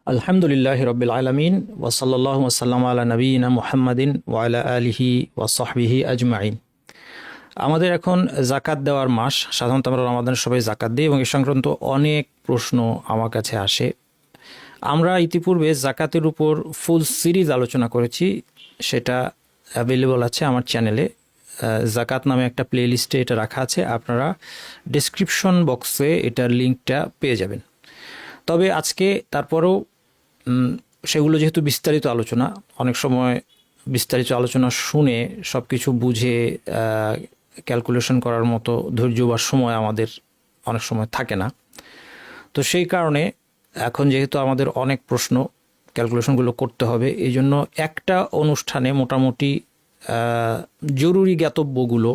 আলহামদুলিল্লাহ রবিল আলমিন ওসলাল্লাহ ওসাল্লাম আলা নবীনা মুহাম্মাদিন ওয়ালা আলিহি ওয়াসাহবিহি আজমাইন। আমাদের এখন জাকাত দেওয়ার মাস। সাধারণত আমরা রমাদানের সবাই জাকাত দিই এবং এ সংক্রান্ত অনেক প্রশ্ন আমার কাছে আসে। আমরা ইতিপূর্বে জাকাতের উপর ফুল সিরিজ আলোচনা করেছি, সেটা অ্যাভেলেবল আছে আমার চ্যানেলে। জাকাত নামে একটা প্লে লিস্টে এটা রাখা আছে, আপনারা ডিসক্রিপশন বক্সে এটার লিঙ্কটা পেয়ে যাবেন। তবে আজকে তারপরেও সেগুলো যেহেতু বিস্তারিত আলোচনা, অনেক সময় বিস্তারিত আলোচনা শুনে সব কিছু বুঝে ক্যালকুলেশন করার মতো ধৈর্য বা সময় আমাদের অনেক সময় থাকে না। তো সেই কারণে এখন যেহেতু আমাদের অনেক প্রশ্ন, ক্যালকুলেশনগুলো করতে হবে, এই জন্য একটা অনুষ্ঠানে মোটামুটি জরুরি জ্ঞাতব্যগুলো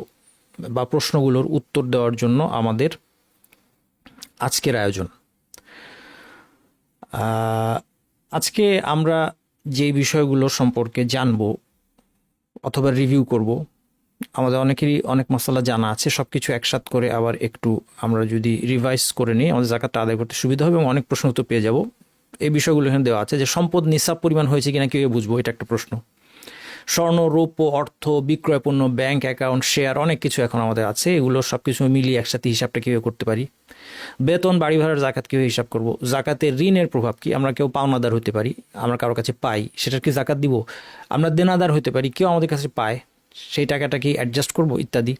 বা প্রশ্নগুলোর উত্তর দেওয়ার জন্য আমাদের আজকের আয়োজন। আজকে আমরা যে বিষয়গুলো সম্পর্কে জানব অথবা রিভিউ করব, আমাদের অনেকেরই অনেক মশলা জানা আছে, সব কিছু একসাথ করে আবার একটু আমরা যদি রিভাইজ করে নিই আমাদের জাকাতটা আদায় করতে সুবিধা হবে এবং অনেক প্রশ্ন তো পেয়ে যাব। এই বিষয়গুলো এখানে দেওয়া আছে যে সম্পদ নিসাব পরিমাণ হয়েছে কিনা কীভাবে বুঝবো, এটা একটা প্রশ্ন। স্বর্ণ, রৌপ্য, অর্থ, বিক্রয় পণ্য, ব্যাংক অ্যাকাউন্ট, শেয়ার, অনেক কিছু এখন আমাদের আছে, এগুলো সব কিছু মিলিয়ে একসাথে হিসাবটা কীভাবে করতে পারি। বেতন, বাড়ি ভাড়ার জাকাত কীভাবে হিসাব করব। জাকাতের ঋণের প্রভাব কি, আমরা কেউ পাওনাদার হতে পারি, আমরা কারোর কাছে পাই, সেটার কি জাকাত দিব। আমরা দেনাদার হতে পারি, কেউ আমাদের কাছে পায়, সেই টাকাটা কি অ্যাডজাস্ট করব ইত্যাদি।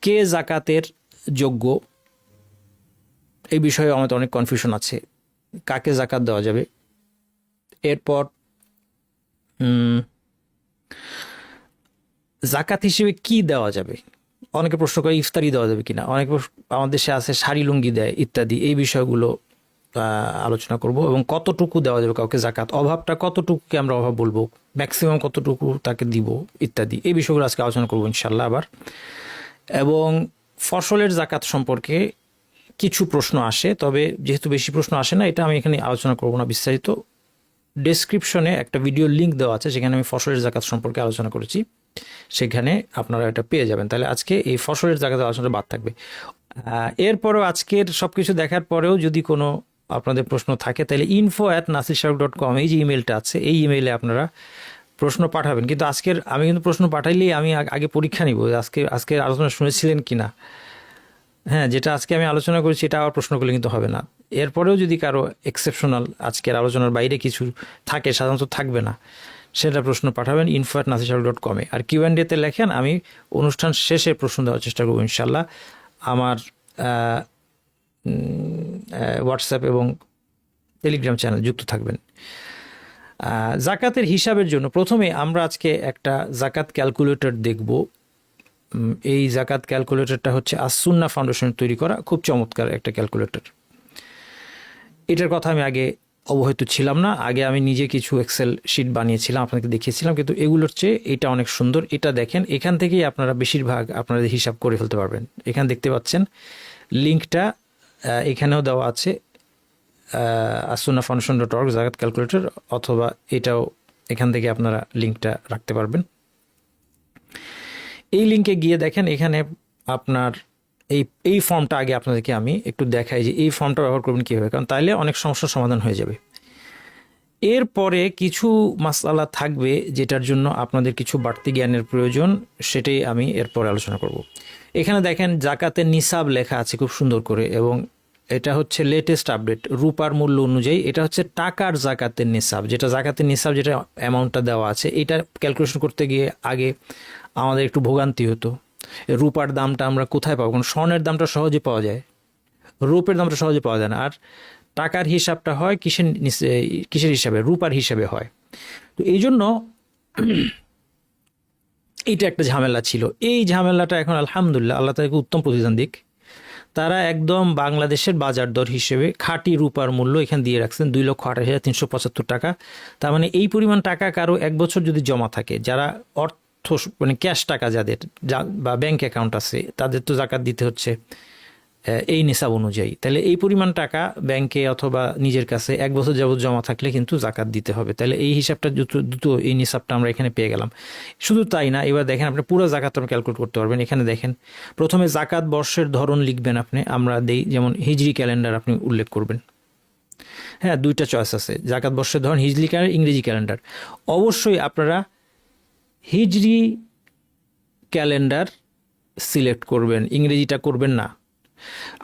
কে জাকাতের যোগ্য, এই বিষয়ে আমাদের অনেক কনফিউশন আছে, কাকে জাকাত দেওয়া যাবে। এরপর জাকাত হিসেবে কি দেওয়া যাবে, অনেকে প্রশ্ন করে ইফতারি দেওয়া যাবে কিনা, অনেকে আমাদের দেশে আছে শাড়ি লুঙ্গি দেয় ইত্যাদি। এই বিষয়গুলো আলোচনা করব এবং কতটুকু দেওয়া যাবে কাউকে জাকাত, অভাবটা কতটুকুকে আমরা অভাব বলবো, ম্যাক্সিমাম কতটুকু তাকে দিব ইত্যাদি। এই বিষয়গুলো আজকে আলোচনা করবো ইনশাল্লাহ আবার। এবং ফসলের জাকাত সম্পর্কে কিছু প্রশ্ন আসে, তবে যেহেতু বেশি প্রশ্ন আসে না, এটা আমি এখানে আলোচনা করব না বিস্তারিত। ডেসক্রিপশনে একটা ভিডিও লিঙ্ক দেওয়া আছে, সেখানে আমি ফসলের জাকাত সম্পর্কে আলোচনা করেছি, সেখানে আপনারা এটা পেয়ে যাবেন। তাহলে আজকে এই ফসলের জাকাতের আলোচনা বাদ থাকবে। এরপরও আজকের সব কিছু দেখার পরেও যদি কোনো আপনাদের প্রশ্ন থাকে, তাহলে info@nasirshahruখ.com এই যে ইমেলটা আছে, এই ইমেইলে আপনারা প্রশ্ন পাঠাবেন। কিন্তু আমি কিন্তু প্রশ্ন পাঠাইলেই আমি আগে পরীক্ষা নিব আজকের আলোচনা শুনেছিলেন কি না। হ্যাঁ, যেটা আজকে আমি আলোচনা করেছি এটা আবার প্রশ্ন করলে কিন্তু হবে না। এরপরেও যদি কারো এক্সেপশনাল আজকের আলোচনার বাইরে কিছু থাকে, সাধারণত থাকবে না, সেটা প্রশ্ন পাঠাবেন info@nasirshahruখ.com আর Q&A-তে লেখেন, আমি অনুষ্ঠান শেষে প্রশ্ন দেওয়ার চেষ্টা করব ইনশাল্লাহ। আমার হোয়াটসঅ্যাপ এবং টেলিগ্রাম চ্যানেল যুক্ত থাকবেন। জাকাতের হিসাবের জন্য প্রথমে আমরা আজকে একটা জাকাত ক্যালকুলেটর দেখব। এই জাকাত ক্যালকুলেটরটা হচ্ছে আসুন্না ফাউন্ডেশন তৈরি করা, খুব চমৎকার একটা ক্যালকুলেটর। এটার কথা আমি আগে অবহিত ছিলাম না, আগে আমি নিজে কিছু এক্সেল শিট বানিয়েছিলাম, আপনাকে দেখিয়েছিলাম, কিন্তু এগুলোর চেয়ে এটা অনেক সুন্দর। এটা দেখেন, এখান থেকেই আপনারা বেশিরভাগ আপনাদের হিসাব করে ফেলতে পারবেন। এখানে দেখতে পাচ্ছেন লিঙ্কটা, এখানেও দেওয়া আছে asuna.foundation.org জাকাত ক্যালকুলেটর, অথবা এটাও এখান থেকে আপনারা লিঙ্কটা রাখতে পারবেন। এই লিঙ্কে গিয়ে দেখেন, এখানে আপনার এই ফর্মটা আগে আপনাদেরকে আমি একটু দেখাই যে এই ফর্মটা ব্যবহার করবেন কীভাবে, কারণ তাইলে অনেক সমস্যার সমাধান হয়ে যাবে। এরপরে কিছু মাসআলা থাকবে যেটার জন্য আপনাদের কিছু বাড়তি জ্ঞানের প্রয়োজন, সেটাই আমি এরপরে আলোচনা করব। এখানে দেখেন জাকাতের নিসাব লেখা আছে খুব সুন্দর করে, এবং এটা হচ্ছে লেটেস্ট আপডেট রূপার মূল্য অনুযায়ী। এটা হচ্ছে টাকার জাকাতের নিসাব, যেটা জাকাতের নিসাব, যেটা অ্যামাউন্টটা দেওয়া আছে, এটা ক্যালকুলেশন করতে গিয়ে আগে আমাদের একটু ভোগান্তি হতো। রূপার দামটা আমরা কোথায় পাবো, কারণ স্বর্ণের দামটা সহজে পাওয়া যায়, রূপের দামটা সহজে পাওয়া যায় না। আর টাকার হিসাবটা হয় কিসের হিসাবে, রূপার হিসাবে হয়। তো এই জন্য এইটা একটা ঝামেলা ছিল। এই ঝামেলাটা এখন আলহামদুলিল্লাহ আল্লাহ তাদেরকে উত্তম প্রতিদান দিক, তারা একদম বাংলাদেশের বাজার দর হিসেবে খাঁটি রূপার মূল্য এখানে দিয়ে রাখছেন 2,28,375 টাকা। তার মানে এই পরিমাণ টাকা কারো এক বছর যদি জমা থাকে, যারা মানে ক্যাশ টাকা যাদের বা ব্যাংক অ্যাকাউন্ট আছে, তাদের তো জাকাত দিতে হচ্ছে এই নিসাব অনুযায়ী। তাহলে এই পরিমাণ টাকা ব্যাংকে অথবা নিজের কাছে এক বছর যাবত জমা থাকলে কিন্তু জাকাত দিতে হবে। তাহলে এই হিসাবটা দ্রুত এই নিসাবটা আমরা এখানে পেয়ে গেলাম। শুধু তাই না, এবার দেখেন আপনি পুরো জাকাত ক্যালকুলেট করতে পারবেন। এখানে দেখেন প্রথমে জাকাত বর্ষের ধরন লিখবেন আপনি, আমরা দেই যেমন হিজরি ক্যালেন্ডার আপনি উল্লেখ করবেন, হ্যাঁ, দুইটা চয়েস আছে জাকাত বর্ষের ধরন, হিজরি ক্যালেন্ডার, ইংরেজি ক্যালেন্ডার। অবশ্যই আপনারা হিজরি ক্যালেন্ডার সিলেক্ট করবেন, ইংরেজিটা করবেন না।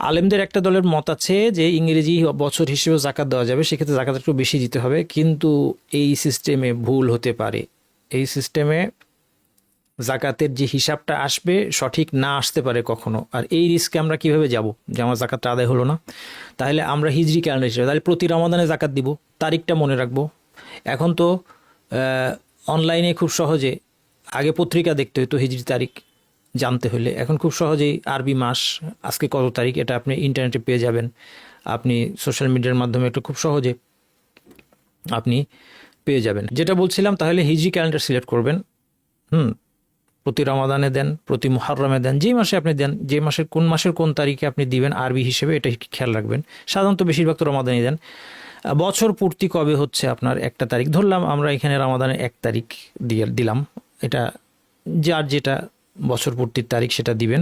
আলেমদের একটা দলের মত আছে যে ইংরেজি বছর হিসেবে জাকাত দেওয়া যাবে, সেক্ষেত্রে জাকাত একটু বেশি দিতে হবে, কিন্তু এই সিস্টেমে ভুল হতে পারে। এই সিস্টেমে জাকাতের যে হিসাবটা আসবে সঠিক না আসতে পারে কখনো। আর এই রিস্কে আমরা কিভাবে যাব যে আমার জাকাতটা আদায় হলো না? তাহলে আমরা হিজরি ক্যালেন্ডার হিসেবে তাহলে প্রতি রমাদানে জাকাত দিব, তারিখটা মনে রাখবো। এখন তো অনলাইনে খুব সহজে, আগে পত্রিকা দেখতে হতো হিজরি তারিখ জানতে হলে, এখন খুব সহজেই আরবি মাস আজকে কত তারিখ এটা আপনি ইন্টারনেটে পেয়ে যাবেন, আপনি সোশ্যাল মিডিয়ার মাধ্যমে একটু খুব সহজে আপনি পেয়ে যাবেন। যেটা বলছিলাম, তাহলে হিজরি ক্যালেন্ডার সিলেক্ট করবেন। প্রতি রমাদানে দেন, প্রতি মুহররমে দেন, যেই মাসে আপনি দেন, যে মাসের কোন মাসের কোন তারিখে আপনি দিবেন আরবি হিসেবে এটা খেয়াল রাখবেন। সাধারণত বেশিরভাগ তো রমাদানই দেন। বছর পূর্তি কবে হচ্ছে আপনার একটা তারিখ ধরলাম, আমরা এখানে রমাদানের 1 তারিখ দিয়ে দিলাম, এটা যার যেটা বছর পূর্তির তারিখ সেটা দিবেন।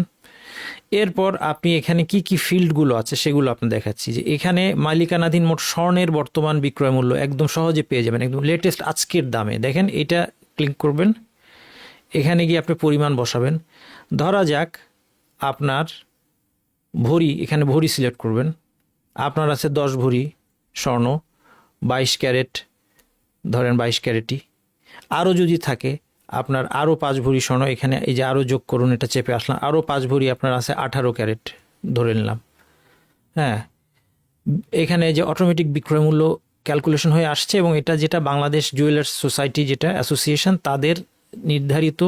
এরপর আপনি এখানে কি কি ফিল্ডগুলো আছে সেগুলো আপনি দেখাচ্ছি, যে এখানে মালিকানাধীন মোট স্বর্ণের বর্তমান বিক্রয় মূল্য একদম সহজে পেয়ে যাবেন, একদম লেটেস্ট আজকের দামে। দেখেন, এটা ক্লিক করবেন, এখানে গিয়ে আপনি পরিমাণ বসাবেন। ধরা যাক আপনার ভরি, এখানে ভরি সিলেক্ট করবেন। আপনার আছে 10 ভরি স্বর্ণ, 22 ক্যারেট, ধরেন 22 ক্যারেটই। আরও যদি থাকে আপনার আরও 5 ভরি স্বর্ণ, এখানে এই যে আরও যোগ করুন, এটা চেপে আসলাম, আরও 5 ভরি আপনার আছে 18 ক্যারেট ধরে নিলাম। হ্যাঁ, এখানে যে অটোমেটিক বিক্রয় মূল্য ক্যালকুলেশন হয়ে আসছে, এবং এটা যেটা বাংলাদেশ জুয়েলার্স সোসাইটি যেটা অ্যাসোসিয়েশন তাদের নির্ধারিত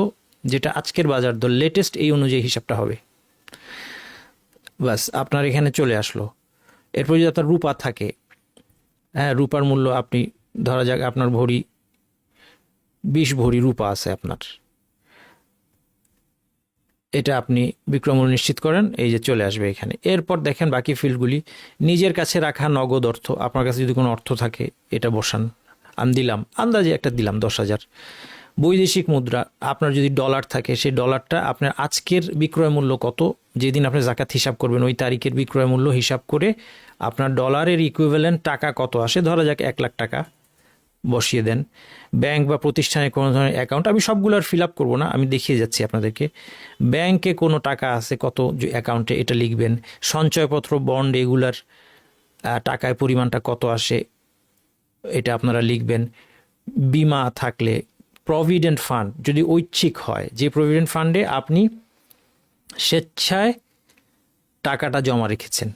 যেটা আজকের বাজার দর লেটেস্ট, এই অনুযায়ী হিসাবটা হবে। বাস আপনার এখানে চলে আসলো। এরপর যদি আপনার রূপা থাকে, হ্যাঁ, রূপার মূল্য আপনি ধরা যাক আপনার ভরি 20 ভরি রূপা আছে আপনার, এটা আপনি বিক্রয়মূল্য নিশ্চিত করেন, এই যে চলে আসবে এখানে। এরপর দেখেন বাকি ফিল্ডগুলি, নিজের কাছে রাখা নগদ অর্থ, আপনার কাছে যদি কোনো অর্থ থাকে এটা বসান। আমি দিলাম আন্দাজে একটা দিলাম 10,000। বৈদেশিক মুদ্রা, আপনার যদি ডলার থাকে সেই ডলারটা আপনার আজকের বিক্রয় মূল্য কত, যেদিন আপনি জাকাত হিসাব করবেন ওই তারিখের বিক্রয় মূল্য হিসাব করে আপনার ডলারের ইকুইভ্যালেন্ট টাকা কত আসে, ধরা যাক 1 লাখ টাকা বসিয়ে দেন। ব্যাংক বা প্রতিষ্ঠানে কোনো ধরনের অ্যাকাউন্ট, আমি সবগুলো আর ফিল আপ করবো না, আমি দেখিয়ে যাচ্ছি আপনাদেরকে। ব্যাংকে কোনো টাকা আছে কত অ্যাকাউন্টে এটা লিখবেন। সঞ্চয়পত্র, বন্ড, এগুলার টাকায় পরিমাণটা কত আসে এটা আপনারা লিখবেন। বিমা থাকলে, প্রভিডেন্ট ফান্ড যদি ঐচ্ছিক হয়, যে প্রভিডেন্ট ফান্ডে আপনি স্বেচ্ছায় টাকাটা জমা রেখেছেন।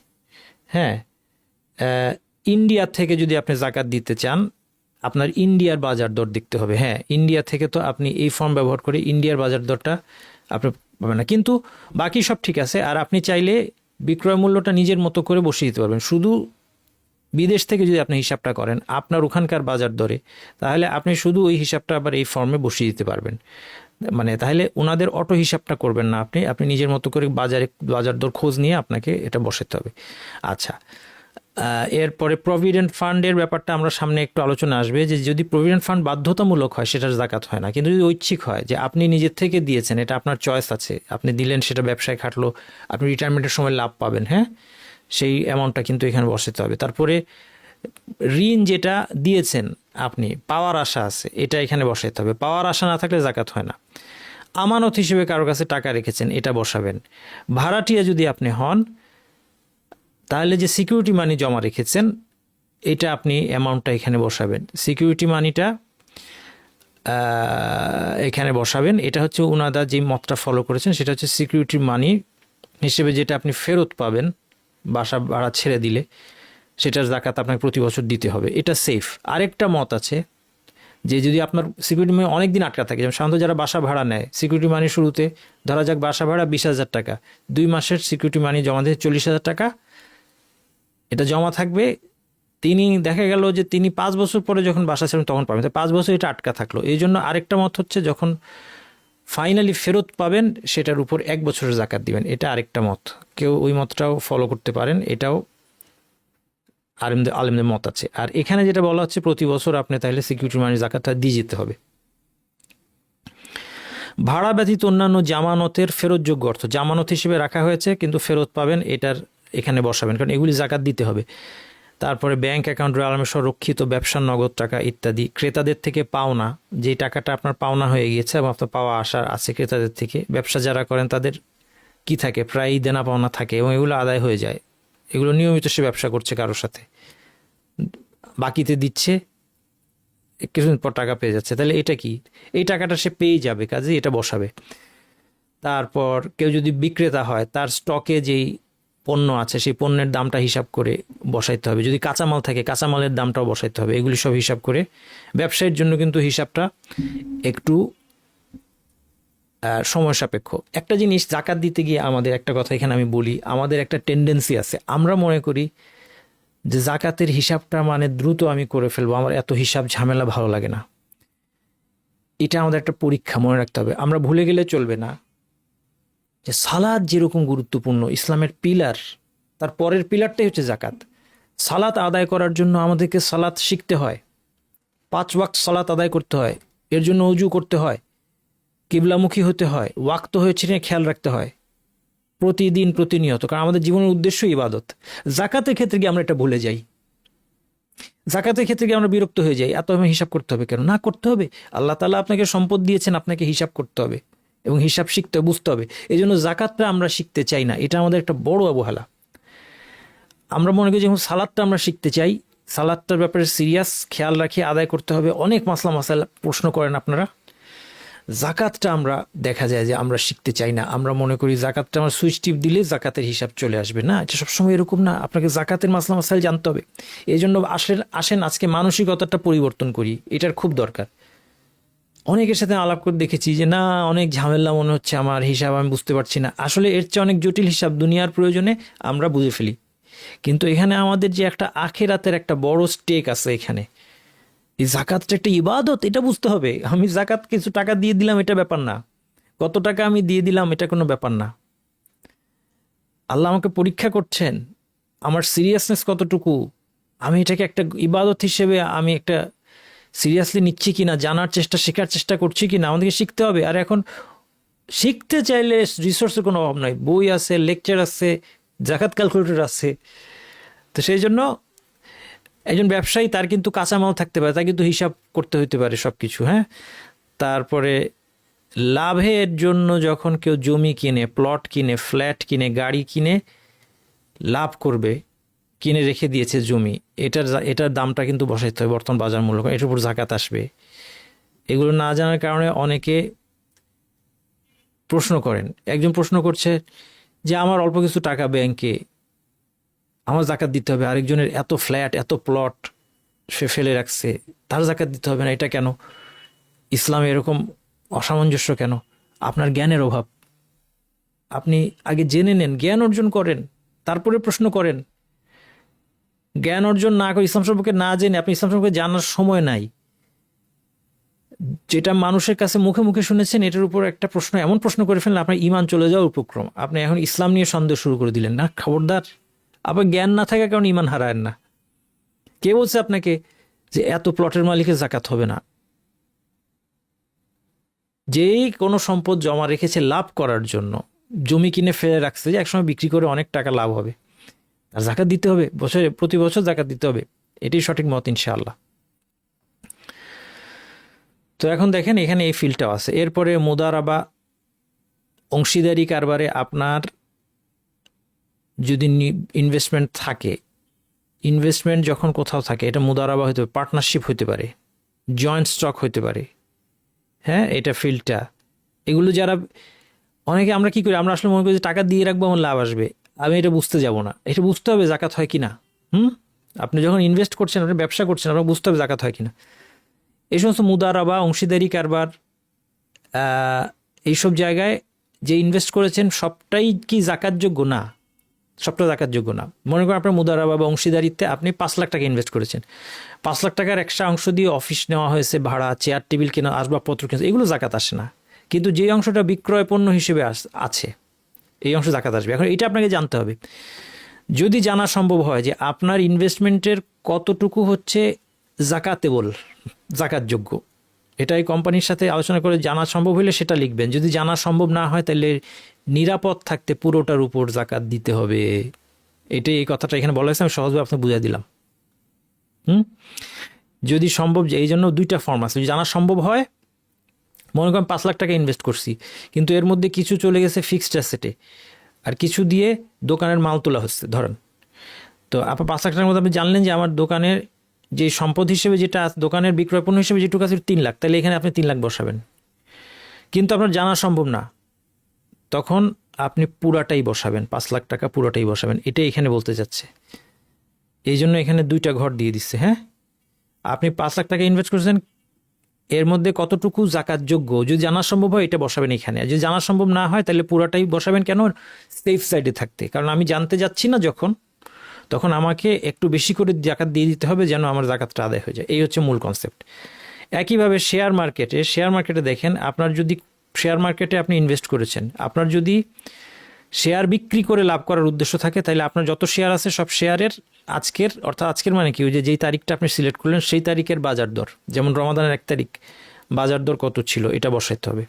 হ্যাঁ, ইন্ডিয়া থেকে যদি আপনি জাকাত দিতে চান, আপনার ইন্ডিয়ার বাজার দর দেখতে হবে। হ্যাঁ, ইন্ডিয়া থেকে তো আপনি এই ফর্ম ব্যবহার করে ইন্ডিয়ার বাজার দরটা আপনি পাবেন না, কিন্তু বাকি সব ঠিক আছে। আর আপনি চাইলে বিক্রয় মূল্যটা নিজের মতো করে বসিয়ে দিতে পারবেন। শুধু বিদেশ থেকে যদি আপনি হিসাবটা করেন আপনার ওখানকার বাজার দরে, তাহলে আপনি শুধু ওই হিসাবটা আবার এই ফর্মে বসিয়ে দিতে পারবেন। মানে তাহলে ওনাদের অটো হিসাবটা করবেন না, আপনি নিজের মতো করে বাজার দর খোঁজ নিয়ে আপনাকে এটা বসাতে হবে। আচ্ছা, এরপরে প্রভিডেন্ট ফান্ডের ব্যাপারটা আমরা সামনে একটু আলোচনা আসবে, যে যদি প্রভিডেন্ট ফান্ড বাধ্যতামূলক হয় সেটার জাকাত হয় না, কিন্তু যদি ঐচ্ছিক হয় যে আপনি নিজের থেকে দিয়েছেন, এটা আপনার চয়েস আছে, আপনি দিলেন, সেটা ব্যবসায় খাটলো, আপনি রিটায়ারমেন্টের সময় লাভ পাবেন, হ্যাঁ, সেই অ্যামাউন্টটা কিন্তু এখানে বসাতে হবে। তারপরে ঋণ যেটা দিয়েছেন আপনি, পাওয়ার আশা আছে, এটা এখানে বসাতে হবে। পাওয়ার আশা না থাকলে জাকাত হয় না। আমানত হিসেবে কারোর কাছে টাকা রেখেছেন, এটা বসাবেন। ভাড়াটিয়া যদি আপনি হন, তাহলে যে সিকিউরিটি মানি জমা রেখেছেন এটা আপনি অ্যামাউন্টটা এখানে বসাবেন। সিকিউরিটি মানিটা এখানে বসাবেন। এটা হচ্ছে ওনারা যে মতটা ফলো করেছেন, সেটা হচ্ছে সিকিউরিটি মানি হিসেবে যেটা আপনি ফেরত পাবেন বাসা ভাড়া ছেড়ে দিলে, সেটার জাকাত আপনাকে প্রতি বছর দিতে হবে, এটা সেফ। আরেকটা মত আছে যে যদি আপনার সিকিউরিটি মানি অনেক দিন আটকা থাকে, যেমন সাধারণত যারা বাসা ভাড়া নেয়, সিকিউরিটি মানি শুরুতে ধরা যাক বাসা ভাড়া 20,000 টাকা, 2 মাসের সিকিউরিটি মানি জমা দিয়ে 40,000 টাকা এটা জমা থাকবে। তিনি দেখা গেল যে তিনি 5 বছর পরে যখন বাসা ছিলেন তখন পাবেন, 5 বছর এটা আটকা থাকলো। এই জন্য আরেকটা মত হচ্ছে যখন ফাইনালি ফেরত পাবেন সেটার উপর 1 বছরের জাকাত দিবেন, এটা আরেকটা মত। কেউ ওই মতটাও ফলো করতে পারেন, এটাও আলেমদের মত আছে। আর এখানে যেটা বলা হচ্ছে প্রতি বছর আপনি তাহলে সিকিউরিটি মানি জাকাতটা দিয়ে যেতে হবে। ভাড়া ব্যতীত অন্যান্য জামানতের ফেরতযোগ্য অর্থ, জামানত হিসেবে রাখা হয়েছে কিন্তু ফেরত পাবেন, এটার এখানে বসাবেন, কারণ এগুলি জাকাত দিতে হবে। তারপরে ব্যাংক অ্যাকাউন্টের আলামে সংরক্ষিত ব্যবসার নগদ টাকা ইত্যাদি, ক্রেতাদের থেকে পাওনা, যে টাকাটা আপনার পাওনা হয়ে গিয়েছে এবং আপনার পাওয়া আসার আছে ক্রেতাদের থেকে। ব্যবসা যারা করেন তাদের কি থাকে, প্রায়ই দেনা পাওনা থাকে এবং এগুলো আদায় হয়ে যায়। এগুলো নিয়মিত সে ব্যবসা করছে কারোর সাথে, বাকিতে দিচ্ছে, কিছুদিন পর টাকা পেয়ে যাচ্ছে। তাহলে এটা কি, এই টাকাটা সে পেয়ে যাবে, কাজে এটা বসাবে। তারপর কেউ যদি বিক্রেতা হয়, তার স্টকে যেই পণ্য আছে সেই পণ্যের দামটা হিসাব করে বসাইতে হবে। যদি কাঁচামাল থাকে কাঁচামালের দামটাও বসাইতে হবে। এগুলি সব হিসাব করে, ব্যবসায়ের জন্য কিন্তু হিসাবটা একটু সময় সাপেক্ষ। একটা জিনিস জাকাত দিতে গিয়ে আমাদের একটা কথা এখানে আমি বলি, আমাদের একটা টেন্ডেন্সি আছে, আমরা মনে করি যে জাকাতের হিসাবটা মানে দ্রুত আমি করে ফেলবো, আমার এত হিসাব ঝামেলা ভালো লাগে না। এটা আমাদের একটা পরীক্ষা, মনে রাখতে হবে। আমরা ভুলে গেলে চলবে না যে সালাত যেরকম গুরুত্বপূর্ণ, ইসলামের পিলার, তার পরের পিলারটাই হচ্ছে জাকাত। সালাত আদায় করার জন্য আমাদেরকে সালাত শিখতে হয়, 5 ওয়াক্ত সালাত আদায় করতে হয়, এর জন্য অজু করতে হয়, কিবলামুখী হতে হয়, ওয়াক্ত হয়েছে না খেয়াল রাখতে হয় প্রতিদিন প্রতিনিয়ত, কারণ আমাদের জীবনের উদ্দেশ্য ইবাদত। জাকাতের ক্ষেত্রে গিয়ে আমরা এটা ভুলে যাই, জাকাতের ক্ষেত্রে গিয়ে আমরা বিরক্ত হয়ে যাই, এত আমি হিসাব করতে হবে কেন? না, করতে হবে। আল্লাহ তাআলা আপনাকে সম্পদ দিয়েছেন, আপনাকে হিসাব করতে হবে এবং হিসাব শিখতে বুঝতে হবে। এই জন্য জাকাতটা আমরা শিখতে চাই না, এটা আমাদের একটা বড় অবহেলা। আমরা মনে করি যখন সালাদটা আমরা শিখতে চাই, সালাদটার ব্যাপারে সিরিয়াস খেয়াল রাখি, আদায় করতে হবে, অনেক মাসলা মাসাইল প্রশ্ন করেন আপনারা। জাকাতটা আমরা দেখা যায় যে আমরা শিখতে চাই না, আমরা মনে করি জাকাতটা আমরা সুইচ টিপ দিলে জাকাতের হিসাব চলে আসবে। না, এটা সবসময় এরকম না, আপনাকে জাকাতের মাসলা মাসাইল জানতে হবে। এই জন্য আসেন আজকে মানসিকতাটা পরিবর্তন করি, এটার খুব দরকার। অনেকের সাথে আলাপ করে দেখেছি যে না, অনেক ঝামেলা মনে হচ্ছে, আমার হিসাব আমি বুঝতে পারছি না। আসলে এর চেয়ে অনেক জটিল হিসাব দুনিয়ার প্রয়োজনে আমরা বুঝে ফেলি, কিন্তু এখানে আমাদের যে একটা আখিরাতের একটা বড় স্টেক আছে এখানে। এই জাকাতটা একটা ইবাদত, এটা বুঝতে হবে। আমি জাকাত কিছু টাকা দিয়ে দিলাম এটা ব্যাপার না, কত টাকা আমি দিয়ে দিলাম এটা কোনো ব্যাপার না। আল্লাহ আমাকে পরীক্ষা করছেন, আমার সিরিয়াসনেস কতটুকু, আমি এটাকে একটা ইবাদত হিসেবে আমি একটা সিরিয়াসলি নিচ্ছি কিনা, জানার চেষ্টা, শেখার চেষ্টা করছি কিনা, আমাদেরকে শিখতে হবে। আর এখন শিখতে চাইলে রিসোর্সের কোনো অভাব নাই, বই আছে, লেকচার আছে, জাকাত ক্যালকুলেটর আছে। তো সেই জন্য একজন ব্যবসায়ী, তার কিন্তু কাঁচামাল থাকতে পারে, তার কিন্তু হিসাব করতে হইতে পারে সব কিছু। হ্যাঁ, তারপরে লাভের জন্য যখন কেউ জমি কিনে, প্লট কিনে, ফ্ল্যাট কিনে, গাড়ি কিনে লাভ করবে, কিনে রেখে দিয়েছে জমি, এটার দামটা কিন্তু বসাইতে হবে বর্তমান বাজার মূল্য, এটার উপর জাকাত আসবে। এগুলো না জানার কারণে অনেকে প্রশ্ন করেন। একজন প্রশ্ন করছে যে আমার অল্প কিছু টাকা ব্যাংকে, আমার জাকাত দিতে হবে, আরেকজনের এত ফ্ল্যাট, এত প্লট সে ফেলে রাখছে, তার জাকাত দিতে হবে না, এটা কেন? ইসলামে এরকম অসামঞ্জস্য কেন? আপনার জ্ঞানের অভাব। আপনি আগে জেনে নেন, জ্ঞান অর্জন করেন, তারপরে প্রশ্ন করেন। জ্ঞান অর্জন না করে, ইসলাম সম্পর্কে না জেনে, আপনি ইসলাম সম্পর্কে জানার সময় নাই, যেটা মানুষের কাছে মুখে মুখে শুনেছেন এটার উপর একটা প্রশ্ন, এমন প্রশ্ন করে ফেললেন আপনার ইমান চলে যাওয়ার উপক্রম। আপনি এখন ইসলাম নিয়ে সন্দেহ শুরু করে দিলেন। না, খবরদার, আপনার জ্ঞান না থাকার কারণে ইমান হারায়েন না। কে বলছে আপনাকে যে এত প্লটের মালিকের জাকাত হবে না? যেই কোনো সম্পদ জমা রেখেছে লাভ করার জন্য, জমি কিনে ফেলে রাখছে যে একসময় বিক্রি করে অনেক টাকা লাভ হবে, আর জাকাত দিতে হবে, প্রতি বছর জাকাত দিতে হবে, এটাই সঠিক মত ইনশাআল্লাহ। তো এখন দেখেন এখানে এই ফিল্ডটাও আছে। এরপরে মুদারাবা, অংশীদারি কারবারে আপনার যদি ইনভেস্টমেন্ট থাকে, ইনভেস্টমেন্ট যখন কোথাও থাকে, এটা মুদারাবা হতে পারে, পার্টনারশিপ হতে পারে, জয়েন্ট স্টক হতে পারে। হ্যাঁ, এটা ফিল্ডটা। এগুলো যারা অনেকে, আমরা কি করি, আমরা আসলে মনে করি যে টাকা দিয়ে রাখবো আমার লাভ আসবে, আমি এটা বুঝতে যাব না। এটা বুঝতে হবে জাকাত হয় কিনা। আপনি যখন ইনভেস্ট করছেন, আপনি ব্যবসা করছেন, আপনার বুঝতে হবে জাকাত হয় কিনা। এই সমস্ত মুদারাবা, অংশীদারি কারবার, এইসব জায়গায় যে ইনভেস্ট করেছেন সবটাই কি জাকাতযোগ্য? না, সবটা জাকাতযোগ্য না। মনে করেন আপনার মুদারাবা বা অংশীদারিত্বে আপনি 5 লাখ টাকা ইনভেস্ট করেছেন, 5 লাখ টাকার এক্সট্রা অংশ দিয়ে অফিস নেওয়া হয়েছে, ভাড়া, চেয়ার টেবিল কেনা, আসবাবপত্র কেনা, এগুলো জাকাত আসে না। কিন্তু যে অংশটা বিক্রয় পণ্য হিসেবে আছে, এই অংশ জাকাত আসবে। এখন এটা আপনাকে জানতে হবে। যদি জানা সম্ভব হয় যে আপনার ইনভেস্টমেন্টের কতটুকু হচ্ছে জাকাতেবল, জাকাতযোগ্য, এটাই কোম্পানির সাথে আলোচনা করে জানা সম্ভব হলে সেটা লিখবেন। যদি জানা সম্ভব না হয় তাহলে নিরাপদ থাকতে পুরোটার উপর জাকাত দিতে হবে। এটাই, এই কথাটা এখানে বলা হয়েছে, আমি সহজভাবে আপনাকে বুঝিয়ে দিলাম। হুম, যদি সম্ভব, যে এই জন্য দুইটা ফর্ম আছে, যদি জানা সম্ভব হয়, মনে করেন 5 লাখ টাকা ইনভেস্ট করছি, কিন্তু এর মধ্যে কিছু চলে গেছে ফিক্সড অ্যাসেটে আর কিছু দিয়ে দোকানের মাল তোলা হচ্ছে ধরেন, তো আপনার 5 লাখ টাকার মধ্যে আপনি জানলেন যে আমার দোকানের যে সম্পদ হিসেবে যেটা দোকানের বিক্রয় পণ্য হিসেবে যেটুকু আছে 3 লাখ, তাহলে এখানে আপনি 3 লাখ বসাবেন, কিন্তু আপনার জানা সম্ভব না, তখন আপনি পুরাটাই বসাবেন, 5 লাখ টাকা পুরোটাই বসাবেন, এটাই এখানে বলতে চাচ্ছে। এই জন্য এখানে দুইটা ঘর দিয়ে দিচ্ছে। হ্যাঁ, আপনি 5 লাখ টাকা ইনভেস্ট করেছেন, এর মধ্যে কতটুকু জাকাত যোগ্য যদি জানা সম্ভব হয় এটা বসাবেন এখানে, আর যদি জানা সম্ভব না হয় তাহলে পুরাটাই বসাবেন। কেন? সেফ সাইডে থাকতে, কারণ আমি জানতে যাচ্ছি না যখন, তখন আমাকে একটু বেশি করে জাকাত দিয়ে দিতে হবে যেন আমার জাকাতটা আদায় হয়ে যায়। এই হচ্ছে মূল কনসেপ্ট। একইভাবে শেয়ার মার্কেটে দেখেন, আপনার যদি শেয়ার মার্কেটে আপনি ইনভেস্ট করেছেন, আপনার যদি শেয়ার বিক্রি করে লাভ করার উদ্দেশ্য থাকে, তাহলে আপনার যত শেয়ার আছে সব শেয়ারের আজকের মানে কি, ওই যে যেই তারিখটা আপনি সিলেক্ট করলেন সেই তারিখের বাজার দর, যেমন রমাদানের 1 তারিখ বাজার দর কত ছিল এটা বসাইতে হবে।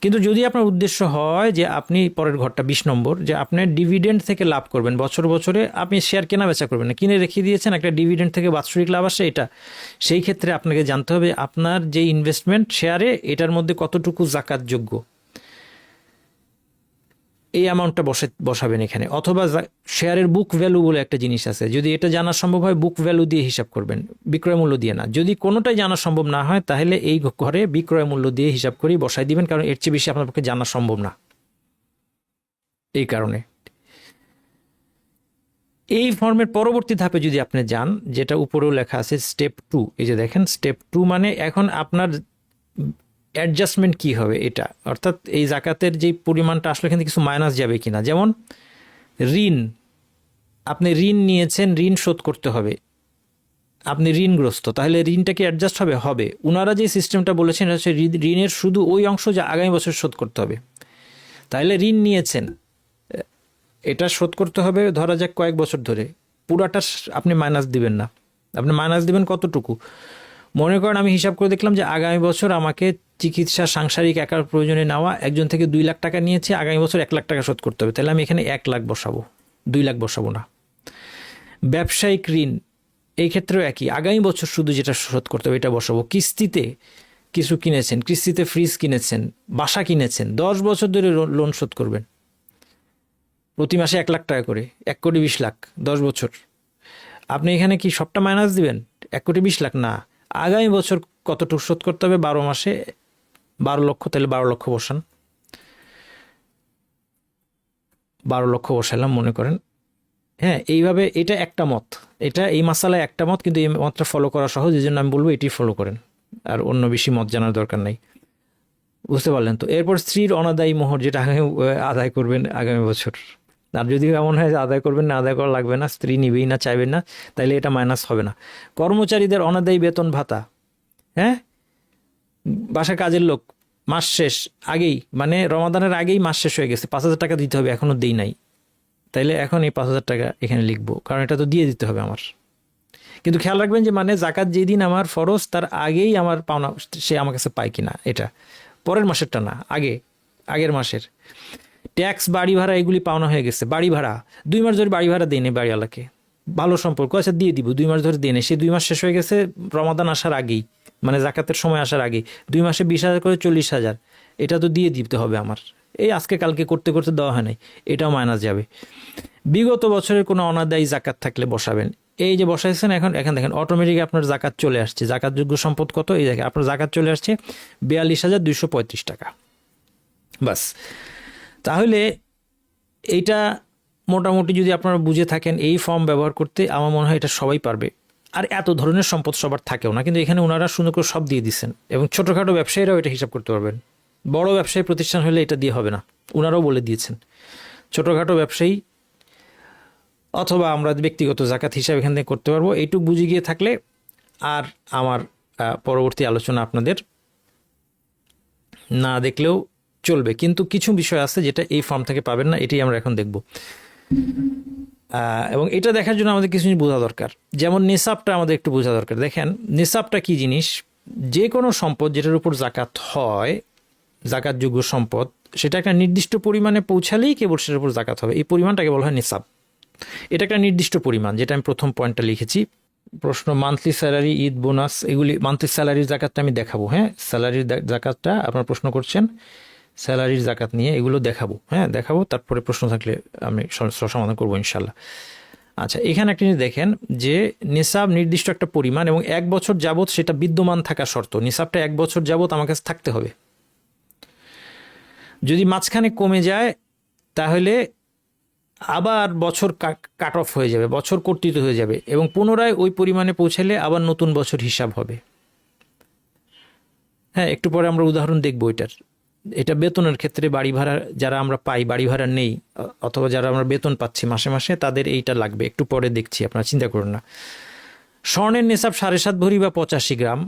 কিন্তু যদি আপনার উদ্দেশ্য হয় যে আপনি পরের ঘরটা 20 নম্বর, যে আপনার ডিভিডেন্ড থেকে লাভ করবেন, বছরে আপনি শেয়ার কেনা বেচা করবেন না, কিনে রেখে দিয়েছেন, একটা ডিভিডেন্ড থেকে বাৎসরিক লাভ আসে এটা, সেই ক্ষেত্রে আপনাকে জানতে হবে আপনার যে ইনভেস্টমেন্ট শেয়ারে এটার মধ্যে কতটুকু জাকাতযোগ্য, এই অ্যামাউন্টটা বসাবেন এখানে। অথবা শেয়ারের বুক ভ্যালু বলে একটা জিনিস আছে, যদি এটা জানা সম্ভব হয় বুক ভ্যালু দিয়ে হিসাব করবেন, বিক্রয় মূল্য দিয়ে না। যদি কোনোটাই জানা সম্ভব না হয় তাহলে এই ঘরে বিক্রয় মূল্য দিয়ে হিসাব করেই বসাই দিবেন, কারণ এর চেয়ে বেশি আপনার পক্ষে জানা সম্ভব না। এই কারণে এই ফর্মের পরবর্তী ধাপে যদি আপনি যান, যেটা উপরেও লেখা আছে স্টেপ 2, এই যে দেখেন স্টেপ 2, মানে এখন আপনার অ্যাডজাস্টমেন্ট কি হবে এটা, অর্থাৎ এই জাকাতের যে পরিমাণটা আসলে এখানে কিছু মাইনাস যাবে কিনা। যেমন ঋণ, আপনি ঋণ নিয়েছেন, ঋণ শোধ করতে হবে, আপনি ঋণগ্রস্ত, তাহলে ঋণটা কি অ্যাডজাস্ট হবে? হবে। ওনারা যে সিস্টেমটা বলেছেন হচ্ছে ঋণের শুধু ওই অংশ যা আগামী বছর শোধ করতে হবে। তাহলে ঋণ নিয়েছেন, এটা শোধ করতে হবে ধরা যাক কয়েক বছর ধরে, পুরাটা আপনি মাইনাস দিবেন না। আপনি মাইনাস দিবেন কতটুকু? মনে করেন আমি হিসাব করে দেখলাম যে আগামী বছর আমাকে চিকিৎসা সাংসারিক একার প্রয়োজনে নেওয়া একজন থেকে 2 লাখ টাকা নিয়েছে, আগামী বছর 1 লাখ টাকা শোধ করতে হবে, তাহলে আমি এখানে 1 লাখ বসাবো, 2 লাখ বসাবো না। ব্যবসায়িক ঋণ, এই ক্ষেত্রেও একই, আগামী বছর শুধু যেটা শোধ করতে হবে এটা বসাবো। কিস্তিতে কিছু কিনেছেন, কিস্তিতে ফ্রিজ কিনেছেন, বাসা কিনেছেন, 10 বছর ধরে লোন শোধ করবেন, প্রতি মাসে 1 লাখ টাকা করে, 1 কোটি 20 লাখ, 10 বছর। আপনি এখানে কি সবটা মাইনাস দিবেন? 1 কোটি 20 লাখ না, আগামী বছর কতটুকু শোধ করতে হবে, 12 মাসে 12 লক্ষ, তাহলে 12 লক্ষ বসান, 12 লক্ষ বসালাম মনে করেন। হ্যাঁ, এইভাবে এটা একটা মত, এটা এই মাসালায় একটা মত, কিন্তু এই মতটা ফলো করা সহজ, এই জন্য আমি বলবো এটি ফলো করেন, আর অন্য বেশি মত জানার দরকার নাই। বুঝতে পারলেন তো? এরপর স্ত্রীর অনাদায়ী মোহর, যেটা আদায় করবেন আগামী বছর, আর যদি এমন হয় আদায় করবেন না, আদায় করা লাগবে না, স্ত্রী নিবেই না, চাইবেন না, তাহলে এটা মাইনাস হবে না। কর্মচারীদের অনাদায়ী বেতন ভাতা, হ্যাঁ, বাসার কাজের লোক মাস শেষ আগেই, মানে রমাদানের আগেই মাস শেষ হয়ে গেছে, 5,000 টাকা দিতে হবে, এখনও দেই নাই, তাইলে এখন এই 5,000 টাকা এখানে লিখবো, কারণ এটা তো দিয়ে দিতে হবে আমার। কিন্তু খেয়াল রাখবেন যে মানে জাকাত যেদিন আমার ফরজ তার আগেই আমার পাওনা সে আমার কাছে পায় কিনা, এটা পরের মাসেরটা না, আগের মাসের। ট্যাক্স, বাড়ি ভাড়া, এগুলি পাওনা হয়ে গেছে। বাড়ি ভাড়া 2 মাস ধরে বাড়ি ভাড়া দেয়নি বাড়িওয়ালাকে, ভালো সম্পর্ক আছে, দিয়ে দিব, 2 মাস ধরে দেয়নি, সে 2 মাস শেষ হয়ে গেছে রমাদান আসার আগেই, মানে জাকাতের সময় আসার আগেই, 2 মাসে 20,000 করে 40,000, এটা তো দিয়ে দিতে হবে আমার, এই আজকে কালকে করতে করতে দেওয়া হয় নাই, এটাও মাইনাস যাবে। বিগত বছরের কোনো অনাদায়ী জাকাত থাকলে বসাবেন, এই যে বসাইছেন, এখন দেখেন অটোমেটিক আপনার জাকাত চলে আসছে। জাকাতযোগ্য সম্পদ কত? এই দেখেন আপনার জাকাত চলে আসছে 42,235 টাকা, বাস। তাহলে এইটা মোটামুটি যদি আপনারা বুঝে থাকেন এই ফর্ম ব্যবহার করতে, আমার মনে হয় এটা সবাই পারবে। আর এত ধরনের সম্পদ সবার থাকেও না, কিন্তু এখানে ওনারা সুন্দর করে সব দিয়ে দিচ্ছেন, এবং ছোটোখাটো ব্যবসায়ীরাও এটা হিসাব করতে পারবেন। বড় ব্যবসায়ী প্রতিষ্ঠান হলে এটা দিয়ে হবে না, ওনারাও বলে দিয়েছেন। ছোটোখাটো ব্যবসায়ী অথবা আমরা ব্যক্তিগত জাকাত হিসাব এখান থেকে করতে পারবো। এইটুকু বুঝে গিয়ে থাকলে আর আমার পরবর্তী আলোচনা আপনাদের না দেখলেও চলবে, কিন্তু কিছু বিষয় আছে যেটা এই ফর্ম থেকে পাবেন না, এটাই আমরা এখন দেখব। এবং এটা দেখার জন্য আমাদের কিছু জিনিস বোঝা দরকার, যেমন নিসাবটা আমাদের একটু বোঝা দরকার। দেখেন নিসাবটা কি জিনিস, যে কোনো সম্পদ যেটার উপর জাকাত হয়, জাকাতযোগ্য সম্পদ, সেটা একটা নির্দিষ্ট পরিমাণে পৌঁছালেই কেবল সেটার উপর জাকাত হবে, এই পরিমাণটাকে বলা হয় নিসাব। এটা একটা নির্দিষ্ট পরিমাণ, যেটা আমি প্রথম পয়েন্টটা লিখেছি, প্রশ্ন মান্থলি স্যালারি, ঈদ বোনাস, এগুলি মান্থলি স্যালারির জাকাতটা আমি দেখাবো। হ্যাঁ, স্যালারির জাকাতটা আপনার প্রশ্ন করছেন, স্যালারির জাকাত নিয়ে এগুলো দেখাবো। হ্যাঁ দেখাবো, তারপরে প্রশ্ন থাকলে আমি সমাধান করবো ইনশাল্লাহ। আচ্ছা, এখানে একটা জিনিস দেখেন যে নিসাব নির্দিষ্ট একটা পরিমাণ এবং 1 বছর যাবত সেটা বিদ্যমান থাকা শর্ত। নিসাবটা 1 বছর যাবত আমার কাছে থাকতে হবে। যদি মাঝখানে কমে যায় তাহলে আবার বছর কাট অফ হয়ে যাবে, বছর কর্তৃত হয়ে যাবে এবং পুনরায় ওই পরিমাণে পৌঁছালে আবার নতুন বছর হিসাব হবে। হ্যাঁ, একটু পরে আমরা উদাহরণ দেখবো এটার। এটা বেতনের ক্ষেত্রে, বাড়ি ভাড়া যারা আমরা পাই, বাড়ি ভাড়া নেই অথবা যারা আমরা বেতন পাচ্ছি মাসে মাসে, তাদের এইটা লাগবে, একটু পরে দেখছি, আপনারা চিন্তা করুন না। স্বর্ণের নিসাব 7.5 ভরি বা 85 গ্রাম,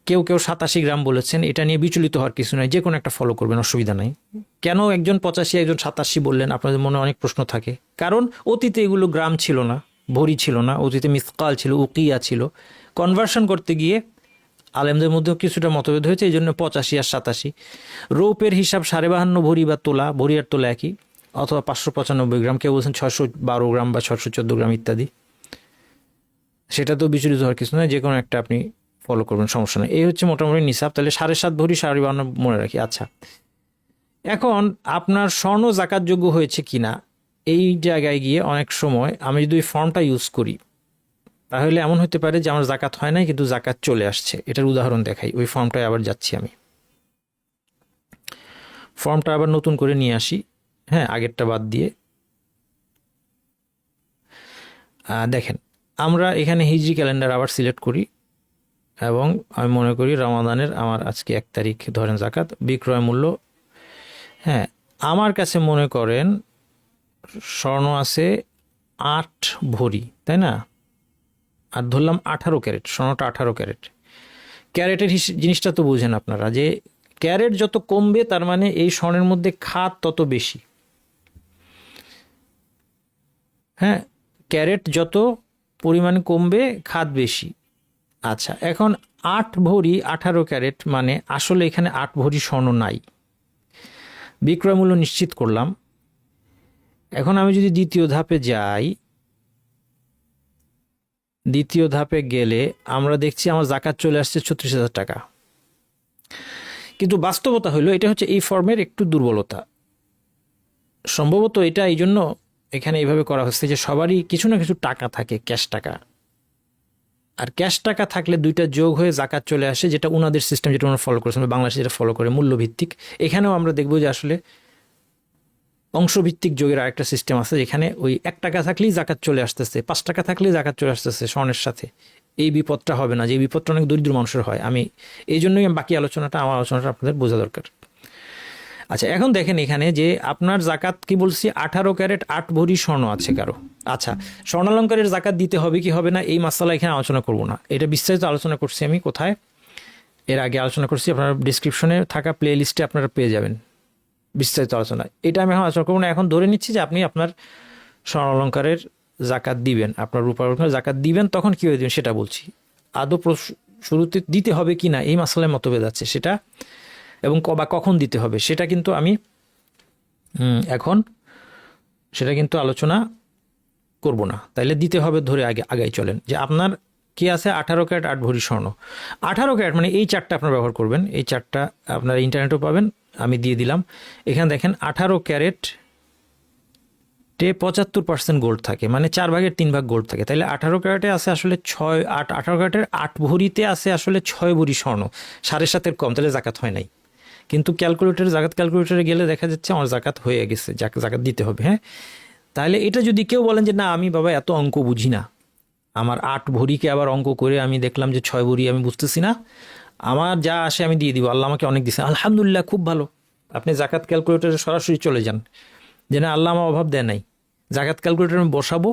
কেউ 87 গ্রাম বলেছেন। এটা নিয়ে বিচলিত হওয়ার কিছু নাই, যে কোনো একটা ফলো করবেন, অসুবিধা নাই। কেন একজন 85 একজন 87 বললেন, আপনাদের মনে অনেক প্রশ্ন থাকে। কারণ অতীতে এগুলো গ্রাম ছিল না, ভরি ছিল না, অতীতে মিসকাল ছিল, উকিয়া ছিল। কনভার্সন করতে গিয়ে আলেমদের মধ্যেও কিছুটা মতভেদ হয়েছে, এই জন্য 85 আর 87। রৌপের হিসাব 52.5 ভরি বা তোলা, ভরি আর তোলা একই, অথবা 595 গ্রাম, কেউ বলছেন 612 গ্রাম বা 614 গ্রাম ইত্যাদি। সেটা তো বিচলিত হওয়ার কিছু নয়, যে কোনো একটা আপনি ফলো করবেন, সমস্যা নেই। এই হচ্ছে মোটামুটি নিসাব। তাহলে 7.5 ভরি 52 মনে রাখি। আচ্ছা, এখন আপনার স্বর্ণ জাকাতযোগ্য হয়েছে কিনা এই জায়গায় গিয়ে অনেক সময় আমি যদি ওই ফর্মটা ইউজ করি তাহলে এমন হতে পারে যে আমার জাকাত হয় নাই কিন্তু জাকাত চলে আসছে। এটার উদাহরণ দেখাই। ওই ফর্মটায় আবার যাচ্ছি আমি, ফর্মটা আবার নতুন করে নিয়ে আসি। হ্যাঁ, আগেরটা বাদ দিয়ে দেখেন, আমরা এখানে হিজরি ক্যালেন্ডার আবার সিলেক্ট করি এবং আমি মনে করি রমাদানের আমার আজকে 1 তারিখ ধরেন জাকাত, বিক্রয় মূল্য। হ্যাঁ, আমার কাছে মনে করেন স্বর্ণ আছে 8 ভরি, তাই না? আর ধরলাম 18 ক্যারেট, স্বর্ণটা 18 ক্যারেট। ক্যারেটের জিনিসটা তো বুঝেন আপনারা, যে ক্যারেট যত কমবে তার মানে এই স্বর্ণের মধ্যে খাত তত বেশি। হ্যাঁ, ক্যারেট যত পরিমাণে কমবে খাত বেশি। আচ্ছা, এখন 8 ভরি 18 ক্যারেট মানে আসলে এখানে 8 ভরি স্বর্ণ নাই। বিক্রয় মূল্য নিশ্চিত করলাম। এখন আমি যদি দ্বিতীয় ধাপে যাই, দ্বিতীয় ধাপে গেলে আমরা দেখছি আমার জাকাত চলে আসছে 36,000 টাকা। কিন্তু বাস্তবতা হলো, এটা হচ্ছে এই ফর্মের একটু দুর্বলতা। সম্ভবত এটা এই জন্য এখানে এইভাবে করা হচ্ছে যে সবারই কিছু না কিছু টাকা থাকে, ক্যাশ টাকা। আর ক্যাশ টাকা থাকলে দুইটা যোগ হয়ে জাকাত চলে আসে, যেটা ওনাদের সিস্টেম, যেটা ওনারা ফলো করেছেন, বাংলাদেশে যেটা ফলো করে মূল্যভিত্তিক। এখানেও আমরা দেখবো যে আসলে অংশভিত্তিক যোগের আরেকটা সিস্টেম আছে, যেখানে ওই 1 টাকা থাকলেই জাকাত চলে আসতেছে, 5 টাকা থাকলেই জাকাত চলে আসতেছে স্বর্ণের সাথে। এই বিপদটা হবে না, যে বিপদটা অনেক দরিদ্র মানুষের হয়। আমি এই জন্যই বাকি আলোচনাটা, আমার আলোচনাটা আপনাদের বোঝা দরকার। আচ্ছা, এখন দেখেন এখানে যে আপনার জাকাত কি বলছি, 18 ক্যারেট 8 ভরি স্বর্ণ আছে কারো। আচ্ছা, স্বর্ণালঙ্কারের জাকাত দিতে হবে কি হবে না এই মাসালা এখানে আলোচনা করব না। এটা বিস্তারিত আলোচনা করছি আমি কোথায়, এর আগে আলোচনা করছি, আপনার ডিসক্রিপশনে থাকা প্লে লিস্টে আপনারা পেয়ে যাবেন বিস্তারিত আলোচনা। এটা আমি এখন আলোচনা করবো না। এখন ধরে নিচ্ছি যে আপনি আপনার স্বর্ণালঙ্কারের জাকাত দিবেন, আপনার রূপার জাকাত দিবেন, তখন কীভাবে দিবেন সেটা বলছি। আদৌ শুরুতে দিতে হবে কি না এই মাসালায় মতভেদ আছে, সেটা এবং বা কখন দিতে হবে সেটা কিন্তু আমি এখন সেটা কিন্তু আলোচনা করব না। তাইলে দিতে হবে ধরে আগাই চলেন, যে আপনার কি আছে 18 ক্যারেট 8 ভরি স্বর্ণ। 18 ক্যারেট মানে এই চারটা আপনার ব্যবহার করবেন, এই চারটা আপনার ইন্টারনেটেও পাবেন, আমি দিয়ে দিলাম। এখানে দেখেন 18 ক্যারেটে 75% গোল্ড থাকে, মানে 4 ভাগের 3 ভাগ গোল্ড থাকে। তাহলে 18 ক্যারেটে আছে আসলে 18 ক্যারেটের 8 ভরিতে আছে আসলে 6 ভরি স্বর্ণ, 7.5-এর কম, তাহলে জাকাত হয় নাই। কিন্তু জাকাত ক্যালকুলেটরে গেলে দেখা যাচ্ছে আমার জাকাত হয়ে গেছে, জাকাত দিতে হবে। হ্যাঁ, তাহলে এটা যদি কেউ বলেন যে না আমি বাবা এত অঙ্ক বুঝি না, আমার 8 ভরিকে আবার অঙ্ক করে আমি দেখলাম যে 6 ভরি আমি বুঝতেছি না, আমার যা আসে আমি দিয়ে দিব, আল্লাহ আমাকে অনেক দিচ্ছে, আলহামদুলিল্লাহ, খুব ভালো। আপনি জাকাত ক্যালকুলেটরে সরাসরি চলে যান, যে না আল্লাহ আমার অভাব দেয় নাই, জাকাত ক্যালকুলেটর আমি বসাবো,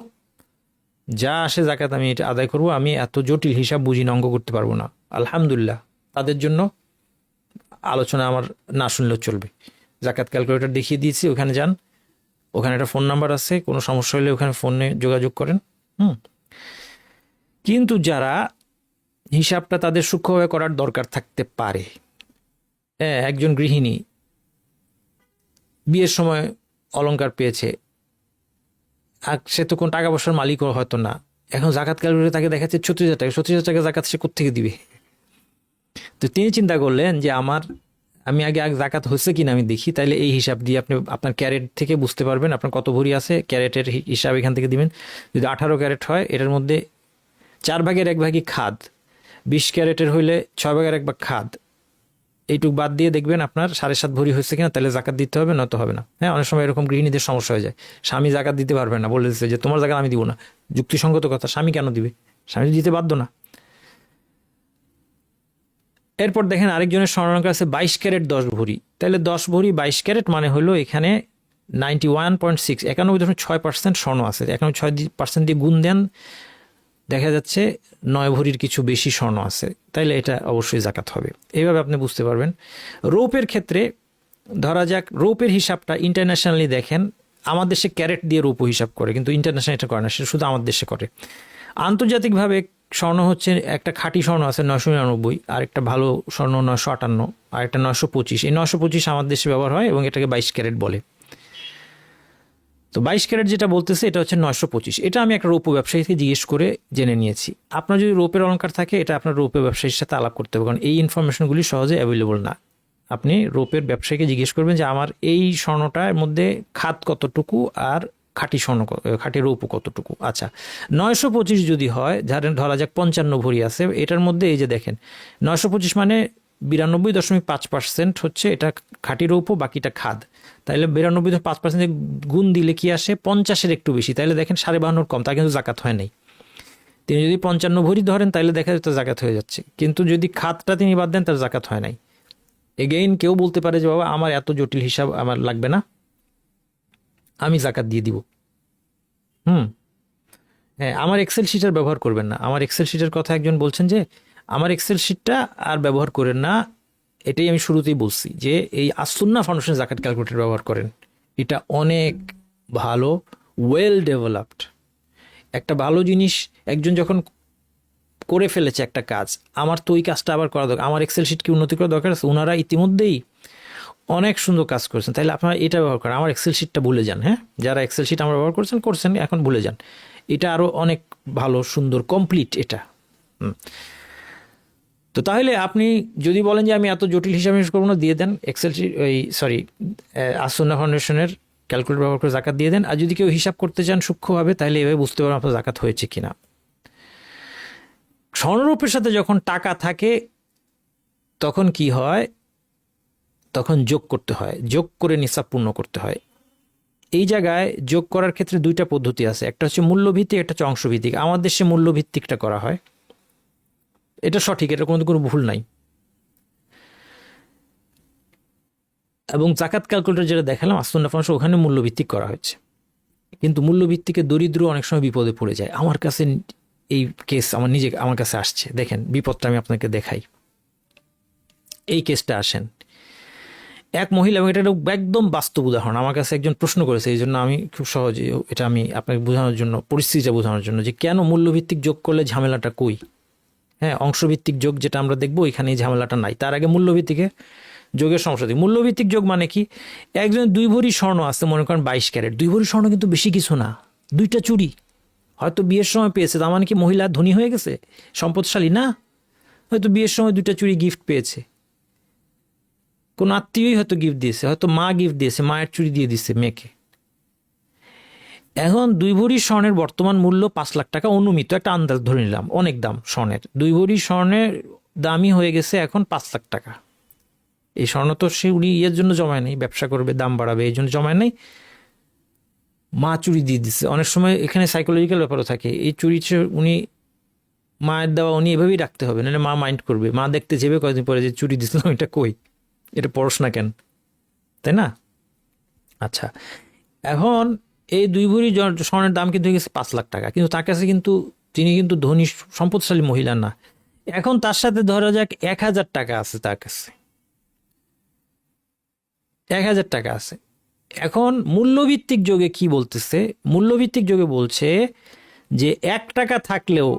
যা আসে জাকাত আমি এটা আদায় করব, আমি এত জটিল হিসাব বুঝি না, অঙ্ক করতে পারবো না। আলহামদুলিল্লাহ, তাদের জন্য আলোচনা আমার না শুনলেও চলবে। জাকাত ক্যালকুলেটর দেখিয়ে দিয়েছি, ওখানে যান, ওখানে একটা ফোন নাম্বার আছে, কোনো সমস্যা হলে ওখানে ফোনে যোগাযোগ করেন। কিন্তু যারা হিসাবটা তাদের সূক্ষ্মভাবে করার দরকার থাকতে পারে, একজন গৃহিণী বিয়ের সময় অলংকার পেয়েছে, আর সে তো কোন টাকা পয়সার মালিকও হয়তো না, এখন জাকাত ক্যালকুলেটর তাকে দেখাচ্ছে 36,000 টাকা, 36,000 টাকা জাকাত সে কোত্থেকে দিবে? তো তিনি চিন্তা করলেন যে আমি আগে জাকাত হচ্ছে কিনা আমি দেখি, তাইলে এই হিসাব দিয়ে আপনি আপনার ক্যারেট থেকে বুঝতে পারবেন আপনার কত ভরি আছে, ক্যারেটের হিসাব এখান থেকে দিবেন। যদি 18 ক্যারেট হয়, এটার মধ্যে 4/1 খাদ, 20 ক্যারেটের হইলে 6/1 খাদ, এইটুক বাদ দিয়ে দেখবেন আপনার 7.5 ভরি হয়েছে কিনা, তাহলে জাকাত দিতে হবে, নয়তো হবে না। হ্যাঁ, অনেক সময় এরকম গৃহিণীদের সমস্যা হয়ে যায়, স্বামী জাকাত দিতে পারবে না, বলে দিচ্ছে যে তোমার জাকাত আমি দিব না। যুক্তিসঙ্গত কথা, স্বামী কেন দিবে? স্বামী দিতে বাধ্য না। এরপর দেখেন আরেকজনের স্বর্ণালঙ্কার আছে 22 ক্যারেট 10 ভরি, তাহলে 10 ভরি 22 ক্যারেট মানে হলো এখানে 91.6, 91.6% স্বর্ণ আছে। 91% দিয়ে গুণ দেন, দেখা যাচ্ছে 9 ভরির কিছু বেশি স্বর্ণ আছে, তাইলে এটা অবশ্যই জাকাত হবে। এইভাবে আপনি বুঝতে পারবেন। রৌপের ক্ষেত্রে ধরা যাক, রৌপের হিসাবটা ইন্টারন্যাশনালি দেখেন, আমার দেশে ক্যারেট দিয়ে রৌপ হিসাব করে, কিন্তু ইন্টারন্যাশনাল এটা করে না, সেটা শুধু আমার দেশে করে। আন্তর্জাতিকভাবে স্বর্ণ হচ্ছে, একটা খাঁটি স্বর্ণ আছে 999, আর একটা ভালো স্বর্ণ 958, আর একটা 925। এই 925 আমার দেশে ব্যবহার হয় এবং এটাকে 22 ক্যারেট বলে। তো 22 ক্যারেট যেটা বলতেছে এটা হচ্ছে 925। এটা আমি একটা রৌপ্য ব্যবসায়ীকে জিজ্ঞেস করে জেনে নিয়েছি। আপনার যদি রৌপের অলঙ্কার থাকে, এটা আপনার রৌপ্য ব্যবসায়ীর সাথে আলাপ করতে হবে, কারণ এই ইনফরমেশনগুলি সহজে অ্যাভেলেবল না। আপনি রৌপের ব্যবসায়ীকে জিজ্ঞেস করবেন যে আমার এই স্বর্ণটার মধ্যে খাত কতটুকু আর খাঁটি স্বর্ণ খাঁটি রৌপ্য কতটুকু। আচ্ছা, 925 যদি হয়, ধরা যাক 55 ভরি আছে, এটার মধ্যে এই যে দেখেন 925 মানে 92.5% হচ্ছে এটা খাঁটি রৌপ্য, বাকিটা খাদ। তাইলে 92.5% গুণ দিলে কি আসে? 50-এর একটু বেশি। তাইলে দেখেন 52.5 কম, তা কিন্তু জাকাত হয় নাই। তিনি যদি 55 ভরি ধরেন, তাইলে দেখা যেত জাকাত হয়ে যাচ্ছে, কিন্তু যদি খাতটা তিনি বাদ দেন, তার জাকাত হয় নাই। এগেইন কেউ বলতে পারে যে বাবা আমার এত জটিল হিসাব আমার লাগবে না, আমি জাকাত দিয়ে দিব। হ্যাঁ, আমার এক্সেল শিটের ব্যবহার করবেন না। আমার এক্সেল শিটের কথা একজন বলছেন যে আমার এক্সেল শিটটা আর ব্যবহার করেন না, এটাই আমি শুরুতেই বলছি যে এই আসুন্না ফাউন্ডেশন জাকাত ক্যালকুলেটর ব্যবহার করেন। এটা অনেক ভালো, ওয়েল ডেভেলপড একটা ভালো জিনিস। একজন যখন করে ফেলেছে একটা কাজ, আমার তো ওই কাজটা আবার করা দরকার, আমার এক্সেল শিট কি উন্নতি করা দরকার আছে? ওনারা ইতিমধ্যেই অনেক সুন্দর কাজ করেছেন, তাহলে আপনারা এটা ব্যবহার করেন, আমার এক্সেল শিটটা ভুলে যান। হ্যাঁ, যারা এক্সেল শিট আমরা ব্যবহার করছেন এখন ভুলে যান, এটা আরও অনেক ভালো, সুন্দর, কমপ্লিট এটা। তো তাহলে আপনি যদি বলেন যে আমি এত জটিল হিসাব করবো না, দিয়ে দেন এক্সেল শিট, আসুন্না ফাউন্ডেশনের ক্যালকুলেটর ব্যবহার করে জাকাত দিয়ে দেন। আর যদি কেউ হিসাব করতে চান সূক্ষ্মভাবে, তাহলে এভাবে বুঝতে পারবেন আপনার জাকাত হয়েছে কিনা। স্বর্ণরূপের সাথে যখন টাকা থাকে তখন কি হয়? তখন যোগ করতে হয়, যোগ করে নিসাব পূর্ণ করতে হয়। এই জায়গায় যোগ করার ক্ষেত্রে দুইটা পদ্ধতি আছে, একটা হচ্ছে মূল্যভিত্তিক, একটা হচ্ছে অংশভিত্তিক। আমার দেশে মূল্যভিত্তিকটা করা হয়, এটা সঠিক, এটা কোনো ভুল নাই। এবং জাকাত ক্যালকুলেটর যেটা দেখালাম আসুন্না ফাউন্ডেশন, ওখানে মূল্যভিত্তিক করা হয়েছে। কিন্তু মূল্যভিত্তিকে দরিদ্র অনেক সময় বিপদে পড়ে যায়। আমার কাছে এই কেস আমার কাছে আসছে, দেখেন বিপদটা আমি আপনাকে দেখাই। এই কেসটা আসেন, এক মহিলা, এবং এটা একদম বাস্তব উদাহরণ, আমার কাছে একজন প্রশ্ন করেছে, এই জন্য আমি খুব সহজে এটা আমি আপনাকে বোঝানোর জন্য, পরিস্থিতিটা বোঝানোর জন্য যে কেন মূল্যভিত্তিক যোগ করলে ঝামেলাটা কই। হ্যাঁ, অংশভিত্তিক যোগ যেটা আমরা দেখবো, এখানে এই ঝামেলাটা নাই। তার আগে মূল্যভিত্তিকে যোগের সমস্যা দিই। মূল্যভিত্তিক যোগ মানে কি? একজন 2 ভরি স্বর্ণ আছে, মনে করেন 22 ক্যারেট। 2 ভরি স্বর্ণ কিন্তু বেশি কিছু না, 2টা চুড়ি, হয়তো বিয়ের সময় পেয়েছে, তার মানে কি মহিলা ধনী হয়ে গেছে, সম্পদশালী না? হয়তো বিয়ের সময় 2টা চুড়ি গিফট পেয়েছে, কোনো আত্মীয়ই হয়তো গিফট দিয়েছে, হয়তো মা গিফট দিয়েছে, মায়ের চুড়ি দিয়ে দিচ্ছে মেয়েকে। এখন 2 ভরি স্বর্ণের বর্তমান মূল্য 5 লাখ টাকা, অনুমিত একটা আন্দাজ ধরে নিলাম, অনেক দাম স্বর্ণের। 2 ভরি স্বর্ণের দামই হয়ে গেছে এখন 5 লাখ টাকা। এই স্বর্ণ তো সে উনি ইয়ের জন্য জমায় নেই, ব্যবসা করবে, দাম বাড়াবে, এই জন্য জমায় নেই, মা চুরি দিয়ে দিচ্ছে। অনেক সময় এখানে সাইকোলজিক্যাল ব্যাপারও থাকে, এই চুরি উনি মায়ের দেওয়া, উনি এভাবেই রাখতে হবে, নাহলে মা মাইন্ড করবে, মা দেখতে যাবে কয়েকদিন পরে যে চুরি দিচ্ছিলাম, এটা কই, এটা পড়াশোনা কেন, তাই না? আচ্ছা, এখন এই 2 ভরি স্বর্ণের দাম কিন্তু হয়ে গেছে 5 লাখ টাকা, কিন্তু তার কাছে কিন্তু তিনি কিন্তু ধনী সম্পদশালী মহিলা না। এখন তার সাথে ধরা যাক 1,000 টাকা আছে, তার কাছে 1,000 টাকা আছে। এখন মূল্যভিত্তিক যোগে কি বলতেছে? মূল্যভিত্তিক যোগে বলছে যে 1 টাকা থাকলেও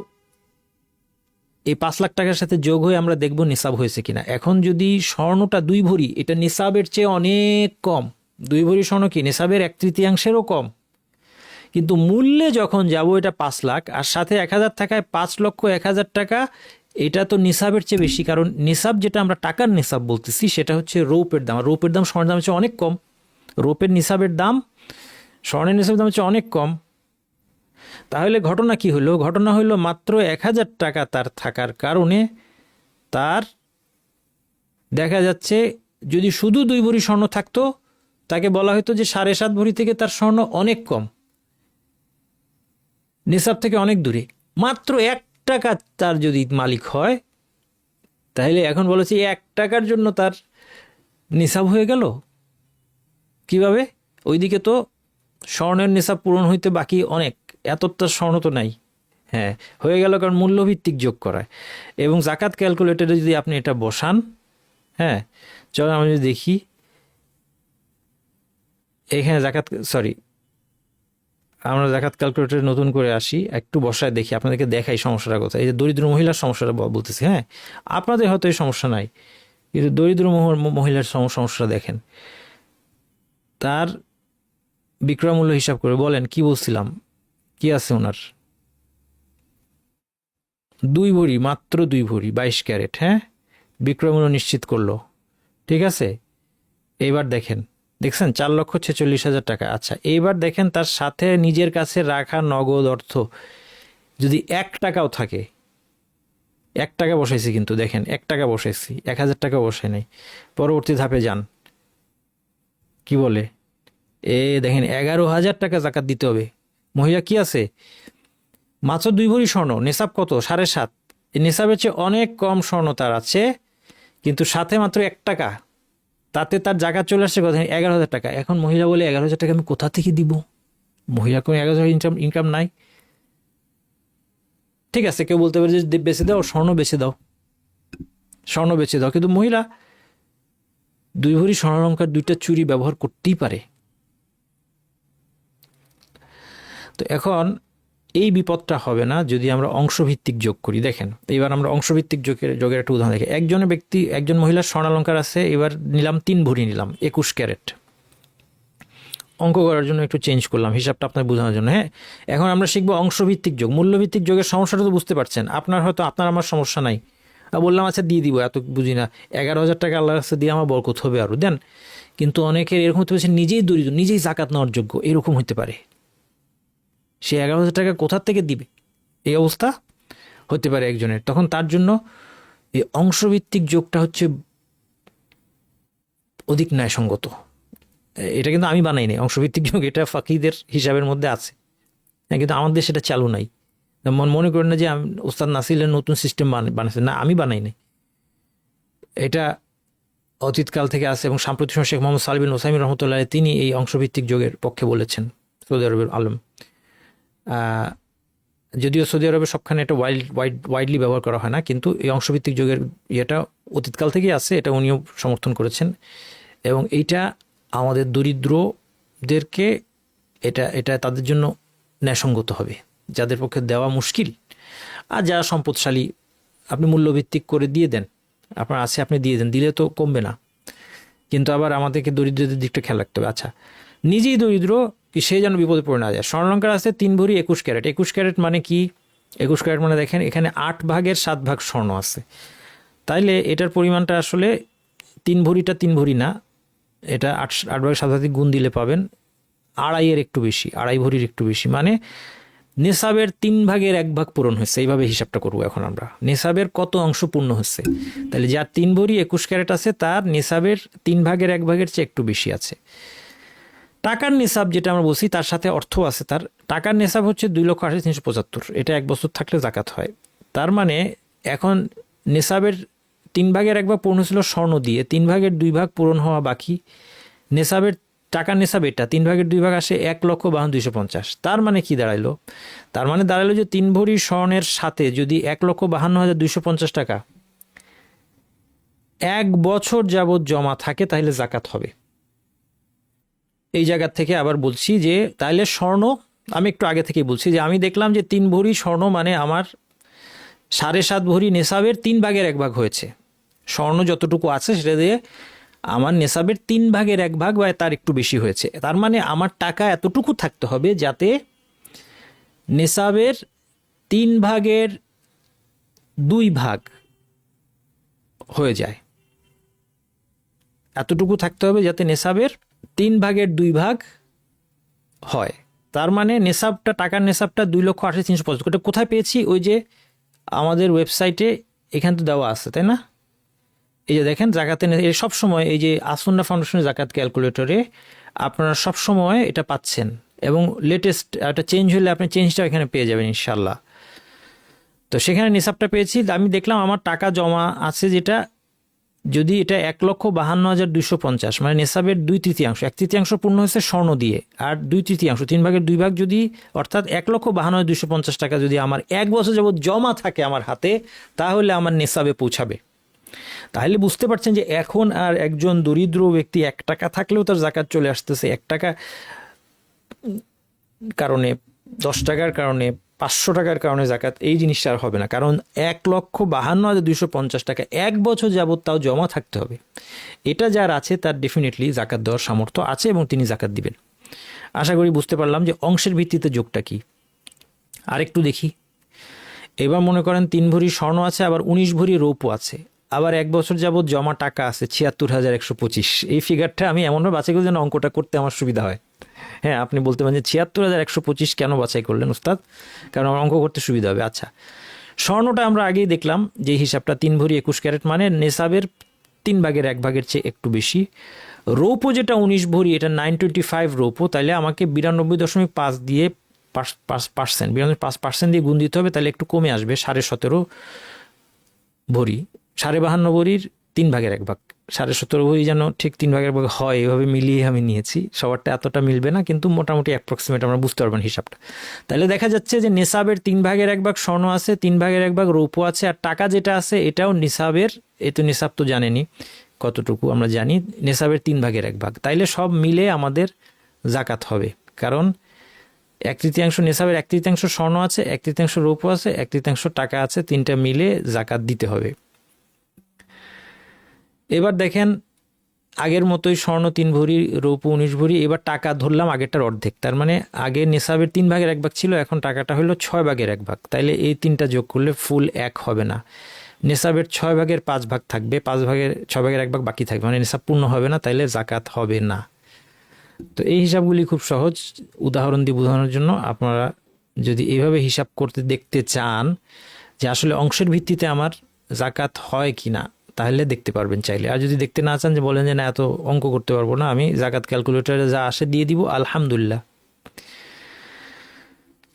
এই 5 লাখ টাকার সাথে যোগ হয়ে আমরা দেখব নিসাব হয়েছে কিনা। এখন যদি স্বর্ণটা 2 ভরি, এটা নিসাবের চেয়ে অনেক কম, 2 ভরি স্বর্ণ কি নিসাবের 1/3-ও কম, কিন্তু মূল্যে যখন যাব এটা 5 লাখ, আর সাথে 1000 টাকায় 5,01,000 টাকা, এটা তো নিসাবের চেয়ে বেশি। কারণ নিসাব যেটা আমরা টাকার নিসাব বলতেছি সেটা হচ্ছে রৌপের দাম। রৌপের দাম স্বর্ণের দাম হচ্ছে অনেক কম। রৌপের নিসাবের দাম স্বর্ণের নিসাবের দাম হচ্ছে অনেক কম। তাহলে ঘটনা কি হলো? ঘটনা হলো মাত্র 1000 টাকা তার থাকার কারণে তার দেখা যাচ্ছে যদি শুধু 2 ভরি স্বর্ণ থাকতো তাকে বলা হতো যে 7.5 ভরি থেকে তার স্বর্ণ অনেক কম, নিসাব থেকে অনেক দূরে। মাত্র 1 টাকা তার যদি মালিক হয় তাহলে এখন বলেছি 1 টাকার জন্য তার নিসাব হয়ে গেল কিভাবে? ওইদিকে তো স্বর্ণের নিসাব পূরণ হইতে বাকি অনেক, এতটা স্বর্ণ তো নাই। হ্যাঁ, হয়ে গেল, কারণ মূল্যভিত্তিক যোগ করায়। এবং জাকাত ক্যালকুলেটরে যদি আপনি এটা বসান, হ্যাঁ চলো আমি যদি দেখি এখানে আমরা জাকাত ক্যালকুলেটরে নতুন করে আসি, একটু বসায় দেখি, আপনাদেরকে দেখাই সমস্যাটা কোথায়। এই যে দরিদ্র মহিলার সমস্যাটা বলতেছি, হ্যাঁ আপনাদের হয়তো এই সমস্যা নাই, কিন্তু দরিদ্র মহিলার সমস্যা দেখেন। তার বিক্রয় মূল্য হিসাব করে বলেন কি বলছিলাম, কি আছে ওনার? 2 ভরি, মাত্র 2 ভরি 22 ক্যারেট, হ্যাঁ বিক্রয় মূল্য নিশ্চিত করলো, ঠিক আছে। এইবার দেখছেন 4,46,000 টাকা। আচ্ছা, এইবার দেখেন তার সাথে নিজের কাছে রাখা নগদ অর্থ যদি 1 টাকাও থাকে, 1 টাকা বসাইছি, কিন্তু দেখেন 1 টাকা বসাইছি, 1000 টাকা বসাই নাই। পরবর্তী ধাপে যান, কি বলে দেখেন 11,000 টাকা জাকাত দিতে হবে। মহিলা কি আছে? মাত্র 2 ভরি স্বর্ণ, নেশাব কত? 7.5। এই নেশাবের চেয়ে অনেক কম স্বর্ণ তার আছে, কিন্তু সাথে মাত্র 1 টাকা, তাতে তার জাকাত চলে আসছে কত? 11,000 টাকা। এখন মহিলা বলে 11,000 টাকা আমি কোথা থেকে দিব? মহিলা কোনো 11,000 ইনকাম নাই। ঠিক আছে, কেউ বলতে পারে যে বেঁচে দাও, স্বর্ণ বেঁচে দাও, স্বর্ণ বেঁচে দাও, কিন্তু মহিলা 2 ভরি স্বর্ণালঙ্কার 2টা চুড়ি ব্যবহার করতেই পারে। তো এখন এই বিপদটা হবে না যদি আমরা অংশভিত্তিক যোগ করি। দেখেন এবার আমরা অংশভিত্তিক যোগের একটা উদাহরণ দেখি। একজন মহিলার স্বর্ণালঙ্কার আছে, এবার নিলাম 3 ভরি, নিলাম 21 ক্যারেট। অঙ্ক করার জন্য একটু চেঞ্জ করলাম হিসাবটা আপনার বোঝানোর জন্য। হ্যাঁ, এখন আমরা শিখবো অংশভিত্তিক যোগ। মূল্যভিত্তিক যোগের সমস্যাটা তো বুঝতে পারছেন, আপনার আমার সমস্যা নাই। বললাম আচ্ছা দিয়ে দিব, এত বুঝি না, 11,000 টাকা আল্লাহর কাছে দিয়ে আমার বরকত হবে আরও, দেন। কিন্তু অনেকের এরকম হতে পারে নিজেই দরিদ্র, নিজেই জাকাত নেওয়ার যোগ্য, এরকম হতে পারে। সে 11,000 টাকা কোথার থেকে দিবে? এই অবস্থা হতে পারে একজনের। তখন তার জন্য এই অংশভিত্তিক যোগটা হচ্ছে অধিক ন্যায়সঙ্গত। এটা কিন্তু আমি বানাই নাই, অংশভিত্তিক যোগ এটা ফাকিদের হিসাবের মধ্যে আছে, কিন্তু আমাদের সেটা চালু নাই। মনে করেন না যে ওস্তাদ নাসিলের নতুন সিস্টেম বানাচ্ছে, না আমি বানাই নাই, এটা অতীতকাল থেকে আছে। এবং সাম্প্রতিক সময় শেখ মোহাম্মদ সালেহ বিন ওসাইমিন রহমতুল্লাহ তিনি এই অংশভিত্তিক যোগের পক্ষে বলেছেন, সৌদি আরবের আলম। যদিও সৌদি আরবে সবখানে এটা ওয়াইডলি ব্যবহার করা হয় না, কিন্তু এই অংশভিত্তিক যোগের ইয়েটা অতীতকাল থেকেই আছে, এটা উনিও সমর্থন করেছেন। এবং এইটা আমাদের দরিদ্রদেরকে এটা তাদের জন্য ন্যায়সঙ্গত হবে, যাদের পক্ষে দেওয়া মুশকিল। আর যারা সম্পদশালী আপনি মূল্যভিত্তিক করে দিয়ে দেন, আপনার আছে আপনি দিয়ে দেন, দিলে তো কমবে না। কিন্তু আবার আমাদেরকে দরিদ্রদের দিকটা খেয়াল রাখতে হবে। আচ্ছা, নিজেই দরিদ্র, সে যেন বিপদে পড়ে না যায়। স্বর্ণালঙ্কার আছে 3 ভরি 21 ক্যারেট। 21 ক্যারেট মানে কি? 21 ক্যারেট মানে দেখেন এখানে 8 ভাগের 7 ভাগ স্বর্ণ আছে। তাইলে এটার পরিমাণটা আসলে 3 ভরিটা 3 ভরি না, এটা 8 ভাগের 7 ভাগ গুণ দিলে পাবেন 2.5-এর একটু বেশি, 2.5 ভরির একটু বেশি। মানে নেশাবের 3 ভাগের 1 ভাগ পূরণ হচ্ছে। এইভাবে হিসাবটা করবো এখন আমরা, নেশাবের কত অংশ পূর্ণ হচ্ছে। তাহলে যার 3 ভরি 21 ক্যারেট আছে তার নেশাবের 3 ভাগের 1 ভাগের চেয়ে একটু বেশি আছে। টাকার নেশাব যেটা আমরা বলছি তার সাথে অর্থ আছে। তার টাকার নেশাব হচ্ছে 2,80,375, এটা 1 বছর থাকলে জাকাত হয়। তার মানে এখন নেশাবের 3 ভাগের 1 ভাগ পূরণ হয়েছিল স্বর্ণ দিয়ে, 3 ভাগের 2 ভাগ পূরণ হওয়া বাকি। নেশাবের টাকার নেশাব এটা 3 ভাগের 2 ভাগ আসে 1,52,250। তার মানে কি দাঁড়াইলো? তার মানে দাঁড়াইলো যে 3 ভরি স্বর্ণের সাথে যদি 1,52,250 টাকা 1 বছর যাবৎ জমা থাকে তাহলে জাকাত হবে। এই জায়গা থেকে আবার বলছি যে তাহলে স্বর্ণ, আমি একটু আগে থেকেই বলছি যে আমি দেখলাম যে 3 ভরি স্বর্ণ মানে আমার 7.5 ভরি নেশাবের 3 ভাগের 1 ভাগ হয়েছে। স্বর্ণ যতটুকু আছে সেটা দিয়ে আমার নেশাবের 3 ভাগের 1 ভাগ বা তার একটু বেশি হয়েছে। তার মানে আমার টাকা এতটুকু থাকতে হবে যাতে নেসাবের 3/2 হয়ে যায়। এতটুকু থাকতে হবে যাতে নেসাবের 3/2 হয়। তার মানে নেসাবটা, টাকার নেসাবটা 2,80,350। ওটা কোথায় পেয়েছি? ওই যে আমাদের ওয়েবসাইটে এখান তো দেওয়া আছে, তাই না? এই যে দেখেন জাকাতে সব সময় এই যে আসুন্না ফাউন্ডেশনের জাকাত ক্যালকুলেটরে আপনারা সব সময় এটা পাচ্ছেন, এবং লেটেস্ট একটা চেঞ্জ হলে আপনি চেঞ্জটা এখানে পেয়ে যাবেন ইনশাল্লাহ। তো সেখানে নিসাবটা পেয়েছি। আমি দেখলাম আমার টাকা জমা আছে যেটা, যদি এটা 1,52,250, মানে নেসাবের 2/3, 1/3 পূর্ণ হয়েছে স্বর্ণ দিয়ে, আর 2/3, 3/2 যদি, অর্থাৎ 1,52,250 টাকা যদি আমার 1 বছর যাবত জমা থাকে আমার হাতে, তাহলে আমার নেসাবে পৌঁছাবে। তাহলে বুঝতে পারছেন যে এখন আর একজন দরিদ্র ব্যক্তি 1 টাকা থাকলেও তার জাকাত চলে আসতেছে। 1 টাকা কারণে, 10 টাকার কারণে, 500 টাকার কারণে জাকাত, এই জিনিসটা আর হবে না। কারণ 1,52,250 টাকা 1 বছর যাবত তাও জমা থাকতে হবে। এটা যার আছে তার ডেফিনেটলি জাকাত দেওয়ার সামর্থ্য আছে এবং তিনি জাকাত দিবেন। আশা করি বুঝতে পারলাম যে অংশের ভিত্তিতে যোগটা কি। আরেকটু দেখি। এবার মনে করেন 3 ভরি স্বর্ণ আছে, আবার 19 ভরি রৌপ্য আছে, আবার 1 বছর যাবত জমা টাকা আছে 76,125। এই ফিগারটা আমি এমনভাবে বাছাই করি যেন অঙ্কটা করতে আমার সুবিধা হয়। হ্যাঁ, আপনি বলতে পারেন যে 76,125 কেন বাছাই করলেন উস্তাদ? কারণ আমার অঙ্ক করতে সুবিধা হবে। আচ্ছা, স্বর্ণটা আমরা আগেই দেখলাম যে হিসাবটা 3 ভরি 21 ক্যারেট, মানে নেসাবের 3/1 চেয়ে একটু বেশি। রৌপ্য যেটা 19 ভরি, এটা 925 রৌপ্য, তাহলে আমাকে 92.5 দিয়ে 5% দিয়ে গুণ দিতে হবে, তাহলে একটু কমে আসবে 17.5 ভরি। 52.5 ভরির 3/1, 17.5 ভরি যেন ঠিক 3/1 হয়, এভাবে মিলিয়ে আমি নিয়েছি। সবারটা এতটা মিলবে না, কিন্তু মোটামুটি অ্যাপ্রক্সিমেট আমরা বুঝতে পারবেন হিসাবটা। তাহলে দেখা যাচ্ছে যে নেসাবের 3/1 স্বর্ণ আছে, 3/1 রৌপ্য আছে, আর টাকা যেটা আছে এটাও নিসাবের, এই তো নিসাব তো জানেনি কতটুকু, আমরা জানি নেসাবের 3/1। তাইলে সব মিলে আমাদের জাকাত হবে, কারণ 1/3 নেসাবের, 1/3 স্বর্ণ আছে, 1/3 রৌপ্য আছে, 1/3 টাকা আছে, 3টা মিলে জাকাত দিতে হবে। এবার দেখেন আগের মতোই স্বর্ণ 3 ভরি, রৌপ্য 19 ভরি। এবার টাকা ধরলাম আগেরটার অর্ধেক, তার মানে আগে নেসাবের 3/1 ছিল, এখন টাকাটা হলো 6/1। তাইলে এই 3টা যোগ করলে ফুল 1 হবে না, নেসাবের 6/5 থাকবে, 6/1 বাকি থাকবে, মানে নেসাব পূর্ণ হবে না, তাইলে জাকাত হবে না। তো এই হিসাবগুলি খুব সহজ, উদাহরণ দিয়ে বোঝানোর জন্য। আপনারা যদি এইভাবে হিসাব করতে দেখতে চান যে আসলে অংশের ভিত্তিতে আমার জাকাত হয় কি না, তাহলে দেখতে পারবেন চাইলে। আর যদি দেখতে না চান, যে বলেন যে না এত অঙ্ক করতে পারবো না, আমি জাকাত ক্যালকুলেটরে যা আসে দিয়ে দিব, আলহামদুলিল্লাহ।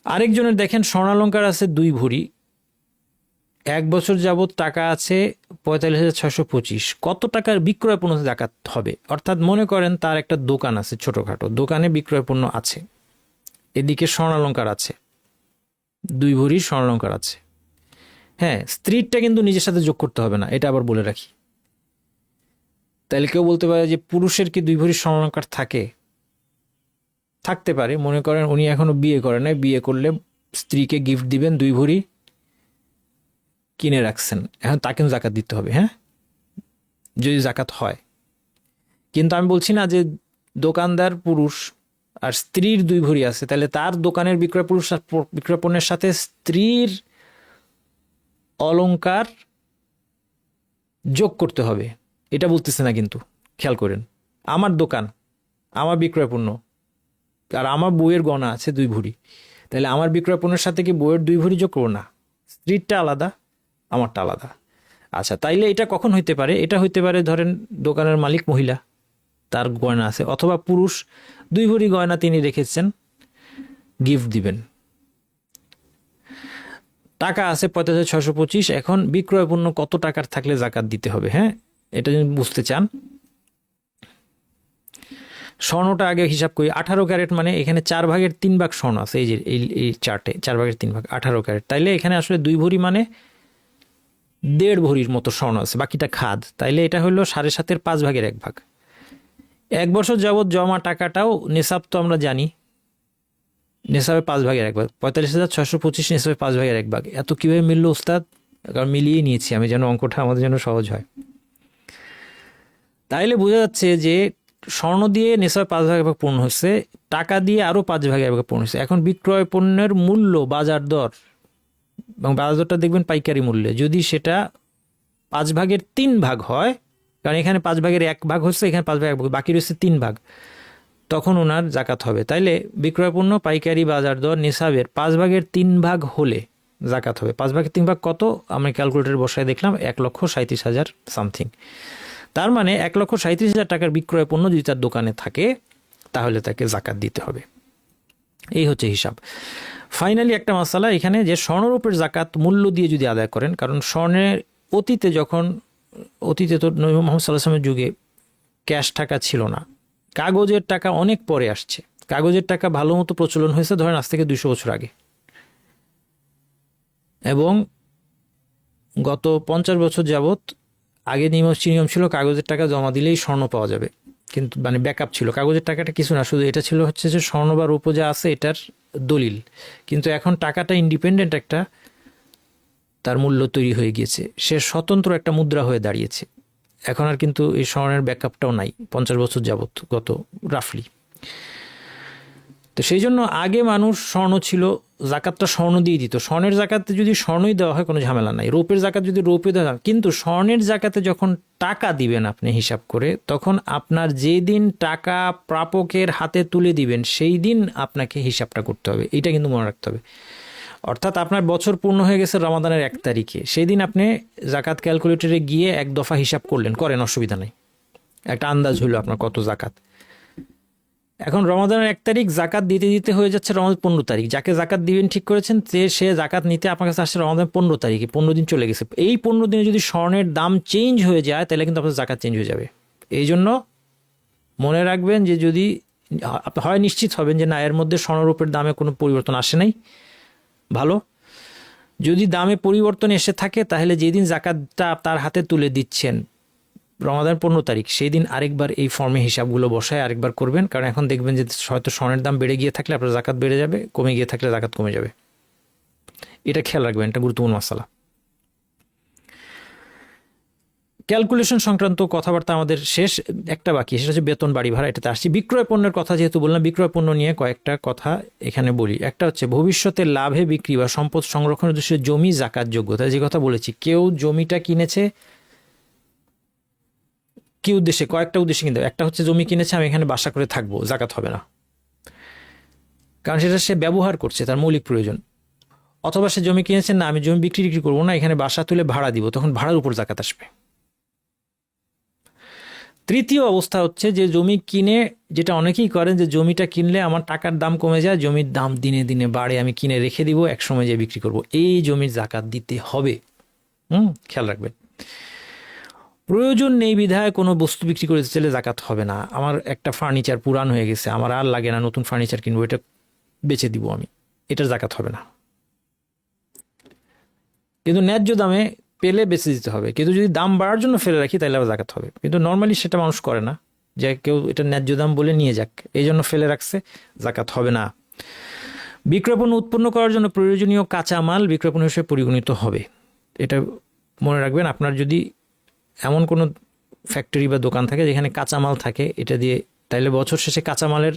আরেকজনের দেখেন স্বর্ণালঙ্কার আছে 2 ভরি, 1 বছর যাবত টাকা আছে 45,625। কত টাকার বিক্রয় পণ্য জাকাত হবে? অর্থাৎ মনে করেন তার একটা দোকান আছে, ছোটখাটো দোকানে বিক্রয় পণ্য আছে, এদিকে স্বর্ণালঙ্কার আছে, 2 ভরি স্বর্ণালঙ্কার আছে। হ্যাঁ, স্ত্রীরটা কিন্তু নিজের সাথে যোগ করতে হবে না, এটা আবার বলে রাখি। তাহলে কেউ বলতে পারে যে পুরুষের কি 2 ভরি স্বর্ণালঙ্কার থাকে? থাকতে পারে। মনে করেন উনি এখনো বিয়ে করেন নাই, বিয়ে করলে স্ত্রীকে গিফট দিবেন 2 ভরি, কিনে রাখছেন, এখন তাকে জাকাত দিতে হবে। হ্যাঁ, যদি জাকাত হয়। কিন্তু আমি বলছি না যে দোকানদার পুরুষ আর স্ত্রীর 2 ভরি আছে, তাহলে তার দোকানের বিক্রয় পণ্যের সাথে স্ত্রীর অলংকার যোগ করতে হবে, এটা বলতেছে না কিন্তু। খেয়াল করেন, আমার দোকান, আমার বিক্রয় পণ্য, আর আমার বইয়ের গয়না আছে 2 ভরি, তাহলে আমার বিক্রয় পণ্যের সাথে কি বইয়ের 2 ভরি যোগ করবো না? স্ত্রীরটা আলাদা, আমারটা আলাদা। আচ্ছা, তাইলে এটা কখন হইতে পারে? এটা হইতে পারে ধরেন দোকানের মালিক মহিলা, তার গয়না আছে, অথবা পুরুষ 2 ভরি গয়না তিনি রেখেছেন, গিফট দিবেন। টাকা আছে 45,625। এখন বিক্রয় পণ্য কত টাকার থাকলে জাকাত দিতে হবে? হ্যাঁ, এটা যদি বুঝতে চান, স্বর্ণটা আগে হিসাব করি। 18 ক্যারেট, মানে এখানে 4/3 স্বর্ণ আছে, এই যে এই চার্টে 4/3, 18 ক্যারেট। তাইলে এখানে আসলে 2 ভরি মানে 1.5 ভরির মতো স্বর্ণ আছে, বাকিটা খাদ। তাইলে এটা হলো 7.5-এর 5/1। 1 বছর যাবৎ জমা টাকাটাও নেশাব তো আমরা জানি, নেশাবে 5/1, 45,625 নেশাবে 5/1। এত কীভাবে মিললো উস্তাদ? কারণ মিলিয়ে নিয়েছি আমি, যেন অঙ্কটা আমাদের জন্য সহজ হয়। তাইলে বোঝা যাচ্ছে যে স্বর্ণ দিয়ে নিসাবের 5 ভাগে ভাগ পূর্ণ হচ্ছে, টাকা দিয়ে আরও 5 ভাগে ভাগ পূর্ণ হচ্ছে। এখন বিক্রয় পণ্যের মূল্য, বাজার দর এবং বাজার দরটা দেখবেন পাইকারি মূল্যে, যদি সেটা 5 ভাগের 3 ভাগ হয়, কারণ এখানে 5 ভাগের 1 ভাগ হচ্ছে, এখানে 5 ভাগ বাকি রয়েছে 3 ভাগ, তখন ওনার জাকাত হবে। তাইলে বিক্রয় পণ্য পাইকারি বাজার দর নিসাবের 5 ভাগের 3 ভাগ হলে জাকাত হবে। 5 ভাগের 3 ভাগ কত? আমি ক্যালকুলেটর বসায় দেখলাম 1,37,000 সামথিং। তার মানে 1,37,000 টাকার বিক্রয় পণ্য যদি তার দোকানে থাকে তাহলে তাকে জাকাত দিতে হবে। এই হচ্ছে হিসাব। ফাইনালি একটা মাসালা এখানে, যে স্বর্ণরূপের জাকাত মূল্য দিয়ে যদি আদায় করেন, কারণ স্বর্ণের অতীতে তো নবী মুহাম্মদ সাল্লাল্লাহু আলাইহি ওয়াসাল্লামের যুগে ক্যাশ টাকা ছিল না, কাগজের টাকা অনেক পরে আসছে। কাগজের টাকা ভালো মতো প্রচলন হয়েছে ধরেন আজ থেকে 200 বছর আগে, এবং গত 50 বছর যাবৎ আগে নিয়ম ছিল কাগজের টাকা জমা দিলেই স্বর্ণ পাওয়া যাবে, কিন্তু মানে ব্যাকআপ ছিল। কাগজের টাকাটা কিছু না, শুধু এটা ছিল হচ্ছে যে স্বর্ণ বা রূপো যা আছে এটার দলিল। কিন্তু এখন টাকাটা ইন্ডিপেন্ডেন্ট একটা তার মূল্য তৈরি হয়ে গিয়েছে, সে স্বতন্ত্র একটা মুদ্রা হয়ে দাঁড়িয়েছে। এখন আর কিন্তু এই স্বর্ণের ব্যাকআপটাও নাই 50 বছর যাবৎ গত রাফলি। তো সেই জন্য আগে মানুষ স্বর্ণ ছিল, জাকাতটা স্বর্ণ দিয়ে দিত। স্বর্ণের জাকাতে যদি স্বর্ণই দেওয়া হয় কোনো ঝামেলা নাই, রৌপের জাকাত যদি রৌপে দেওয়া হয়। কিন্তু স্বর্ণের জাকাতে যখন টাকা দিবেন আপনি হিসাব করে, তখন আপনার যেদিন টাকা প্রাপকের হাতে তুলে দিবেন সেই দিন আপনাকে হিসাবটা করতে হবে, এটা কিন্তু মনে রাখতে হবে। অর্থাৎ আপনার বছর পূর্ণ হয়ে গেছে রমাদানের 1 তারিখে, সেই দিন আপনি জাকাত ক্যালকুলেটরে গিয়ে এক দফা হিসাব করেন, অসুবিধা নেই, একটা আন্দাজ হইলো আপনার কত জাকাত। এখন রমাদানের 1 তারিখ, জাকাত দিতে দিতে হয়ে যাচ্ছে রমাদান 15 তারিখ। যাকে জাকাত দিবেন ঠিক করেছেন সে জাকাত নিতে আপনার কাছে আসছে রমাদান 15 তারিখে, 15 দিন চলে গেছে। এই 15 দিনে যদি স্বর্ণের দাম চেঞ্জ হয়ে যায় তাহলে কিন্তু আপনার জাকাত চেঞ্জ হয়ে যাবে। এই জন্য মনে রাখবেন যে যদি হয় নিশ্চিত হবেন যে না, এর মধ্যে স্বর্ণরূপের দামে কোনো পরিবর্তন আসে নাই, ভালো। যদি দামে পরিবর্তন এসে থাকে তাহলে যেদিন জাকাতটা তার হাতে তুলে দিচ্ছেন রমাদান 15 তারিখ, সেই দিন আরেকবার এই ফর্মে হিসাবগুলো বসায় আরেকবার করবেন। কারণ এখন দেখবেন যে হয়তো স্বর্ণের দাম বেড়ে গিয়ে থাকলে আপনার জাকাত বেড়ে যাবে, কমে গিয়ে থাকলে জাকাত কমে যাবে। এটা খেয়াল রাখবেন, এটা গুরুত্বপূর্ণ মাসালা। ক্যালকুলেশন সংক্রান্ত কথাবার্তা আমাদের শেষ, একটা বাকি, সেটা হচ্ছে বেতন বাড়ি ভাড়া। এটাতে আসছি। বিক্রয় পণ্যের কথা যেহেতু বললাম, বিক্রয় পণ্য নিয়ে কয়েকটা কথা এখানে বলি। একটা হচ্ছে ভবিষ্যতে লাভে বিক্রি বা সম্পদ সংরক্ষণের উদ্দেশ্যে জমি জাকাত যোগ্যতা, যে কথা বলেছি। কেউ জমিটা কিনেছে কি উদ্দেশ্যে? কয়েকটা উদ্দেশ্যে কিনতে হবে। একটা হচ্ছে জমি কিনেছে আমি এখানে বাসা করে থাকবো, জাকাত হবে না, কারণ সেটা সে ব্যবহার করছে, তার মৌলিক প্রয়োজন। অথবা সে জমি কিনেছেন না আমি জমি বিক্রি করবো না, এখানে বাসা তুলে ভাড়া দিব, তখন ভাড়ার উপর জাকাত আসবে। তৃতীয় অবস্থা হচ্ছে যে জমি কিনে, যেটা অনেকেই করেন, যে জমিটা কিনলে আমার টাকার দাম কমে যায়, জমির দাম দিনে দিনে বাড়ে, আমি কিনে রেখে দিব, এক সময় যে বিক্রি করব, এই জমির জাকাত দিতে হবে। খেয়াল রাখবেন। প্রয়োজন নেই বিধায় কোনো বস্তু বিক্রি করে চাইলে জাকাত হবে না। আমার একটা ফার্নিচার পুরান হয়ে গেছে, আমার আর লাগে না, নতুন ফার্নিচার কিনবো, এটা বেচে দিব আমি, এটার জাকাত হবে না। কিন্তু ন্যায্য দামে পেলে বেচে দিতে হবে। কিন্তু যদি দাম বাড়ার জন্য ফেলে রাখি তাহলে আবার জাকাত হবে। কিন্তু নর্মালি সেটা মানুষ করে না, যে কেউ এটা ন্যায্য দাম বলে নিয়ে যাক, এই জন্য ফেলে রাখছে, জাকাত হবে না। বিক্রয়পণ্য উৎপন্ন করার জন্য প্রয়োজনীয় কাঁচামাল বিক্রয়পণ্য হিসেবে পরিগণিত হবে, এটা মনে রাখবেন। আপনার যদি এমন কোনো ফ্যাক্টরি বা দোকান থাকে যেখানে কাঁচামাল থাকে এটা দিয়ে, তাইলে বছর শেষে কাঁচামালের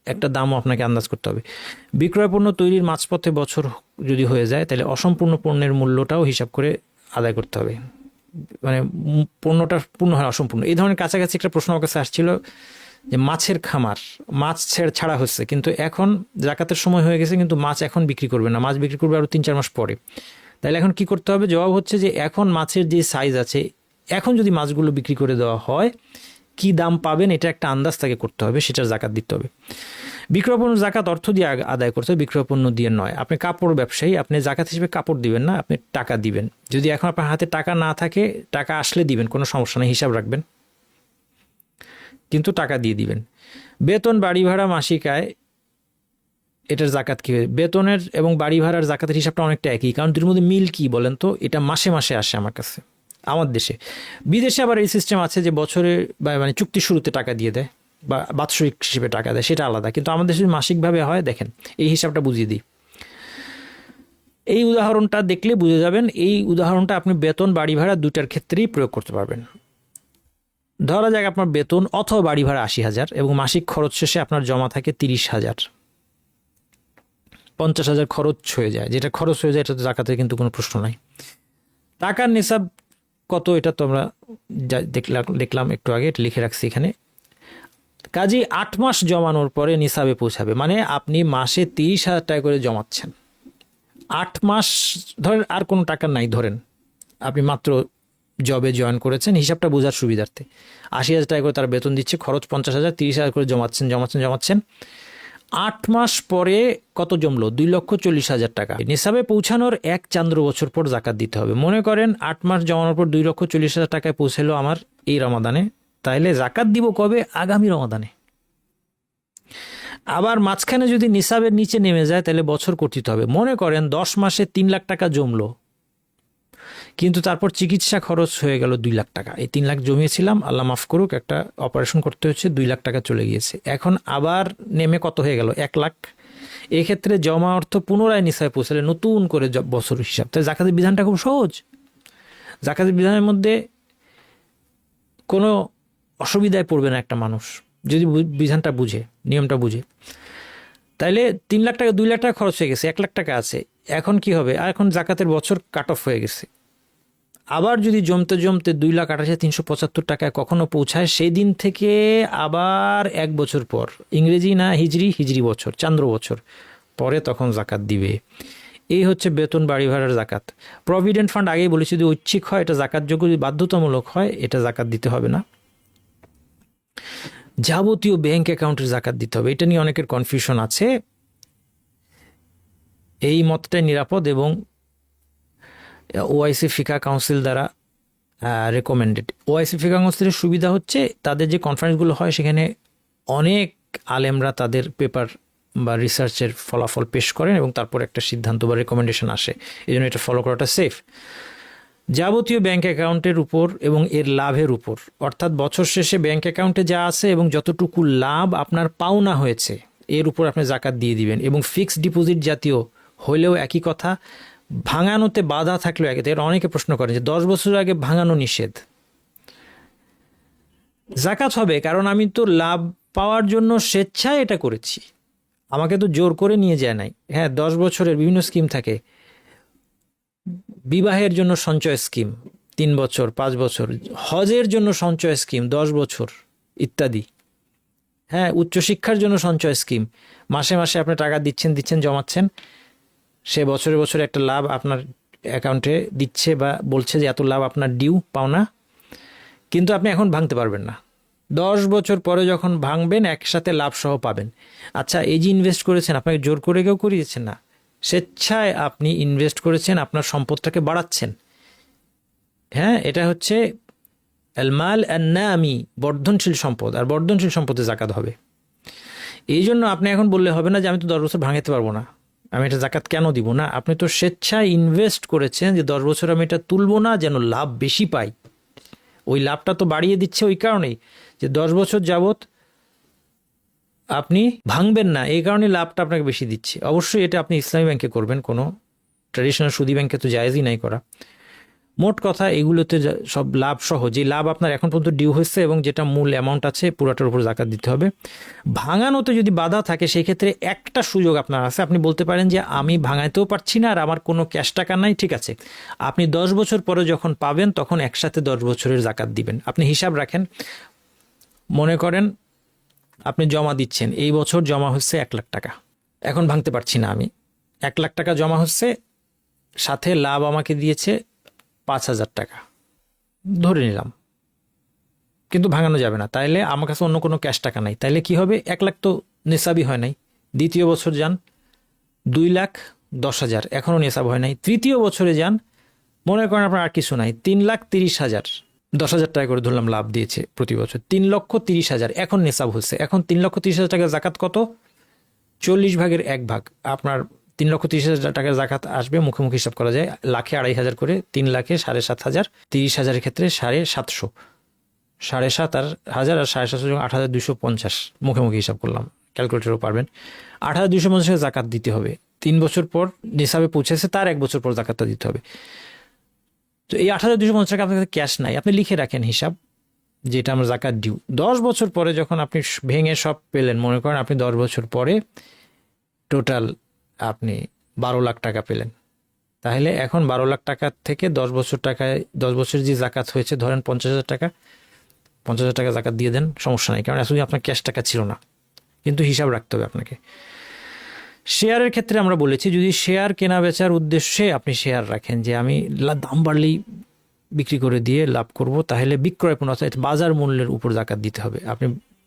একটা দামও আপনাকে আন্দাজ করতে হবে। বিক্রয় পণ্য তৈরির মাঝপথে বছর যদি হয়ে যায় তাহলে অসম্পূর্ণ পণ্যের মূল্যটাও হিসাব করে আদায় করতে হবে, মানে পণ্যটা পূর্ণ হয় অসম্পূর্ণ। এই ধরনের কাছাকাছি একটা প্রশ্ন আমার কাছে আসছিল যে মাছের খামার, মাছ ছাড়া হচ্ছে কিন্তু এখন জাকাতের সময় হয়ে গেছে, কিন্তু মাছ এখন বিক্রি করবে না, মাছ বিক্রি করবে আরও 3-4 মাস পরে। তাহলে এখন কি করতে হবে? জবাব হচ্ছে যে এখন মাছের যে সাইজ আছে, এখন যদি মাছগুলো বিক্রি করে দেওয়া হয় কি দাম পাবেন এটা একটা আন্দাজ তাকে করতে হবে, সেটার জাকাত দিতে হবে। বিক্রয়পণ্য জাকাত অর্থ দিয়ে আদায় করতে হবে, বিক্রয়পণ্য দিয়ে নয়। আপনি কাপড় ব্যবসায়ী, আপনি জাকাত হিসেবে কাপড় দিবেন না, আপনি টাকা দিবেন। যদি এখন আপনার হাতে টাকা না থাকে, টাকা আসলে দিবেন, কোনো সমস্যা নেই, হিসাব রাখবেন, কিন্তু টাকা দিয়ে দিবেন। বেতন বাড়ি ভাড়া মাসিক আয়, এটার জাকাত কী হবে? বেতনের এবং বাড়ি ভাড়ার জাকাতের হিসাবটা অনেকটা একই, কারণ দুটোর মধ্যে মিল কি বলেন তো? এটা মাসে মাসে আসে আমার কাছে, আমার দেশে। বিদেশে আবার এই সিস্টেম আছে যে বছরে বা মানে চুক্তি শুরুতে টাকা দিয়ে দেয় বা বাৎসরিক হিসেবে টাকা দেয়, সেটা আলাদা। কিন্তু আমাদের দেশে মাসিকভাবে হয়। দেখেন এই হিসাবটা বুঝিয়ে দিই, এই উদাহরণটা দেখলে বুঝে যাবেন। এই উদাহরণটা আপনি বেতন বাড়ি ভাড়া দুটার ক্ষেত্রেই প্রয়োগ করতে পারবেন। ধরা যাক আপনার বেতন অথবা বাড়ি ভাড়া ৮০,০০০ এবং মাসিক খরচ শেষে আপনার জমা থাকে ৩০,০০০, ৫০,০০০ খরচ হয়ে যায়। যেটা খরচ হয়ে যায় এটা তো জাকাতের কিন্তু কোনো প্রশ্ন নাই। টাকার নিসাব কত এটা তো আমরা দেখলাম একটু আগে, এটা লিখে রাখছি এখানে। কাজে ৮ মাস জমানোর পরে নিসাবে পৌঁছাবে, মানে আপনি মাসে ৩০,০০০ টাকা করে জমাচ্ছেন। ৮ মাস ধরেন আর কোনো টাকা নাই, ধরেন আপনি মাত্র জবে জয়েন করেছেন, হিসাবটা বোঝার সুবিধার্থে ৮০,০০০ টাকা করে তার বেতন দিচ্ছে, খরচ ৫০,০০০, ৩০,০০০ করে জমাচ্ছেন। ৮ মাস পরে কত জমলো? ২,৪০,০০০ টাকা। নিসাবে পৌঁছানোর ১ চান্দ্র বছর পর জাকাত দিতে হবে। মনে করেন ৮ মাস জমানোর পর ২,৪০,০০০ টাকায় পৌঁছালো আমার এই রমাদানে, তাহলে জাকাত দিব কবে? আগামী রমাদানে। আবার মাঝখানে যদি নিসাবের নিচে নেমে যায় তাহলে বছর কর্তৃত হবে। মনে করেন ১০ মাসে ৩ লাখ টাকা জমলো, কিন্তু তারপর চিকিৎসা খরচ হয়ে গেল ২ লাখ টাকা। এই ৩ লাখ জমিয়েছিলাম, আল্লাহ মাফ করুক, একটা অপারেশন করতে হচ্ছে, ২ লাখ টাকা চলে গিয়েছে। এখন আবার নেমে কত হয়ে গেল? ১ লাখ। এক্ষেত্রে জমা অর্থ পুনরায় নিসাবে পৌঁছালে নতুন করে বছর হিসাব। তাই জাকাতের বিধানটা খুব সহজ। জাকাতের বিধানের মধ্যে কোনো অসুবিধায় পড়বে না একটা মানুষ যদি বিধানটা বুঝে, নিয়মটা বুঝে। তাইলে ৩ লাখ টাকা ২ লাখ টাকা খরচ হয়ে গেছে, ১ লাখ টাকা আছে। এখন কি হবে? আর এখন জাকাতের বছর কাট অফ হয়ে গেছে। আবার যদি জমতে ২,২৮,৩৭৫ টাকায় কখনো পৌঁছায়, সেই দিন থেকে আবার ১ বছর পর, ইংরেজি না হিজরি বছর, চান্দ্র বছর পরে তখন জাকাত দিবে। এই হচ্ছে বেতন বাড়ি ভাড়ার জাকাত। প্রভিডেন্ট ফান্ড আগেই বলেছি, যদি ঐচ্ছিক হয় এটা জাকাতযোগ্য, যদি বাধ্যতামূলক হয় এটা জাকাত দিতে হবে না। যাবতীয় ব্যাংক অ্যাকাউন্টের জাকাত দিতে হবে, এটা নিয়ে অনেকের কনফিউশন আছে। এই মতটাই নিরাপদ এবং ওআইসি ফিকা কাউন্সিল দ্বারা রেকমেন্ডেড। ওআইসি ফিকা কাউন্সিলের সুবিধা হচ্ছে তাদের যে কনফারেন্সগুলো হয় সেখানে অনেক আলেমরা তাদের পেপার বা রিসার্চের ফলাফল পেশ করেন এবং তারপর একটা সিদ্ধান্ত বা রেকমেন্ডেশন আসে। এই জন্য এটা ফলো করাটা সেফ। যাবতীয় ব্যাংক অ্যাকাউন্টের উপর এবং এর লাভের উপর, অর্থাৎ বছর শেষে ব্যাংক অ্যাকাউন্টে যা আছে এবং যতটুকু লাভ আপনার পাওনা হয়েছে এর উপর আপনি জাকাত দিয়ে দিবেন। এবং ফিক্সড ডিপোজিট জাতীয় হলেও একই কথা, ভাঙানোতে বাধা থাকলেও একই। এর অনেকে প্রশ্ন করেন যে ১০ বছর আগে ভাঙানো নিষেধ, জাকাত হবে কারণ আমি তো লাভ পাওয়ার জন্য স্বেচ্ছায় এটা করেছি, আমাকে তো জোর করে নিয়ে যায় নাই। হ্যাঁ, ১০ বছরের বিভিন্ন স্কিম থাকে, বিবাহের জন্য সঞ্চয় স্কিম ৩ বছর ৫ বছর, হজের জন্য সঞ্চয় স্কিম ১০ বছর ইত্যাদি। হ্যাঁ, উচ্চশিক্ষার জন্য সঞ্চয় স্কিম, মাসে মাসে আপনি টাকা দিচ্ছেন জমাচ্ছেন, সে বছরে বছরে একটা লাভ আপনার অ্যাকাউন্টে দিচ্ছে বা বলছে যে এত লাভ আপনার ডিউ পাওনা, কিন্তু আপনি এখন ভাঙতে পারবেন না। ১০ বছর পরে যখন ভাঙবেন একসাথে লাভ সহ পাবেন। আচ্ছা, এই যে ইনভেস্ট করেছেন, আপনাকে জোর করে কেউ করিয়েছেন না, স্বেচ্ছায় আপনি ইনভেস্ট করেছেন, আপনার সম্পদটাকে বাড়াচ্ছেন। হ্যাঁ, এটা হচ্ছে আলমাল আন্নামি, বর্ধনশীল সম্পদ, আর বর্ধনশীল সম্পদে জাকাত হবে। এই জন্য আপনি এখন বললে হবে না যে আমি তো ১০ বছর ভাঙাতে পারবো না, আমি এটা জাকাত কেন দিব না। আপনি তো স্বেচ্ছায় ইনভেস্ট করেছেন যে ১০ বছর আমি এটা তুলবো না, যেন লাভ বেশি পাই। ওই লাভটা তো বাড়িয়ে দিচ্ছে ওই কারণেই যে ১০ বছর যাবত আপনি ভাঙবেন না, এই কারণে লাভটা আপনাকে বেশি দিচ্ছে। অবশ্যই এটা আপনি ইসলামী ব্যাংকে করবেন, কোনো ট্র্যাডিশনাল সুদী ব্যাংকে তো জায়েজই নাই করা। মোট কথা এগুলোতে সব লাভ সহ যে লাভ আপনার এখন পর্যন্ত ডিউ হয়েছে এবং যেটা মূল অ্যামাউন্ট আছে পুরাটার উপর জাকাত দিতে হবে। ভাঙানোতে যদি বাধা থাকে সেই ক্ষেত্রে একটা সুযোগ আপনার আছে, আপনি বলতে পারেন যে আমি ভাঙাইতেও পারছি না আর আমার কোনো ক্যাশ টাকা নাই, ঠিক আছে, আপনি ১০ বছর পরে যখন পাবেন তখন একসাথে ১০ বছরের জাকাত দিবেন। আপনি হিসাব রাখেন, মনে করেন আপনি জমা দিচ্ছেন, এই বছর জমা হচ্ছে ১ লাখ টাকা, এখন ভাঙতে পারছি না আমি, ১ লাখ টাকা জমা হচ্ছে, সাথে লাভ আমাকে দিয়েছে ৫,০০০ টাকা ধরে নিলাম, কিন্তু ভাঙানো যাবে না, তাইলে আমার কাছে অন্য কোনো ক্যাশ টাকা নাই, তাইলে কি হবে? ১ লাখ তো নেশাবই হয় নাই। দ্বিতীয় বছর যান ২,১০,০০০, এখনও নেশাব হয় নাই। তৃতীয় বছরে যান, মনে করেন আপনার আর কিছু নাই, ৩,৩০,০০০, ১০,০০০ টাকা করে ধরলাম লাভ দিয়েছে প্রতি বছর, ৩,৩০,০০০, এখন নেশাব হচ্ছে। এখন ৩,৩০,০০০ টাকা জাকাত কত? ৪০ ভাগের ১ ভাগ। আপনার ৩,৩০,০০০ টাকার জাকাত আসবে, মুখোমুখি হিসাব করা যায়, লাখে ২,৫০০ করে, ৩ লাখে ৭,৫০০, ৩০,০০০ ক্ষেত্রে ৭৫০, ৭,৫০০ আর ১,০০০ আর ৭,৫০০, ৮,২৫০, মুখোমুখি হিসাব করলাম, ক্যালকুলেটরও পারবেন। ৮,২৫০ জাকাত দিতে হবে। ৩ বছর পর নিসাবে পৌঁছেছে, তার ১ বছর পর জাকাতটা দিতে হবে। তো এই ৮,২৫০ টাকা আপনার কাছে ক্যাশ নাই, আপনি লিখে রাখেন হিসাব, যেটা আমরা জাকাত ডিউ, 10 বছর পরে যখন আপনি ভেঙে সব পেলেন, মনে করেন আপনি 10 বছর পরে টোটাল আপনি 12 লাখ টাকা পেলেন, তাহলে এখন 12 লাখ টাকা থেকে 10 বছর টাকায় 10 বছর যে জাকাত হয়েছে ধরেন 50,000 টাকা, 50,000 টাকা জাকাত দিয়ে দেন, সমস্যা নেই, কারণ আসলে আপনার ক্যাশ টাকা ছিল না, কিন্তু হিসাব রাখতে হবে আপনাকে। শেয়ারের ক্ষেত্রে আমরা বলেছি যদি শেয়ার কেনা বেচার উদ্দেশ্যে আপনি শেয়ার রাখেন যে আমি দাম বাড়লেই বিক্রি করে দিয়ে লাভ করব, তাহলে বিক্রয় পণ্য অর্থাৎ বাজার মূল্যের উপর জাকাত দিতে হবে। আপনি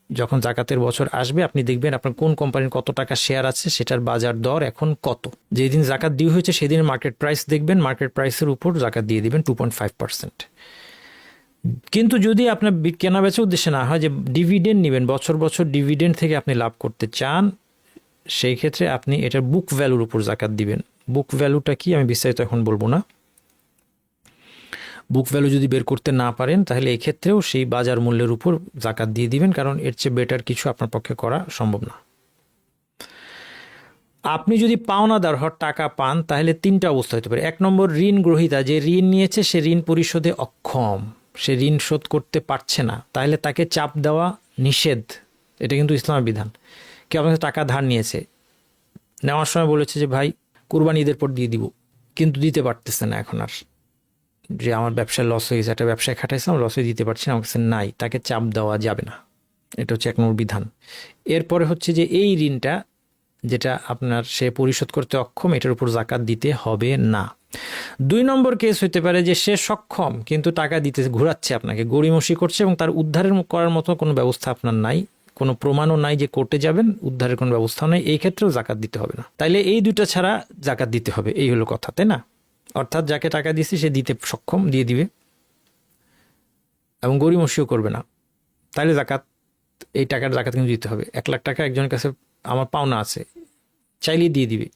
যখন জাকাতের বছর আসবে আপনি দেখবেন আপনার কোন কোম্পানির কত টাকা শেয়ার আছে, সেটার বাজার দর এখন কত, যেদিন জাকাত ডিউ হয়েছে সেদিন মার্কেট প্রাইস দেখবেন, মার্কেট প্রাইসের উপর জাকাত দিয়ে দিবেন 2.5%। কিন্তু যদি আপনার কেনা বেচার উদ্দেশ্যে না হয়, যে ডিভিডেন্ড নেবেন, বছর বছর ডিভিডেন্ড থেকে আপনি লাভ করতে চান, সেই ক্ষেত্রে আপনি এটার বুক ভ্যালুর উপর জাকাত দিবেন। বুক ভ্যালুটা কি আমি বিস্তারিত এখন বলবো না। বুক ভ্যালু যদি বের করতে না পারেন তাহলে এই ক্ষেত্রেও সেই বাজার মূল্যের উপর জাকাত দিয়ে দিবেন, কারণ এর চেয়ে বেটার কিছু আপনার পক্ষে করা সম্ভব না। আপনি যদি পাওনাদার হওয়ার টাকা পান তাহলে 3টা অবস্থা হতে পারে। 1 নম্বর, ঋণ গ্রহীতা যে ঋণ নিয়েছে সে ঋণ পরিশোধে অক্ষম, সে ঋণ শোধ করতে পারছে না, তাহলে তাকে চাপ দেওয়া নিষেধ, এটা কিন্তু ইসলামের বিধান। কেউ আপনার টাকা ধার নিয়েছে, নেওয়ার সময় বলেছে যে ভাই কুরবানি ঈদের পর দিয়ে দিব, কিন্তু দিতে পারতেছে না এখন আর, যে আমার ব্যবসায় লস হয়ে গেছে, একটা ব্যবসায় খাটাইছিলাম লস হয়ে দিতে পারছি না, আমার কাছে নাই, তাকে চাপ দেওয়া যাবে না, এটা হচ্ছে 1 নম্বর বিধান। এরপরে হচ্ছে যে এই ঋণটা যেটা আপনার সে পরিশোধ করতে অক্ষম, এটার উপর জাকাত দিতে হবে না। 2 নম্বর কেস হতে পারে যে সে সক্ষম কিন্তু টাকা দিতে ঘোরাচ্ছে আপনাকে, গড়িমসি করছে এবং তার উদ্ধারের করার মতো কোনো ব্যবস্থা আপনার নাই, কোনো প্রমাণও নাই যে কোর্টে যাবেন, উদ্ধারের কোনো ব্যবস্থা নেই, এই ক্ষেত্রেও জাকাত দিতে হবে না। তাইলে এই 2টা ছাড়া জাকাত দিতে হবে, এই হলো কথা, তাই না? অর্থাৎ যাকে টাকা দিয়েছি সে দিতে সক্ষম, দিয়ে দিবে এবং গড়িমসিও করবে না, তাহলে জাকাত, এই টাকার জাকাত কিন্তু দিতে হবে। 1 লাখ টাকা একজনের কাছে আমার পাওনা আছে, চাইলেই দিয়ে দিবে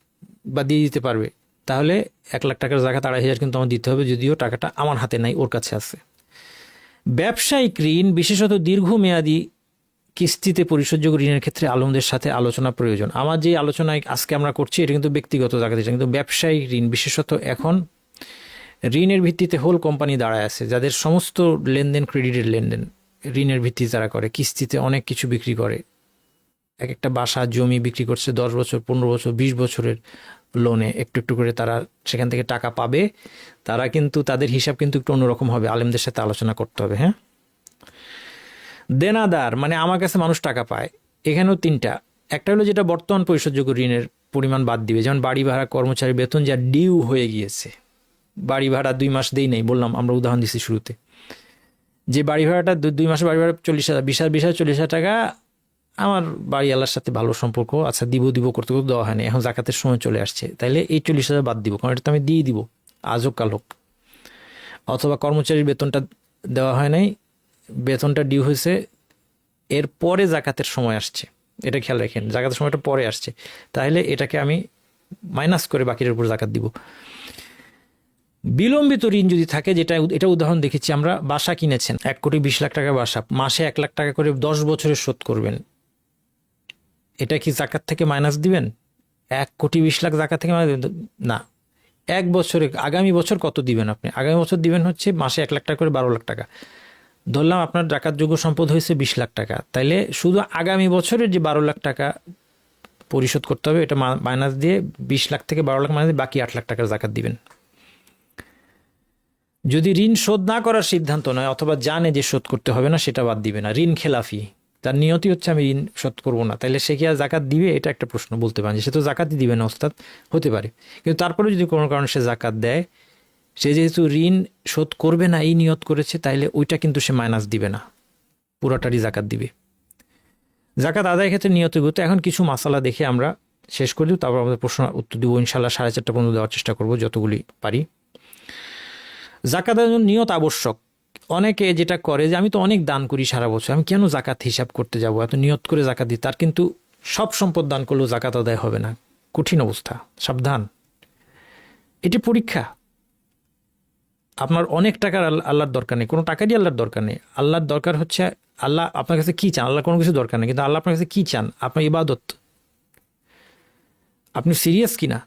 বা দিয়ে দিতে পারবে, তাহলে 1 লাখ টাকার জাকাত 2,500 কিন্তু আমার দিতে হবে, যদিও টাকাটা আমার হাতে নাই, ওর কাছে আছে। ব্যবসায়িক ঋণ, বিশেষত দীর্ঘমেয়াদী কিস্তিতে পরিশোধযোগ্য ঋণের ক্ষেত্রে আলেমদের সাথে আলোচনা প্রয়োজন। আমার যে আলোচনায় আজকে আমরা করছি এটা কিন্তু ব্যক্তিগত জাকাত, এটা কিন্তু ব্যবসায়িক ঋণ, বিশেষত এখন ঋণের ভিত্তিতে হোল কোম্পানি দাঁড়ায় আছে, যাদের সমস্ত লেনদেন ক্রেডিটের লেনদেন ঋণের ভিত্তিতে তারা করে, কিস্তিতে অনেক কিছু বিক্রি করে, এক একটা বাসা জমি বিক্রি করছে 10 বছর 15 বছর 20 বছরের লোনে, একটু একটু করে তারা সেখান থেকে টাকা পাবে, তারা কিন্তু তাদের হিসাব কিন্তু একটু অন্যরকম হবে, আলেমদের সাথে আলোচনা করতে হবে। হ্যাঁ, দেনাদার মানে আমার কাছে মানুষ টাকা পায়, এখানেও 3টা। একটা হলো যেটা বর্তমান পরিশোধযোগ্য ঋণের পরিমাণ বাদ দিবে, যেমন বাড়ি ভাড়া, কর্মচারী বেতন যা ডিউ হয়ে গিয়েছে, বাড়ি ভাড়া 2 মাস দেই নাই, বললাম আমরা উদাহরণ দিচ্ছি শুরুতে, যে বাড়ি ভাড়াটা 2 মাসের বাড়ি ভাড়া 40,000, 20,000 40,000 টাকা, আমার বাড়িওয়ালার সাথে ভালো সম্পর্ক, আচ্ছা দিব করতে করতে দেওয়া হয়নি, এখন জাকাতের সময় চলে আসছে, তাইলে এই 40,000 বাদ দিব, কারণ এটা তো আমি দিয়ে দিব আজ হোক কাল হোক। অথবা কর্মচারীর বেতনটা দেওয়া হয় নাই, বেতনটা ডিউ হয়েছে, এর পরে জাকাতের সময় আসছে, এটা খেয়াল রাখেন, জাকাতের সময়টা পরে আসছে, তাহলে এটাকে আমি মাইনাস করে বাকির উপর জাকাত দিব। বিলম্বিত ঋণ যদি থাকে, যেটা এটা উদাহরণ দেখেছি আমরা, বাসা কিনেছেন 1,20,00,000 টাকা বাসা, মাসে 1 লাখ টাকা করে 10 বছরে শোধ করবেন, এটা কি জাকাত থেকে মাইনাস দিবেন? 1,20,00,000 জাকাত থেকে না, 1 বছরে, আগামী বছর কত দিবেন আপনি? আগামী বছর দিবেন হচ্ছে মাসে 1 লাখ টাকা করে 12 লাখ টাকা, ধরলাম আপনার জাকাতযোগ্য সম্পদ হয়েছে 20 লাখ টাকা, তাইলে শুধু আগামী বছরের যে 12 লাখ টাকা পরিশোধ করতে হবে, এটা মাইনাস দিয়ে 20 লাখ থেকে 12 লাখ মাইনাস দিয়ে বাকি 8 লাখ টাকার জাকাত দিবেন। যদি ঋণ শোধ না করার সিদ্ধান্ত নয় অথবা জানে যে শোধ করতে হবে না, সেটা বাদ দিবে না। ঋণ খেলাফি, তার নিয়তি হচ্ছে আমি ঋণ শোধ করবো না, তাহলে সে কি আর জাকাত দিবে? এটা একটা প্রশ্ন, বলতে পারেন যে সে তো জাকাতই দিবে না ওস্তাদ, হতে পারে, কিন্তু তারপরে যদি কোনো কারণে সে জাকাত দেয়, সে যেহেতু ঋণ শোধ করবে না এই নিয়ত করেছে, তাইলে ওইটা কিন্তু সে মাইনাস দিবে না, পুরোটারই জাকাত দিবে। জাকাত আদায়ের ক্ষেত্রে নিয়তের গুরুত্ব, এখন কিছু মাসালা দেখে আমরা শেষ করে দিব, তারপর আমাদের প্রশ্ন উত্তর দিব ইনশাল্লাহ, 4:30 পর্যন্ত দেওয়ার চেষ্টা করবো যতগুলি পারি। জাকাত আদায়ের জন্য নিয়ত আবশ্যক। অনেকে যেটা করে যে আমি তো অনেক দান করি সারা বছর, আমি কেন জাকাত হিসাব করতে যাব, এত নিয়ত করে জাকাত দিই, তার কিন্তু সব সম্পদ দান করলেও জাকাত আদায় হবে না, কঠিন অবস্থা, সাবধান, এটি পরীক্ষা। আপনার অনেক টাকার আল্লাহর দরকার নেই, কোনো টাকারই আল্লাহর দরকার নেই, আল্লাহর দরকার হচ্ছে আল্লাহ আপনার কাছে কি চান, আল্লাহ কোনো কিছু দরকার নেই, কিন্তু আল্লাহ আপনার কাছে কি চান, আপনার ইবাদত, আপনি সিরিয়াস কিনা,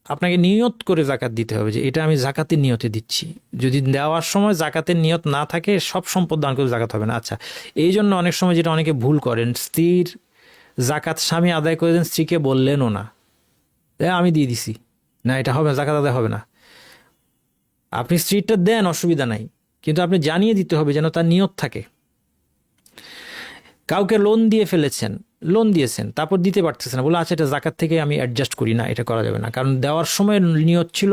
আপনাকে নিয়ত করে জাকাত দিতে হবে যে এটা আমি জাকাতের নিয়তে দিচ্ছি। যদি দেওয়ার সময় জাকাতের নিয়ত না থাকে সব সম্পদ দান করে জাকাত হবে না। আচ্ছা, এই জন্য অনেক সময় যেটা অনেকে ভুল করেন, স্ত্রীর জাকাত স্বামী আদায় করে দেন, স্ত্রীকে বললেনও না, আমি দিয়ে দিছি, না এটা হবে না, জাকাত আদায় হবে না। আপনি স্ত্রীরটা দেন, অসুবিধা নাই, কিন্তু আপনি জানিয়ে দিতে হবে যেন তার নিয়ত থাকে। কাউকে লোন দিয়ে ফেলেছেন, লোন দিয়েছেন, তারপর দিতে পারতেছেন না, বলে আচ্ছা এটা জাকাত থেকে আমি অ্যাডজাস্ট করি, না এটা করা যাবে না, কারণ দেওয়ার সময় নিয়ত ছিল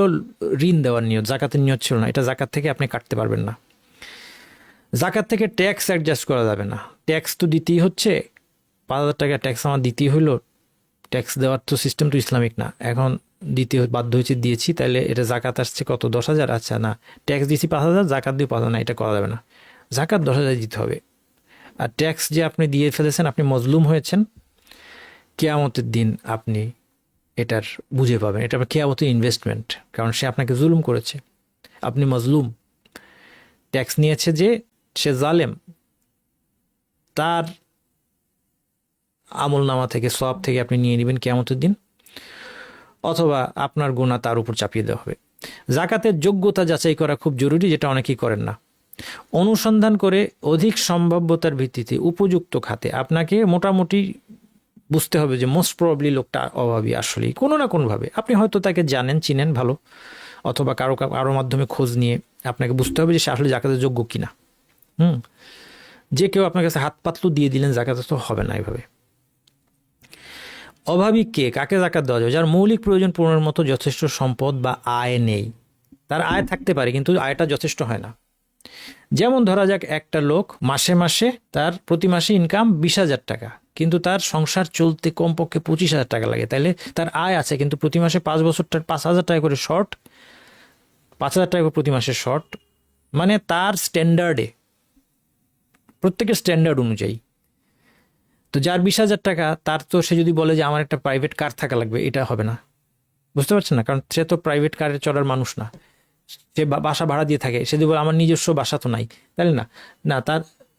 ঋণ দেওয়ার নিয়ত, জাকাতের নিয়ত ছিল না, এটা জাকাত থেকে আপনি কাটতে পারবেন না। জাকাত থেকে ট্যাক্স অ্যাডজাস্ট করা যাবে না, ট্যাক্স তো দিতেই হচ্ছে, 5,000 টাকা ট্যাক্স আমার দিতেই হইলো, ট্যাক্স দেওয়ার তো সিস্টেম তো ইসলামিক না, এখন দিতে বাধ্য হয়েছে, দিয়েছি, তাহলে এটা জাকাত আসছে কত, 10,000, আচ্ছা না ট্যাক্স দিয়েছি 5,000, জাকাত দিয়ে 5,000, না এটা করা যাবে না, জাকাত 10,000 দিতে হবে। আর ট্যাক্স যে আপনি দিয়ে ফেলেছেন, আপনি মজলুম হয়েছেন, কিয়ামতের দিন আপনি এটার বুঝে পাবেন, এটা কিয়ামতের ইনভেস্টমেন্ট, কারণ সে আপনাকে জুলুম করেছে, আপনি মজলুম। ট্যাক্স নিয়েছে যে সে জালেম, তার আমলনামা থেকে, সওয়াব থেকে আপনি নিয়ে নেবেন কিয়ামতের দিন, অথবা আপনার গুনাহ তার উপর চাপিয়ে দেওয়া হবে। জাকাতের যোগ্যতা যাচাই করা খুব জরুরি, যেটা অনেকেই করেন না। অনুসন্ধান করে অধিক সম্ভাব্যতার ভিত্তিতে উপযুক্ত খাতে আপনাকে মোটামুটি বুঝতে হবে যে মোস্ট প্রবাবলি লোকটা অভাবী, আসলেই কোনো না কোনোভাবে আপনি হয়তো তাকে জানেন, চিনেন ভালো, অথবা কারো মাধ্যমে খোঁজ নিয়ে আপনাকে বুঝতে হবে যে সে আসলে জাকাতের যোগ্য কিনা। যে কেউ আপনার কাছে হাত পাতলু দিয়ে দিলেন জাকাতে তো হবে না এভাবে। অভাবী কে, কাকে জাকাত দেওয়া যাবে? যার মৌলিক প্রয়োজন পূরণের মতো যথেষ্ট সম্পদ বা আয় নেই। তার আয় থাকতে পারে কিন্তু আয়টা যথেষ্ট হয় না। যেমন ধরা যাক একটা লোক মাসে মাসে তার প্রতি মাসে ইনকাম 20,000 টাকা, কিন্তু তার সংসার চলতে কমপক্ষে 25,000 টাকা লাগে, তাহলে তার আয় আছে কিন্তু প্রতি মাসে 5 বছর 5,000 টাকা করে শর্ট, 5,000 টাকা করে প্রতি মাসে শর্ট, মানে তার স্ট্যান্ডার্ডে, প্রত্যেকের স্ট্যান্ডার্ড অনুযায়ী। তো যার 20,000 টাকা, তার তো সে যদি বলে যে আমার একটা প্রাইভেট কার থাকা লাগবে, এটা হবে না, বুঝতে পারছেন না? কারণ সে তো প্রাইভেট কারে চড়ার মানুষ না, সে বাসা ভাড়া দিয়ে থাকে। সে যদি বলে আমার নিজস্ব বাসা তো নাই, তাহলে না, না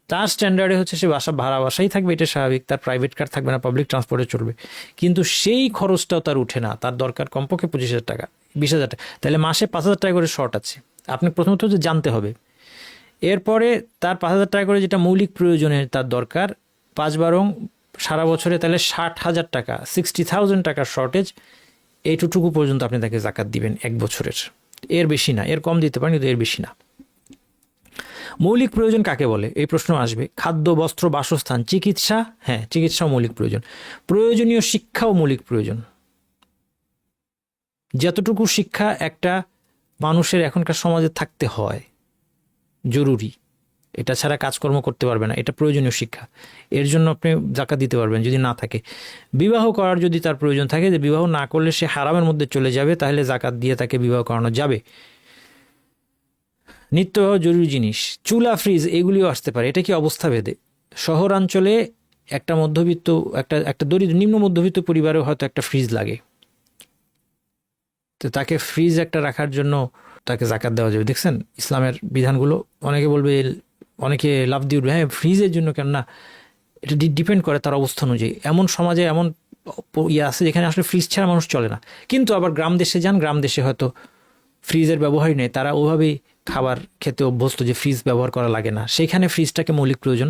তার স্ট্যান্ডার্ডে হচ্ছে সে বাসাই থাকবে, এটা স্বাভাবিক, তার প্রাইভেট কার থাকবে না, পাবলিক ট্রান্সপোর্টে চলবে, কিন্তু সেই খরচটাও তার উঠে না, তার দরকার কমপক্ষে 25,000 টাকা, 20,000 টাকা, তাহলে মাসে 5,000 টাকা করে শর্ট আছে। আপনি প্রথমত হচ্ছে জানতে হবে, এরপরে তার 5,000 টাকা করে যেটা মৌলিক প্রয়োজনের তার দরকার, 5 সারা বছরে তাহলে 60,000 টাকা, 60,000 টাকার শর্টেজ, এইটুকু পর্যন্ত আপনি তাকে জাকাত দিবেন 1 বছরের, এর বেশি না, এর কম দিতে পারেন কিন্তু এর বেশি না। মৌলিক প্রয়োজন কাকে বলে এই প্রশ্ন আসবে। খাদ্য, বস্ত্র, বাসস্থান, চিকিৎসা, হ্যাঁ চিকিৎসাও মৌলিক প্রয়োজন। প্রয়োজনীয় শিক্ষাও মৌলিক প্রয়োজন। যতটুকু শিক্ষা একটা মানুষের এখনকার সমাজে থাকতে হয়, জরুরি, এটা ছাড়া কাজকর্ম করতে পারবে না, এটা প্রয়োজনীয় শিক্ষা, এর জন্য আপনি জাকাত দিতে পারবেন যদি না থাকে। বিবাহ করার যদি তার প্রয়োজন থাকে, যে বিবাহ না করলে সে হারামের মধ্যে চলে যাবে, তাহলে জাকাত দিয়ে তাকে বিবাহ করানো যাবে। নিত্য জরুরি জিনিস, চুলা, ফ্রিজ, এগুলিও আসতে পারে, এটা কি অবস্থা ভেদে। শহরাঞ্চলে একটা মধ্যবিত্ত, একটা দরিদ্র নিম্ন মধ্যবিত্ত পরিবারেও হয়তো একটা ফ্রিজ লাগে, তো তাকে ফ্রিজ একটা রাখার জন্য তাকে জাকাত দেওয়া যাবে। দেখছেন ইসলামের বিধানগুলো, অনেকে বলবে, অনেকে লাভ দিয়ে উঠবে, হ্যাঁ ফ্রিজের জন্য কেন না, এটা ডিপেন্ড করে তার অবস্থা অনুযায়ী। এমন সমাজে এমন আছে যেখানে আসলে ফ্রিজ ছাড়া মানুষ চলে না, কিন্তু আবার গ্রাম দেশে যান, গ্রাম দেশে হয়তো ফ্রিজের ব্যবহারই নেই, তারা ওভাবেই খাবার খেতে অভ্যস্ত যে ফ্রিজ ব্যবহার করা লাগে না, সেইখানে ফ্রিজটাকে মৌলিক প্রয়োজন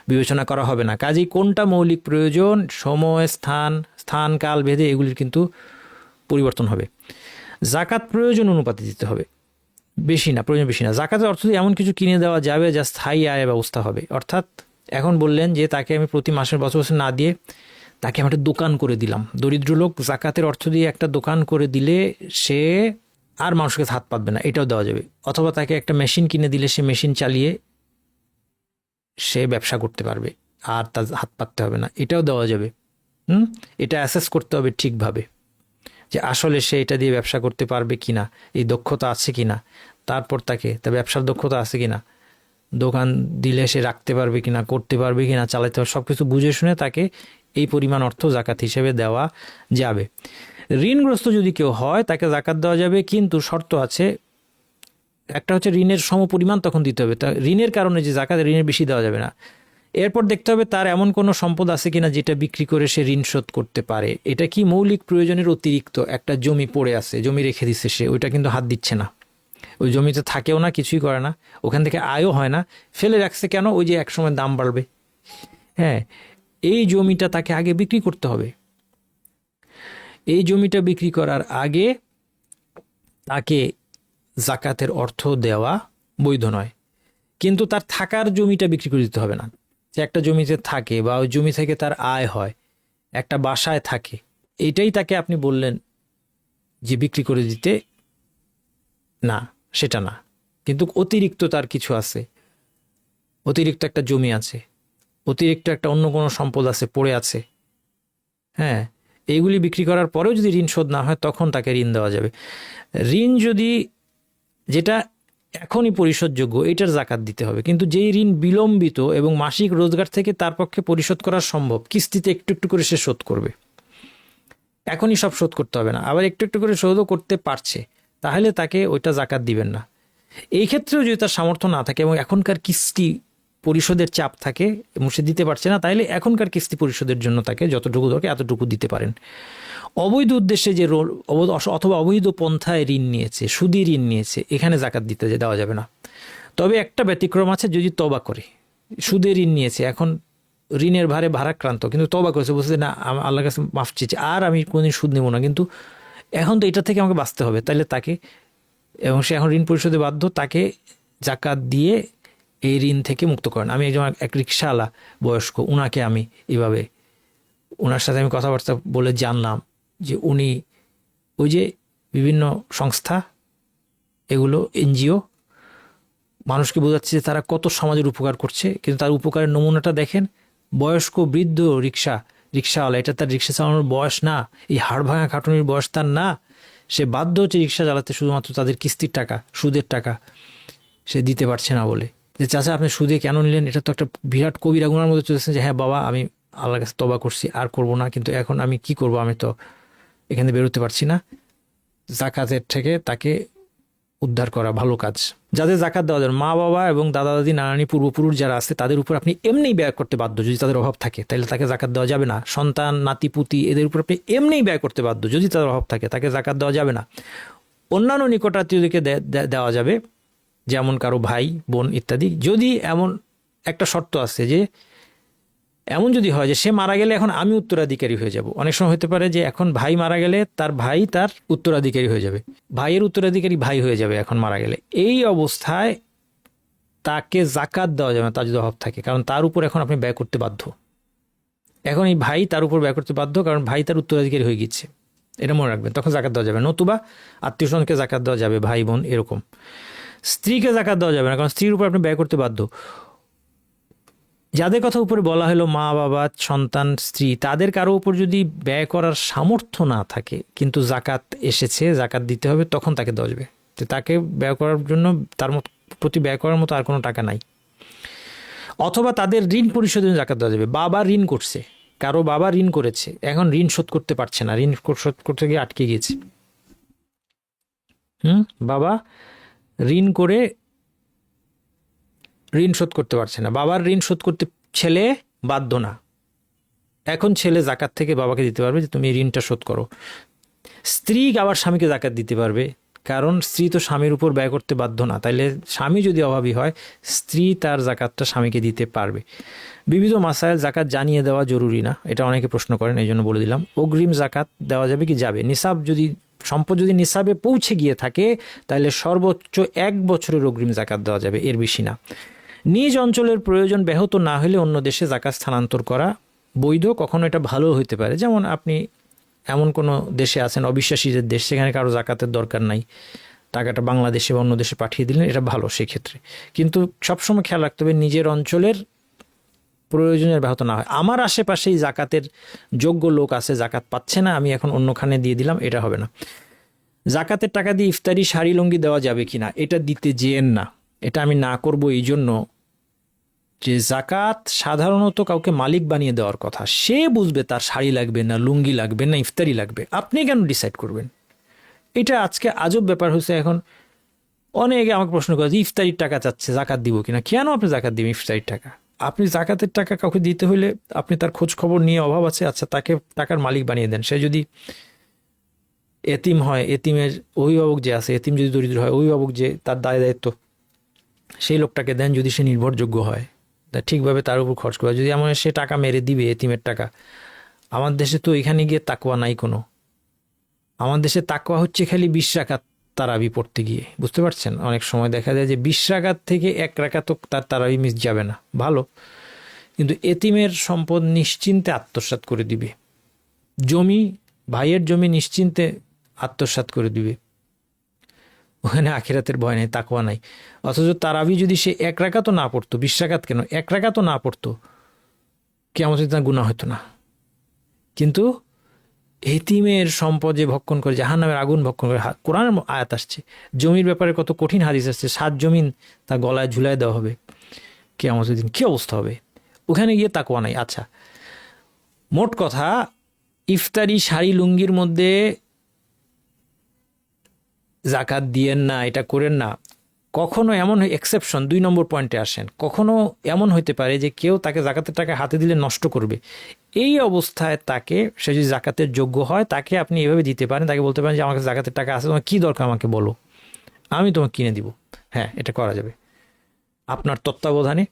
বিবেচনা করা হবে না। কাজেই কোনটা মৌলিক প্রয়োজন, সময়, স্থান কাল ভেদে এগুলির কিন্তু পরিবর্তন হবে। জাকাত প্রয়োজন অনুপাতে দিতে হবে, বেশি না, প্রয়োজন বেশি না। জাকাতের অর্থ এমন কিছু কিনে দেওয়া যাবে যা স্থায়ী আয়ের ব্যবস্থা হবে। অর্থাৎ এখন বললেন যে তাকে আমি প্রতি মাসের বছর বছর না দিয়ে তাকে আমি একটা দোকান করে দিলাম, দরিদ্র লোক, জাকাতের অর্থ দিয়ে একটা দোকান করে দিলে সে আর মানুষকে হাত পাতবে না, এটাও দেওয়া যাবে। অথবা তাকে একটা মেশিন কিনে দিলে সে মেশিন চালিয়ে সে ব্যবসা করতে পারবে, আর তার হাত পাততে হবে না, এটাও দেওয়া যাবে। এটা অ্যাসেস করতে হবে ঠিকভাবে যে আসলে সে এটা দিয়ে ব্যবসা করতে পারবে কিনা, এই দক্ষতা আছে কিনা, তারপর তাকে তার ব্যবসার দক্ষতা আছে কিনা, দোকান দিলে সে রাখতে পারবে কিনা, করতে পারবে কিনা, চালাতে পারবে, সব কিছু বুঝে শুনে তাকে এই পরিমাণ অর্থ জাকাত হিসেবে দেওয়া যাবে। ঋণগ্রস্ত যদি কেউ হয় তাকে জাকাত দেওয়া যাবে, কিন্তু শর্ত আছে। একটা হচ্ছে ঋণের সমপরিমাণ তখন দিতে হবে, তা ঋণের কারণে যে জাকাত, ঋণের বেশি দেওয়া যাবে না। এরপর দেখতে হবে তার এমন কোনো সম্পদ আছে কিনা যেটা বিক্রি করে সে ঋণ শোধ করতে পারে। এটা কি মৌলিক প্রয়োজনের অতিরিক্ত? একটা জমি পড়ে আছে, জমি রেখে দিচ্ছে সে, ওইটা কিন্তু হাত দিচ্ছে না, ওই জমিতে থাকেও না, কিছুই করে না, ওখান থেকে আয়ও হয় না, ফেলে রাখছে কেন? ওই যে একসময় দাম বাড়বে। হ্যাঁ, এই জমিটা তাকে আগে বিক্রি করতে হবে। এই জমিটা বিক্রি করার আগে তাকে জাকাতের অর্থ দেওয়া বৈধ নয়। কিন্তু তার থাকার জমিটা বিক্রি করে দিতে হবে না। যে একটা জমিতে থাকে বা ওই জমি থেকে তার আয় হয়, একটা বাসায় থাকে, এটাই তাকে আপনি বললেন যে বিক্রি করে দিতে, না সেটা না। কিন্তু অতিরিক্ত তার কিছু আছে, অতিরিক্ত একটা জমি আছে, অতিরিক্ত একটা অন্য কোনো সম্পদ আছে পড়ে আছে, হ্যাঁ, এইগুলি বিক্রি করার পরেও যদি ঋণ শোধ না হয় তখন তাকে ঋণ দেওয়া যাবে। ঋণ যদি যেটা এখনই পরিশোধযোগ্য এটার জাকাত দিতে হবে, কিন্তু যেই ঋণ বিলম্বিত এবং মাসিক রোজগার থেকে তার পক্ষে পরিশোধ করা সম্ভব, কিস্তিতে একটু একটু করে সে শোধ করবে, এখনই সব শোধ করতে হবে না, আবার একটু একটু করে শোধও করতে পারছে, তাহলে তাকে ওইটা জাকাত দিবেন না। এই ক্ষেত্রেও যদি তার সামর্থ্য না থাকে এবং এখনকার কিস্তি পরিশোধের চাপ থাকে এবং সে দিতে পারছে না, তাহলে এখনকার কিস্তি পরিশোধের জন্য তাকে যতটুকু দরকার এতটুকু দিতে পারেন। অবৈধ উদ্দেশ্যে যে অথবা অবৈধ পন্থায় ঋণ নিয়েছে, সুদি ঋণ নিয়েছে, এখানে জাকাত দিতে দেওয়া যাবে না। তবে একটা ব্যতিক্রম আছে, যদি তওবা করে, সুদে ঋণ নিয়েছে, এখন ঋণের ভারে ভারাক্রান্ত, কিন্তু তওবা করেছে, বলছে না আল্লাহর কাছে মাফ চেয়েছে, আর আমি কোনোদিন সুদ নেব না, কিন্তু এখন তো এটা থেকে আমাকে বাঁচতে হবে, তাহলে তাকে, এবং সে এখন ঋণ পরিশোধে বাধ্য, তাকে জাকাত দিয়ে এই ঋণ থেকে মুক্ত করেন। আমি একজন এক রিক্সাওয়ালা বয়স্ক, উনাকে আমি এভাবে, ওনার সাথে আমি কথাবার্তা বলে জানলাম যে উনি ওই যে বিভিন্ন সংস্থা, এগুলো এনজিও, মানুষকে বোঝাচ্ছে যে তারা কত সমাজের উপকার করছে, কিন্তু তার উপকারের নমুনাটা দেখেন, বয়স্ক বৃদ্ধ রিক্সাওয়ালা, এটা তার রিক্সা চালানোর বয়স না, এই হাড় ভাঙা খাটুনির বয়স তার না, সে বাধ্য হচ্ছে রিক্সা চালাতে শুধুমাত্র তাদের কিস্তির টাকা, সুদের টাকা সে দিতে পারছে না বলে। যে চাচা আপনি সুদে কেন নিলেন, এটা তো একটা বিরাট কবিরা গুনার মধ্যে চলেছেন, যে হ্যাঁ বাবা আমি আল্লাহর কাছে তওবা করছি, আর করব না, কিন্তু এখন আমি কি করব, আমি তো এখানে বেরোতে পারছি না। জাকাতের থেকে তাকে উদ্ধার করা ভালো কাজ। যাদের জাকাত দেওয়া যাবে, মা বাবা এবং দাদা দাদি নানানি পূর্বপুরুষ যারা আছে, তাদের উপর আপনি এমনিই ব্যয় করতে বাধ্য, যদি তাদের অভাব থাকে তাহলে তাকে জাকাত দেওয়া যাবে না। সন্তান নাতি পুতি এদের উপর আপনি এমনিই ব্যয় করতে বাধ্য, যদি তাদের অভাব থাকে তাকে জাকাত দেওয়া যাবে না। অন্যান্য নিকটাত্মীয়দেরকে দেওয়া যাবে, যেমন কারো ভাই বোন ইত্যাদি, যদি এমন একটা শর্ত আছে যে এমন যদি হয় যে সে মারা গেলে এখন আমি উত্তরাধিকারী হয়ে যাব। অনেক সময় হতে পারে যে এখন ভাই মারা গেলে তার ভাই তার উত্তরাধিকারী হয়ে যাবে, ভাইয়ের উত্তরাধিকারী ভাই হয়ে যাবে এখন মারা গেলে, এই অবস্থায় তাকে জাকাত দেওয়া যাবে না, তার যদি অভাব থাকে, কারণ তার উপর এখন আপনি ব্যয় করতে বাধ্য। এখন এই ভাই তার উপর ব্যয় করতে বাধ্য, কারণ ভাই তার উত্তরাধিকারী হয়ে গেছে, এটা মনে রাখবেন, তখন জাকাত দেওয়া যাবে। নতুবা আত্মীয় স্বজনকে জাকাত দেওয়া যাবে, ভাই বোন এরকম। স্ত্রীকে জাকাত দেওয়া যাবে না, কারণ স্ত্রীর উপর আপনি ব্যয় করতে বাধ্য। যাদের কথা উপরে বলা হলো, মা বাবা সন্তান স্ত্রী, তাদের কারো উপর যদি ব্যয় করার সামর্থ্য না থাকে কিন্তু জাকাত এসেছে, জাকাত দিতে হবে, তখন তাকে দেওয়া যাবে। তো তাকে ব্যয় করার জন্য তার প্রতি ব্যয় করার মতো আর কোনো টাকা নাই। অথবা তাদের ঋণ পরিশোধের জন্য জাকাত দেওয়া যাবে। বাবা ঋণ করছে, কারো বাবা ঋণ করেছে, এখন ঋণ শোধ করতে পারছে না, ঋণ শোধ করতে গিয়ে আটকে গিয়েছে। বাবা ঋণ করে ঋণ শোধ করতে পারছে না, বাবার ঋণ শোধ করতে ছেলে বাধ্য না, এখন ছেলে জাকাত থেকে বাবাকে দিতে পারবে যে তুমি ঋণটা শোধ করো। স্ত্রী আবার স্বামীকে জাকাত দিতে পারবে, কারণ স্ত্রী তো স্বামীর উপর ব্যয় করতে বাধ্য না, তাইলে স্বামী যদি অভাবী হয় স্ত্রী তার জাকাতটা স্বামীকে দিতে পারবে। বিবিধ মাসাইল, জাকাত জানিয়ে দেওয়া জরুরি না, এটা অনেকে প্রশ্ন করেন, এই জন্য বলে দিলাম। অগ্রিম জাকাত দেওয়া যাবে কি? যাবে। নিসাব যদি, সম্পদ যদি নিসাবে পৌঁছে গিয়ে থাকে তাহলে সর্বোচ্চ 1 বছরের অগ্রিম জাকাত দেওয়া যাবে, এর বেশি না। নিজ অঞ্চলের প্রয়োজন ব্যাহত না হলে অন্য দেশে জাকাত স্থানান্তর করা বৈধ, কখনো এটা ভালো হতে পারে। যেমন আপনি এমন কোনো দেশে আছেন, অবিশ্বাসীদের দেশ, সেখানে কারো জাকাতের দরকার নাই, টাকাটা বাংলাদেশে বা অন্য দেশে পাঠিয়ে দিলেন, এটা ভালো সেক্ষেত্রে। কিন্তু সবসময় খেয়াল রাখতে হবে নিজের অঞ্চলের প্রয়োজনের ব্যাহত না হয়। আমার আশেপাশেই জাকাতের যোগ্য লোক আছে, জাকাত পাচ্ছে না, আমি এখন অন্যখানে দিয়ে দিলাম, এটা হবে না। জাকাতের টাকা দিয়ে ইফতারি, শাড়ি লুঙ্গি দেওয়া যাবে কিনা, এটা দিতে যেয়েন না। এটা আমি না করব এই জন্য যে জাকাত সাধারণত কাউকে মালিক বানিয়ে দেওয়ার কথা, সে বুঝবে তার শাড়ি লাগবে না, লুঙ্গি লাগবে না, ইফতারি লাগবে, আপনি কেন ডিসাইড করবেন? এটা আজকে আজব ব্যাপার হয়েছে। এখন অনেকে আমাকে প্রশ্ন করে ইফতারির টাকা চাচ্ছে, জাকাত দিব কিনা। কেন আপনি জাকাত দিবেন ইফতারির টাকা? আপনি জাকাতের টাকা কাউকে দিতে হলে আপনি তার খোঁজ খবর নিয়ে, অভাব আছে, আচ্ছা তাকে টাকার মালিক বানিয়ে দেন। সে যদি এতিম হয়, এতিমের অভিভাবক যে আছে, এতিম যদি দরিদ্র হয়, অভিভাবক যে তার দায় দায়িত্ব, সেই লোকটাকে দেন যদি সে নির্ভরযোগ্য হয়, তা ঠিকভাবে তার উপর খরচ করা। যদি এমন সে টাকা মেরে দিবে এতিমের টাকা, আমার দেশে তো এখানে গিয়ে তাকওয়া নাই কোনো। আমার দেশে তাকওয়া হচ্ছে খালি 20 রাকাত তারাবি পড়তে গিয়ে, বুঝতে পারছেন? অনেক সময় দেখা যায় যে 20 রাকাত থেকে 1 রাকাতও তার তারাবি মিস যাবে না, ভালো। কিন্তু এতিমের সম্পদ নিশ্চিন্তে আত্মসাৎ করে দিবে, জমি, ভাইয়ের জমি নিশ্চিন্তে আত্মসাৎ করে দিবে, ওখানে আখিরাতের ভয় নেই, তাকওয়া নাই। অথচ তারাবি যদি সে 1 রাকাতও না পড়তো, 20 রাকাত কেন, 1 রাকাতও না পড়তো, কিয়ামতে তার গুনাহ হতো না। কিন্তু এতিমের সম্পদ যে ভক্ষণ করে, জাহান্নামের আগুন ভক্ষণ করে, কোরআনের আয়াত আসছে, জমির ব্যাপারে কত কঠিন হাদিস আসছে, 7 জমিন তার গলায় ঝুলায় দেওয়া হবে কিয়ামতের দিন, কি অবস্থা হবে? ওখানে গিয়ে তাকওয়া নাই। আচ্ছা, মোট কথা, ইফতারি শাড়ি লুঙ্গির মধ্যে জাকাত দিয়েন না, এটা করেন না। কখনো এমন এক্সেপশন 2 নম্বর পয়েন্টে আসেন, কখনো এমন হইতে পারে যে কেউ তাকে জাকাতের টাকা হাতে দিলে নষ্ট করবে। এই অবস্থায় তাকে, সে যদি জাকাতের যোগ্য হয়, তাকে আপনি এভাবে দিতে পারেন, তাকে বলতে পারেন যে আমার কাছে জাকাতের টাকা আছে, তোমার কী দরকার আমাকে বলো, আমি তোমাকে কিনে দিব। হ্যাঁ, এটা করা যাবে আপনার তত্ত্বাবধানে।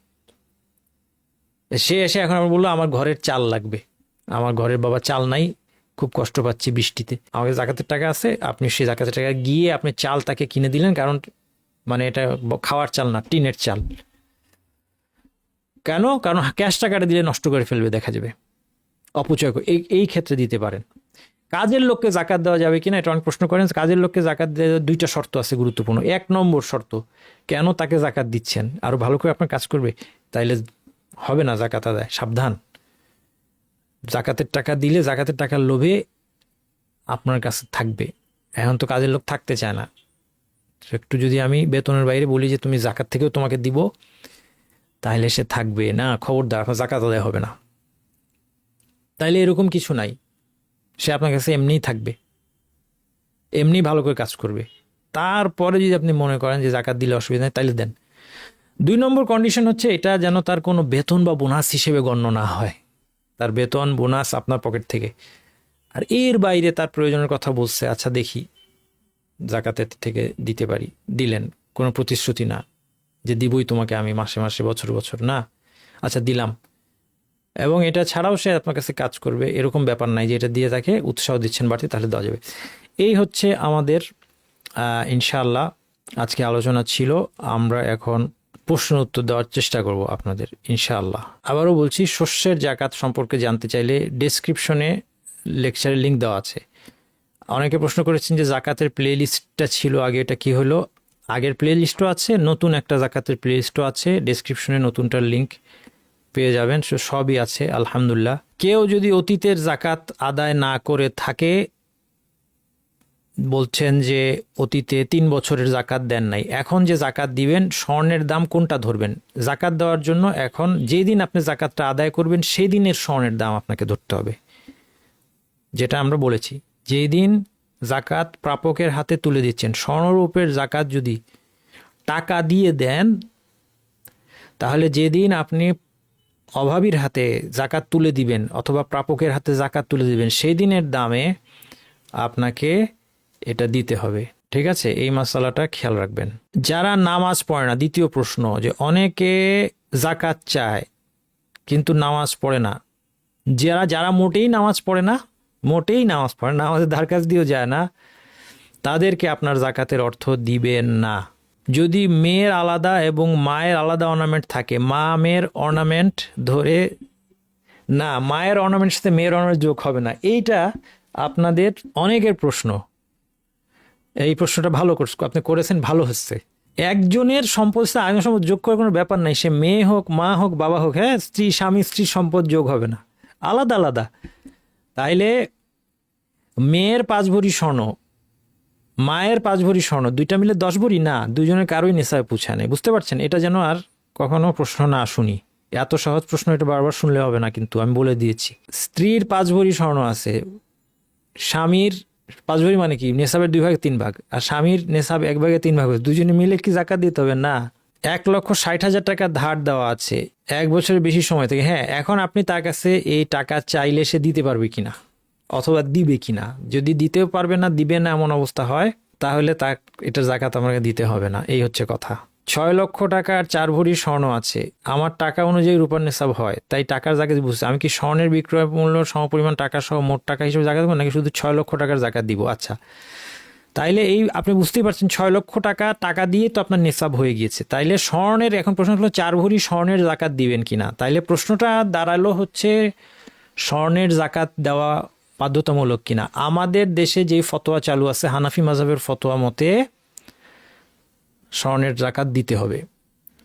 সে এসে এখন আমার বললো আমার ঘরের চাল লাগবে, আমার ঘরের বাবা চাল নাই, খুব কষ্ট পাচ্ছি বৃষ্টিতে, আমাকে জাকাতের টাকা আছে, আপনি সেই জাকাতের টাকা গিয়ে আপনি চাল তাকে কিনে দিলেন, কারণ মানে এটা খাওয়ার চাল না, টিনের চাল। কেন? কারণ ক্যাশ টাকাটা দিলে নষ্ট করে ফেলবে, দেখা যাবে, অপচয় করে। এই ক্ষেত্রে দিতে পারেন। কাজের লোককে জাকাত দেওয়া যাবে কিনা, এটা অনেক প্রশ্ন করেন। কাজের লোককে জাকাত দেওয়ার 2টা শর্ত আছে গুরুত্বপূর্ণ। 1 নম্বর শর্ত, কেন তাকে জাকাত দিচ্ছেন, আরো ভালো করে আপনার কাজ করবে, তাইলে হবে না জাকাত আদায়, সাবধান। জাকাতের টাকা দিলে জাকাতের টাকার লোভে আপনার কাছে থাকবে। এখন তো কাজের লোক থাকতে চায় না, একটু যদি আমি বেতনের বাইরে বলি যে তুমি জাকাত থেকেও তোমাকে দিব, তাহলে সে থাকবে না, খবরদার আপনার জাকাত আদায় হবে না। তাইলে এরকম কিছু নাই, সে আপনার কাছে এমনিই থাকবে, এমনি ভালো করে কাজ করবে। তারপরে যদি আপনি মনে করেন যে জাকাত দিলে অসুবিধা নেই, তাইলে দেন। 2 নম্বর কন্ডিশন হচ্ছে এটা যেন তার কোনো বেতন বা বোনাস হিসেবে গণ্য না হয়, তার বেতন বোনাস আপনার পকেট থেকে, আর এর বাইরে তার প্রয়োজনের কথা বলছে, আচ্ছা দেখি জাকাতের থেকে দিতে পারি, দিলেন, কোনো প্রতিশ্রুতি না যে দিবই তোমাকে আমি মাসে মাসে বছর বছর, না, আচ্ছা দিলাম। এবং এটা ছাড়াও সে আপনার কাছে কাজ করবে, এরকম ব্যাপার নাই যে এটা দিয়ে তাকে উৎসাহ দিচ্ছেন বাড়তি, তাহলে দেওয়া যাবে। এই হচ্ছে আমাদের ইনশাআল্লাহ আজকে আলোচনা ছিল। আমরা এখন প্রশ্ন উত্তর দেওয়ার চেষ্টা করব আপনাদের ইনশাআল্লাহ। আবারও বলছি, শস্যের জাকাত সম্পর্কে জানতে চাইলে ডেসক্রিপশনে লেকচারের লিঙ্ক দেওয়া আছে। অনেকে প্রশ্ন করেছেন যে জাকাতের প্লে লিস্টটা ছিল আগে, এটা কি হলো? আগের প্লে লিস্টও আছে, নতুন একটা জাকাতের প্লে লিস্টও আছে, ডেসক্রিপশনে নতুনটার লিঙ্ক পেয়ে যাবেন, সবই আছে আলহামদুলিল্লাহ। কেউ যদি অতীতের জাকাত আদায় না করে থাকে, বলছেন যে অতীতে 3 বছরের জাকাত দেন নাই, এখন যে জাকাত দিবেন স্বর্ণের দাম কোনটা ধরবেন? জাকাত দেওয়ার জন্য এখন যেদিন আপনি জাকাতটা আদায় করবেন সেই দিনের স্বর্ণের দাম আপনাকে ধরতে হবে। যেটা আমরা বলেছি, যেই দিন জাকাত প্রাপকের হাতে তুলে দিচ্ছেন, স্বর্ণরূপের জাকাত যদি টাকা দিয়ে দেন, তাহলে যেদিন আপনি অভাবীর হাতে জাকাত তুলে দিবেন অথবা প্রাপকের হাতে জাকাত তুলে দিবেন, সেই দিনের দামে আপনাকে এটা দিতে হবে, ঠিক আছে? এই মাসালাটা খেয়াল রাখবেন। যারা নামাজ পড়ে না, দ্বিতীয় প্রশ্ন, যে অনেকে জাকাত চায় কিন্তু নামাজ পড়ে না, যারা মোটেই নামাজ পড়ে না, নামাজের ধার কাছ দিয়েও যায় না, তাদেরকে আপনার জাকাতের অর্থ দিবেন না। যদি মেয়ের আলাদা এবং মায়ের আলাদা অর্নামেন্ট থাকে, মা মেয়ের অর্নামেন্ট ধরে না, মায়ের অর্নামেন্টের সাথে মেয়ের অর্নামেন্ট যোগ হবে না, এইটা আপনাদের অনেকের প্রশ্ন। এই প্রশ্নটা ভালো আপনি করেছেন, ভালো হচ্ছে। একজনের সম্পদ সাথে আরেকজনের সম্পদ যোগ করার কোনো ব্যাপার নাই, সে মেয়ে হোক, মা হোক, বাবা হোক, হ্যাঁ, স্বামী স্ত্রীর সম্পদ যোগ হবে না, আলাদা আলাদা। তাইলে মেয়ের 5 ভরি স্বর্ণ, মায়ের 5 ভরি স্বর্ণ, 2টা মিলে 10 ভরি না, দুজনের কারোই নেশায় পৌঁছায় নেই, বুঝতে পারছেন? এটা যেন আর কখনো প্রশ্ন না শুনি, এত সহজ প্রশ্ন এটা বারবার শুনলে হবে না, কিন্তু আমি বলে দিয়েছি। স্ত্রীর 5 ভরি স্বর্ণ আছে, স্বামীর 5 ভরি মানে কি, নেশাবের 2 ভাগে 3 ভাগ, আর স্বামীর নেশাব 1 ভাগে 3 ভাগ, দুজনে মিলে কি জাকাত দিতে হবে? না, 1,60,000 টাকা ধার দেওয়া আছে 1 বছরের বেশি সময় থেকে। হ্যাঁ, এখন আপনি তার কাছে এই টাকা চাইলে সে দিতে পারবে কিনা অথবা দিবে কিনা। যদি দিতেও পারবে না, দিবে না এমন অবস্থা হয়, তাহলে এটা জাকাত আমাকে দিতে হবে না। এই হচ্ছে কথা। 6 লক্ষ টাকার 4 ভরি স্বর্ণ আছে, আমার টাকা অনুযায়ী রূপার নিসাব হয়, তাই টাকার জাকাত বুঝছে। আমি কি স্বর্ণের বিক্রয় মূল্য সমপরিমাণ টাকা সহ মোট টাকা হিসেবে জাকাত দেবো নাকি শুধু 6 লক্ষ টাকার জাকাত দিব? আচ্ছা, তাইলে এই আপনি বুঝতেই পারছেন 6 লক্ষ টাকা দিয়ে তো আপনার নিসাব হয়ে গিয়েছে। তাইলে স্বর্ণের, এখন প্রশ্ন হলো 4 ভরি স্বর্ণের জাকাত দিবেন কিনা। তাইলে প্রশ্নটা দাঁড়ালো হচ্ছে স্বর্ণের জাকাত দেওয়া বাধ্যতামূলক কিনা। আমাদের দেশে যে ফতোয়া চালু আছে হানাফি মাযহাবের ফতোয়া মতে স্বর্ণের জাকাত দিতে হবে।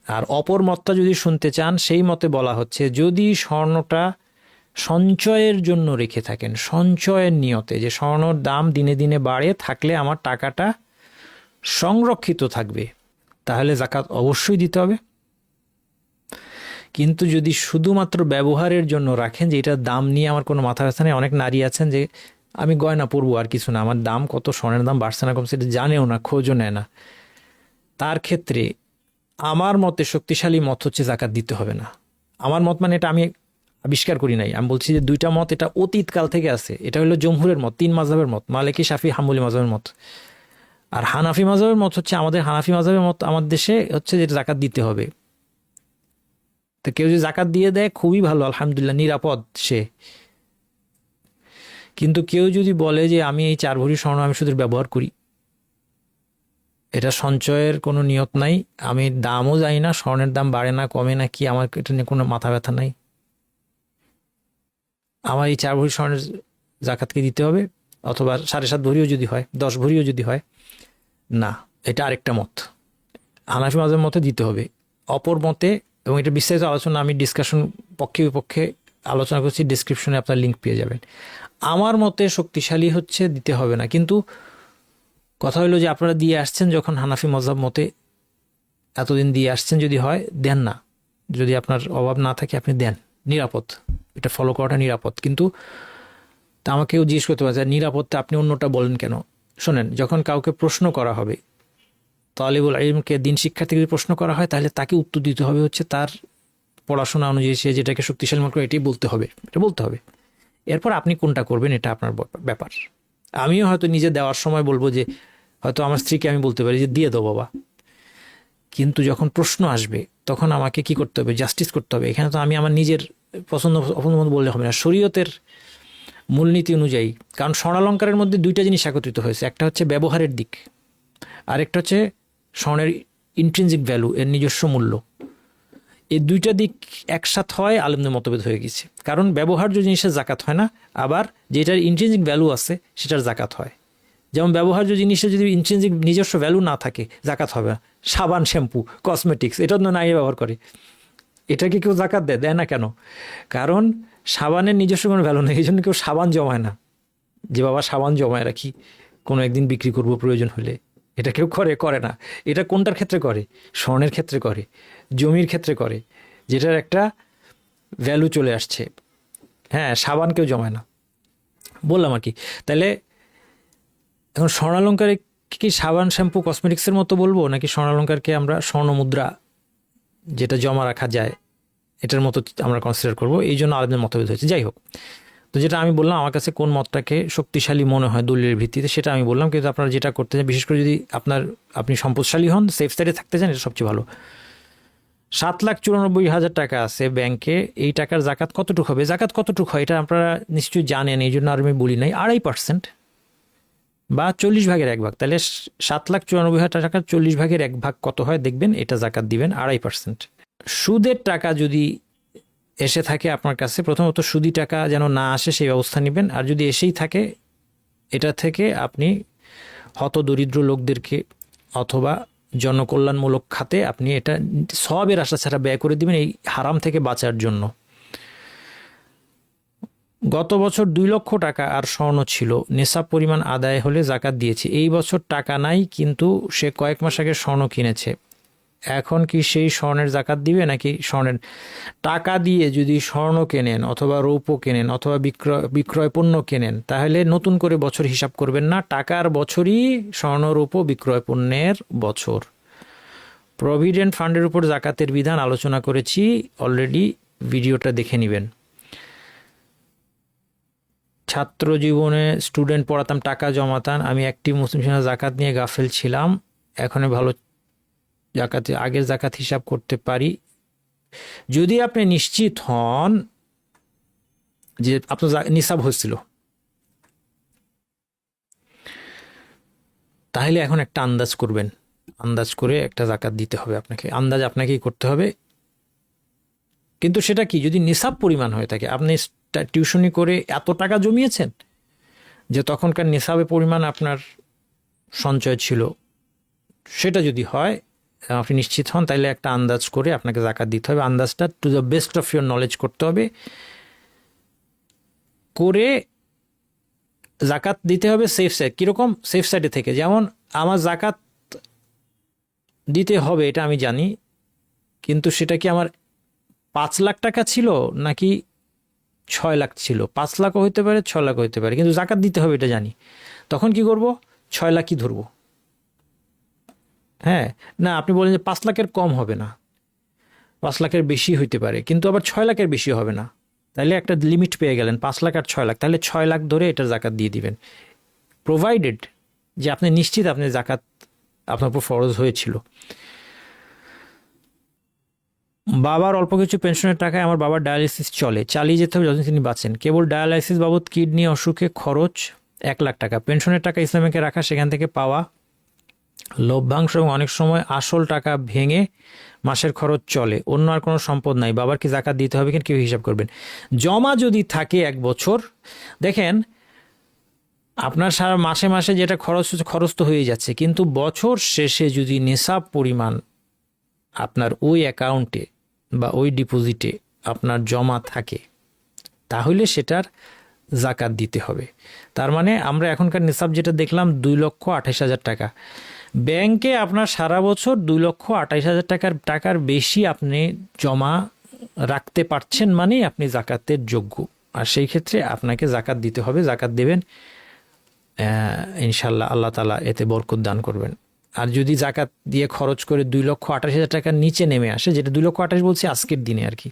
আর অপর মতটা যদি শুনতে চান, সেই মতে বলা হচ্ছে যদি স্বর্ণটা সঞ্চয়ের জন্য রেখে থাকেন, সঞ্চয়ের নিয়তে, যে স্বর্ণর দাম দিনে দিনে বাড়ে থাকলে আমার টাকাটা সংরক্ষিত থাকবে, তাহলে জাকাত অবশ্যই দিতে হবে। কিন্তু যদি শুধুমাত্র ব্যবহারের জন্য রাখেন, যে এটার দাম নিয়ে আমার কোনো মাথা ব্যথা নেই, অনেক নারী আছেন যে আমি গয়না পরবো আর কিছু না, আমার দাম কত, স্বর্ণের দাম বাড়ছে না কমছে এটা জানেও না, খোঁজও নেয় না, তার ক্ষেত্রে আমার মতে শক্তিশালী মত হচ্ছে জাকাত দিতে হবে না। আমার মত মানে এটা আমি আবিষ্কার করি নাই, আমি বলছি যে দুইটা মত এটা অতীতকাল থেকে আছে। এটা হলো জমহুরের মত, 3 মাযহাবের মত, মালিকি, শাফি, হাম্বলি মাযহাবের মত। আর হানাফি মাযহাবের মত হচ্ছে, আমাদের হানাফি মাযহাবের মত আমাদের দেশে হচ্ছে যে জাকাত দিতে হবে। তো কেউ যদি জাকাত দিয়ে দেয় খুবই ভালো, আলহামদুলিল্লাহ, নিরাপদ সে। কিন্তু কেউ যদি বলে যে আমি এই 4 ভরি স্বর্ণ আমি শুধু ব্যবহার করি, এটা সঞ্চয়ের কোনো নিয়ত নাই, আমি দামও জানি না, স্বর্ণের দাম বাড়ে না কমে না কি, আমার এটা নিয়ে কোনো মাথা ব্যথা নাই, আমার এই 4 ভরি স্বর্ণের জাকাতকে দিতে হবে, অথবা 7.5 ভরিও যদি হয়, 10 ভরিও যদি হয়, না, এটা আরেকটা মত। হানাফি মাযহাবের মতে দিতে হবে। অপর মতে, এবং এটা বিস্তারিত আলোচনা আমি ডিসকাশন পক্ষে বিপক্ষে আলোচনা করছি, ডিসক্রিপশনে আপনার লিঙ্ক পেয়ে যাবেন। আমার মতে শক্তিশালী হচ্ছে দিতে হবে না। কিন্তু কথা হলো যে আপনারা দিয়ে আসছেন যখন হানাফি মাযহাব মতে, এতদিন দিয়ে আসছেন, যদি হয় দেন না, যদি আপনার অভাব না থাকে আপনি দেন, নিরাপদ, এটা ফলো করাটা নিরাপদ। কিন্তু তা আমাকেও জিজ্ঞেস করতে পারে নিরাপদটা আপনি অন্যটা বলেন কেন। শোনেন, যখন কাউকে প্রশ্ন করা হবে, তালিবুল ইলমকে, দিন শিক্ষার্থীকে প্রশ্ন করা হয়, তাহলে তাকে উত্তর দিতে হবে হচ্ছে তার পড়াশোনা অনুযায়ী, সে যেটাকে শক্তিশালী মনে করে এটাই বলতে হবে, এটা বলতে হবে। এরপর আপনি কোনটা করবেন এটা আপনার ব্যাপার। আমিও হয়তো নিজে দেওয়ার সময় বলবো যে, হয়তো আমার স্ত্রীকে আমি বলতে পারি যে দিয়ে দাও বাবা, কিন্তু যখন প্রশ্ন আসবে তখন আমাকে কি করতে হবে, জাস্টিস করতে হবে। এখানে তো আমি আমার নিজের পছন্দ অপছন্দ বললে হবে না, শরীয়তের মূলনীতি অনুযায়ী। কারণ স্বর্ণালঙ্কারের মধ্যে দুইটা জিনিস একত্রিত হয়েছে, একটা হচ্ছে ব্যবহারের দিক, আরেকটা হচ্ছে স্বর্ণের ইন্ট্রিনজিক ভ্যালু, এর নিজস্ব মূল্য। এই দুইটা দিক একসাথে হয়, আলেমদের মতভেদ হয়ে গেছে। কারণ ব্যবহার্য জিনিসের জাকাত হয় না, আবার যেটার ইন্ট্রিনজিক ভ্যালু আছে সেটার জাকাত হয়। যেমন ব্যবহার্য জিনিসের যদি ইন্ট্রিনজিক নিজস্ব ভ্যালু না থাকে, জাকাত হবে না। সাবান, শ্যাম্পু, কসমেটিক্স, এটা তো নাই ব্যবহার করে, এটাকে কেউ জাকাত দেয় না কেন? কারণ সাবানের নিজস্ব কোনো ভ্যালু নেই, এই জন্য কেউ সাবান জমায় না, যে বাবা সাবান জমায় রাখি, কোনো একদিন বিক্রি করব প্রয়োজন হলে। এটা কেউ করে না। এটা কোনটার ক্ষেত্রে করে? স্বর্ণের ক্ষেত্রে করে, জমির ক্ষেত্রে করে, যেটার একটা ভ্যালু চলে আসছে। হ্যাঁ, সাবান কেউ জমায় না, বললাম আর কি। তাহলে এখন স্বর্ণালঙ্কারে কি সাবান, শ্যাম্পু, কসমেটিক্সের মতো বলবো, নাকি স্বর্ণালঙ্কারকে আমরা স্বর্ণ মুদ্রা যেটা জমা রাখা যায় এটার মতো আমরা কনসিডার করব? এই জন্য আলাদা মতভেদ হয়েছে। যাই হোক, তো যেটা আমি বললাম আমার কাছে কোন মতটাকে শক্তিশালী মনে হয় দলিলের ভিত্তিতে, সেটা আমি বললাম। কিন্তু আপনারা যেটা করতে চান, বিশেষ করে যদি আপনি সম্পদশালী হন, সেফ সাইডে থাকতে চান, এটা সবচেয়ে ভালো। 7,94,000 টাকা আছে ব্যাংকে, এই টাকার জাকাত কতটুকু হবে? জাকাত কতটুকু হয় এটা আপনারা নিশ্চয়ই জানেন, এই জন্য আর আমি বলি নাই। 2.5% বা 40 ভাগের 1 ভাগ। তাহলে 7,94,000 টাকার 40 ভাগের 1 ভাগ কত হয় দেখবেন, এটা জাকাত দিবেন 2.5%। সুদের টাকা যদি এসে থাকে আপনার কাছে, প্রথমত সুদি টাকা যেন না আসে সেই ব্যবস্থা নেবেন। আর যদি এসেই থাকে, এটা থেকে আপনি হত দরিদ্র লোকদেরকে অথবা জনকল্যাণমূলক খাতে আপনি এটা সওয়াবের আশা ছাড়া ব্যয় করে দিবেন, এই হারাম থেকে বাঁচার জন্য। গত বছর 2 লক্ষ টাকা আর স্বর্ণ ছিল, নেশাব পরিমাণ আদায় হলে জাকাত দিয়েছে। এই বছর টাকা নাই, কিন্তু সে কয়েক মাস আগে স্বর্ণ কিনেছে, এখন কি সেই স্বর্ণের জাকাত দিবে নাকি স্বর্ণের টাকা দিয়ে যদি স্বর্ণ কেনেন অথবা রৌপ্য কেনেন অথবা বিক্রয় পণ্য কেনেন, তাহলে নতুন করে বছর হিসাব করবেন না, টাকার বছরই স্বর্ণ রৌপ্য বিক্রয় পণ্যের বছর। প্রভিডেন্ট ফান্ডের উপর জাকাতের বিধান আলোচনা করেছি অলরেডি, ভিডিওটা দেখে নেবেন। ছাত্র জীবনে স্টুডেন্ট পড়াতাম, টাকা জমাতাম, আমি একটি মুসলিম সমাজে জাকাত নিয়ে গাফেল ছিলাম, এখন ভালো জাকাতে আগের জাকাত হিসাব করতে পারি। যদি আপনি নিশ্চিত হন যে আপনার নিসাব হয়েছিল, তাহলে এখন একটা আন্দাজ করবেন, আন্দাজ করে একটা জাকাত দিতে হবে আপনাকে, আন্দাজ আপনাকেই করতে হবে। কিন্তু সেটা কি, যদি নিসাব পরিমাণ হয়ে থাকে, আপনি টিউশনি করে এত টাকা জমিয়েছেন যে তখনকার নিসাবে পরিমাণ আপনার সঞ্চয় ছিল, সেটা যদি হয়, আপনি নিশ্চিত হন, তাহলে একটা আন্দাজ করে আপনাকে জাকাত দিতে হবে। আন্দাজটা to the best of your knowledge করতে হবে, করে জাকাত দিতে হবে সেফ সাইড। কীরকম সেফ সাইডে থেকে, যেমন আমার জাকাত দিতে হবে এটা আমি জানি, কিন্তু সেটা কি আমার 5 লাখ টাকা ছিল নাকি 6 লাখ ছিল, 5 লাখও হইতে পারে 6 লাখও হইতে পারে, কিন্তু জাকাত দিতে হবে এটা জানি। তখন কি করব, 6 লাখই ধরবো। হ্যাঁ, না আপনি বলেন যে 5 লাখের কম হবে না, 5 লাখের বেশি হইতে পারে, কিন্তু আবার 6 লাখের বেশি হবে না, তাহলে একটা লিমিট পেয়ে গেলেন 5 লাখ আর 6 লাখ, তাহলে 6 লাখ ধরে এটার জাকাত দিয়ে দিবেন, প্রোভাইডেড যে আপনি নিশ্চিত আপনি জাকাত আপনার উপর ফরজ হয়েছিল। বাবার অল্প কিছু পেনশনের টাকায় আমার বাবার ডায়ালিসিস চলে, চালিয়ে যেতে হবে যতদিন তিনি বাঁচেন। কেবল ডায়ালাইসিস বাবদ কিডনি অসুখে খরচ 1 লাখ টাকা। পেনশনের টাকা ইসলামিকে রাখা, সেখান থেকে পাওয়া লভ্যাংশ এবং অনেক সময় আসল টাকা ভেঙে মাসের খরচ চলে, অন্য আর কোনো সম্পদ নাই। বাবার কি জাকাত দিতে হবে কিনা, কেউ হিসাব করবেন। জমা যদি থাকে 1 বছর, দেখেন আপনার সারা মাসে মাসে যেটা খরচ হচ্ছে, খরচ তো হয়ে যাচ্ছে, কিন্তু বছর শেষে যদি নিসাব পরিমাণ আপনার ওই অ্যাকাউন্টে বা ওই ডিপোজিটে আপনার জমা থাকে, তাহলে সেটার জাকাত দিতে হবে। তার মানে আমরা এখনকার নিসাব যেটা দেখলাম 2,28,000 টাকা, ব্যাংকে আপনার সারা বছর 2,28,000 টাকার বেশি আপনি জমা রাখতে পারছেন, মানে আপনি জাকাতের যোগ্য, আর সেই ক্ষেত্রে আপনাকে জাকাত দিতে হবে। জাকাত দেবেন, ইনশাল্লাহ আল্লাহ তাআলা এতে বরকত দান করবেন। আর যদি জাকাত দিয়ে খরচ করে 2,28,000 টাকার নিচে নেমে আসে, যেটা 2,28,000 বলছি আজকের দিনে আর কি,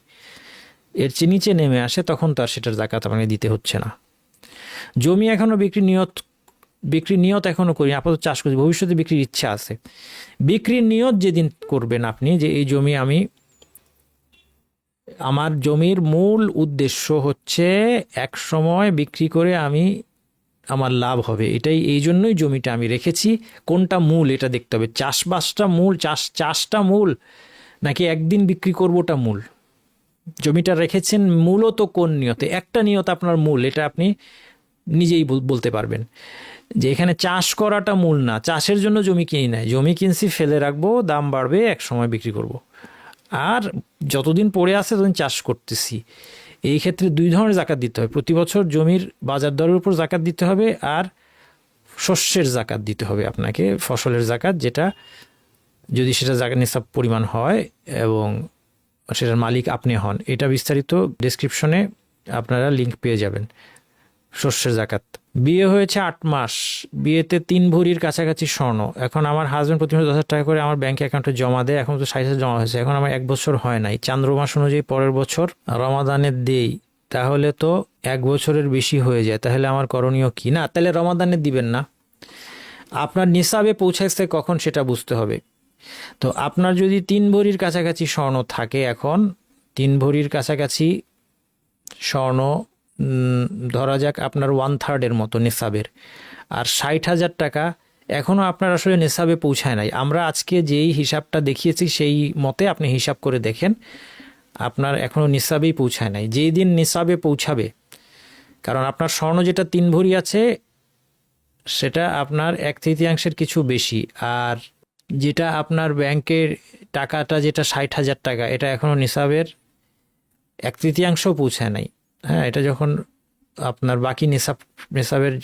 এর চেয়ে নিচে নেমে আসে, তখন তো আর সেটার জাকাত আপনাকে দিতে হচ্ছে না। জমি এখনও বিক্রির নিয়ত এখনও করি, আপাতত চাষ করছি, ভবিষ্যতে বিক্রির ইচ্ছা আছে। বিক্রির নিয়ত যেদিন করবেন আপনি, যে এই জমি আমার জমির মূল উদ্দেশ্য হচ্ছে এক সময় বিক্রি করে আমার লাভ হবে, এটাই, এই জন্যই জমিটা আমি রেখেছি। কোনটা মূল এটা দেখতে হবে, চাষবাসটা মূল, চাষটা মূল, নাকি একদিন বিক্রি করবোটা মূল। জমিটা রেখেছেন মূলত কোন নিয়তে, একটা নিয়ত আপনার মূল, এটা আপনি নিজেই বলতে পারবেন যে এখানে চাষ করাটা মূল না, চাষের জন্য জমি কিনি নাই, জমি কিনছি ফেলে রাখবো, দাম বাড়বে এক সময় বিক্রি করব, আর যতদিন পড়ে আছে ততদিন চাষ করতেছি। এই ক্ষেত্রে 2 ধরনের জাকাত দিতে হবে, প্রতি বছর জমির বাজার দরের উপর জাকাত দিতে হবে, আর শস্যের জাকাত দিতে হবে আপনাকে, ফসলের জাকাত, যেটা যদি সেটা জাকাত নিসাব পরিমাণ হয় এবং সেটার মালিক আপনি হন। এটা বিস্তারিত ডেসক্রিপশনে আপনারা লিঙ্ক পেয়ে যাবেন। শস্যের জাকাত। বিয়ে হয়েছে 8 মাস, বিয়েতে 3 ভরির কাছাকাছি স্বর্ণ। এখন আমার হাজব্যান্ড প্রতি মাসে 10,000 টাকা করে আমার ব্যাংক অ্যাকাউন্টে জমা দেয়, এখন তো 60,000 জমা হয়েছে, এখন আমার 1 বছর হয় নাই, চান্দ্রমাস অনুযায়ী পরের বছর রমাদানে দেই, তাহলে তো 1 বছরের বেশি হয়ে যায়, তাহলে আমার করণীয় কি? না, তাহলে রমাদানে দিবেন না, আপনার নিসাবে পৌঁছাচ্ছে কখন সেটা বুঝতে হবে। তো আপনার যদি 3 ভরির কাছাকাছি স্বর্ণ থাকে, এখন 3 ভরির কাছাকাছি স্বর্ণ ধরা যাক আপনার 1/3 মতো নিসাবের, আর 60,000 টাকা এখনও আপনার আসলে নিসাবে পৌঁছায় নাই। আমরা আজকে যেই হিসাবটা দেখিয়েছি সেই মতে আপনি হিসাব করে দেখেন, আপনার এখনও নিসাবেই পৌঁছায় নাই। যেই দিন নিসাবে পৌঁছাবে, কারণ আপনার স্বর্ণ যেটা 3 ভরি আছে সেটা আপনার 1/3 কিছু বেশি, আর যেটা আপনার ব্যাংকের টাকাটা যেটা 60,000 টাকা, এটা এখনও নিসাবের 1/3 পৌঁছায় নাই। হ্যাঁ, এটা যখন আপনার বাকি নিসাবের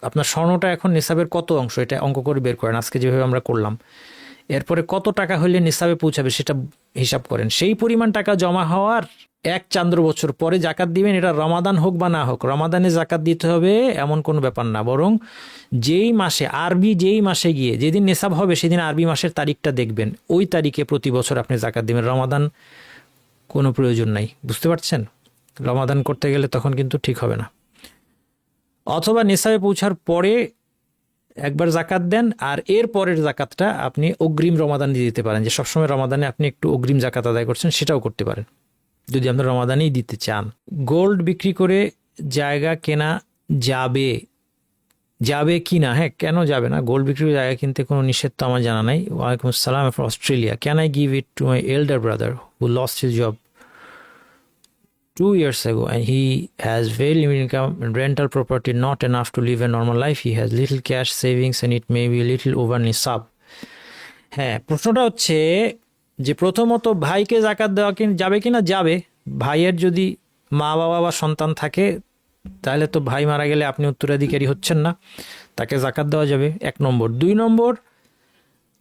আপনার স্বর্ণটা এখন নিসাবের কত অংশ, এটা অঙ্ক করে বের করেন, আজকে যেভাবে আমরা করলাম এরপরে কত টাকা হলে নিসাবে পৌঁছাবে সেটা হিসাব করেন। সেই পরিমাণ টাকা জমা হওয়ার 1 চান্দ্র বছর পরে জাকাত দিবেন। এটা রমাদান হোক বা না হোক, রমাদানে জাকাত দিতে হবে এমন কোনো ব্যাপার না। বরং যেই মাসে যেই মাসে গিয়ে যেদিন নিসাব হবে সেদিন আরবি মাসের তারিখটা দেখবেন, ওই তারিখে প্রতি বছর আপনি জাকাত দিবেন। রমাদান কোনো প্রয়োজন নাই, বুঝতে পারছেন? রমাদান করতে গেলে তখন কিন্তু ঠিক হবে না। অথবা নিসাবে পৌঁছার পরে একবার জাকাত দেন, আর এর পরের জাকাতটা আপনি অগ্রিম রমাদান দিয়ে দিতে পারেন, যে সবসময় রমাদানে আপনি একটু অগ্রিম জাকাত আদায় করছেন, সেটাও করতে পারেন যদি আপনার রমাদানেই দিতে চান। গোল্ড বিক্রি করে জায়গা কেনা যাবে কি না? হ্যাঁ, কেন যাবে না? গোল্ড বিক্রি করে জায়গা কিনতে কোনো নিষেধ তো আমার জানা নাই। ওয়ালাইকুম আসসালাম from Australia. Can I give it to my elder brother who lost his job 2 years ago and he has very limited income and rental property, not enough to live a normal life. He has little cash savings and it may be a little over nisab. হ্যাঁ, প্রশ্নটা হচ্ছে যে প্রথমত ভাইকে জাকাত দেওয়া যাবে কিনা? যাবে। ভাইয়ের যদি মা বাবা বা সন্তান থাকে তাহলে তো ভাই মারা গেলে আপনি উত্তরাধিকারী হচ্ছেন না, তাকে জাকাত দেওয়া যাবে, 1 নম্বর। 2 নম্বর,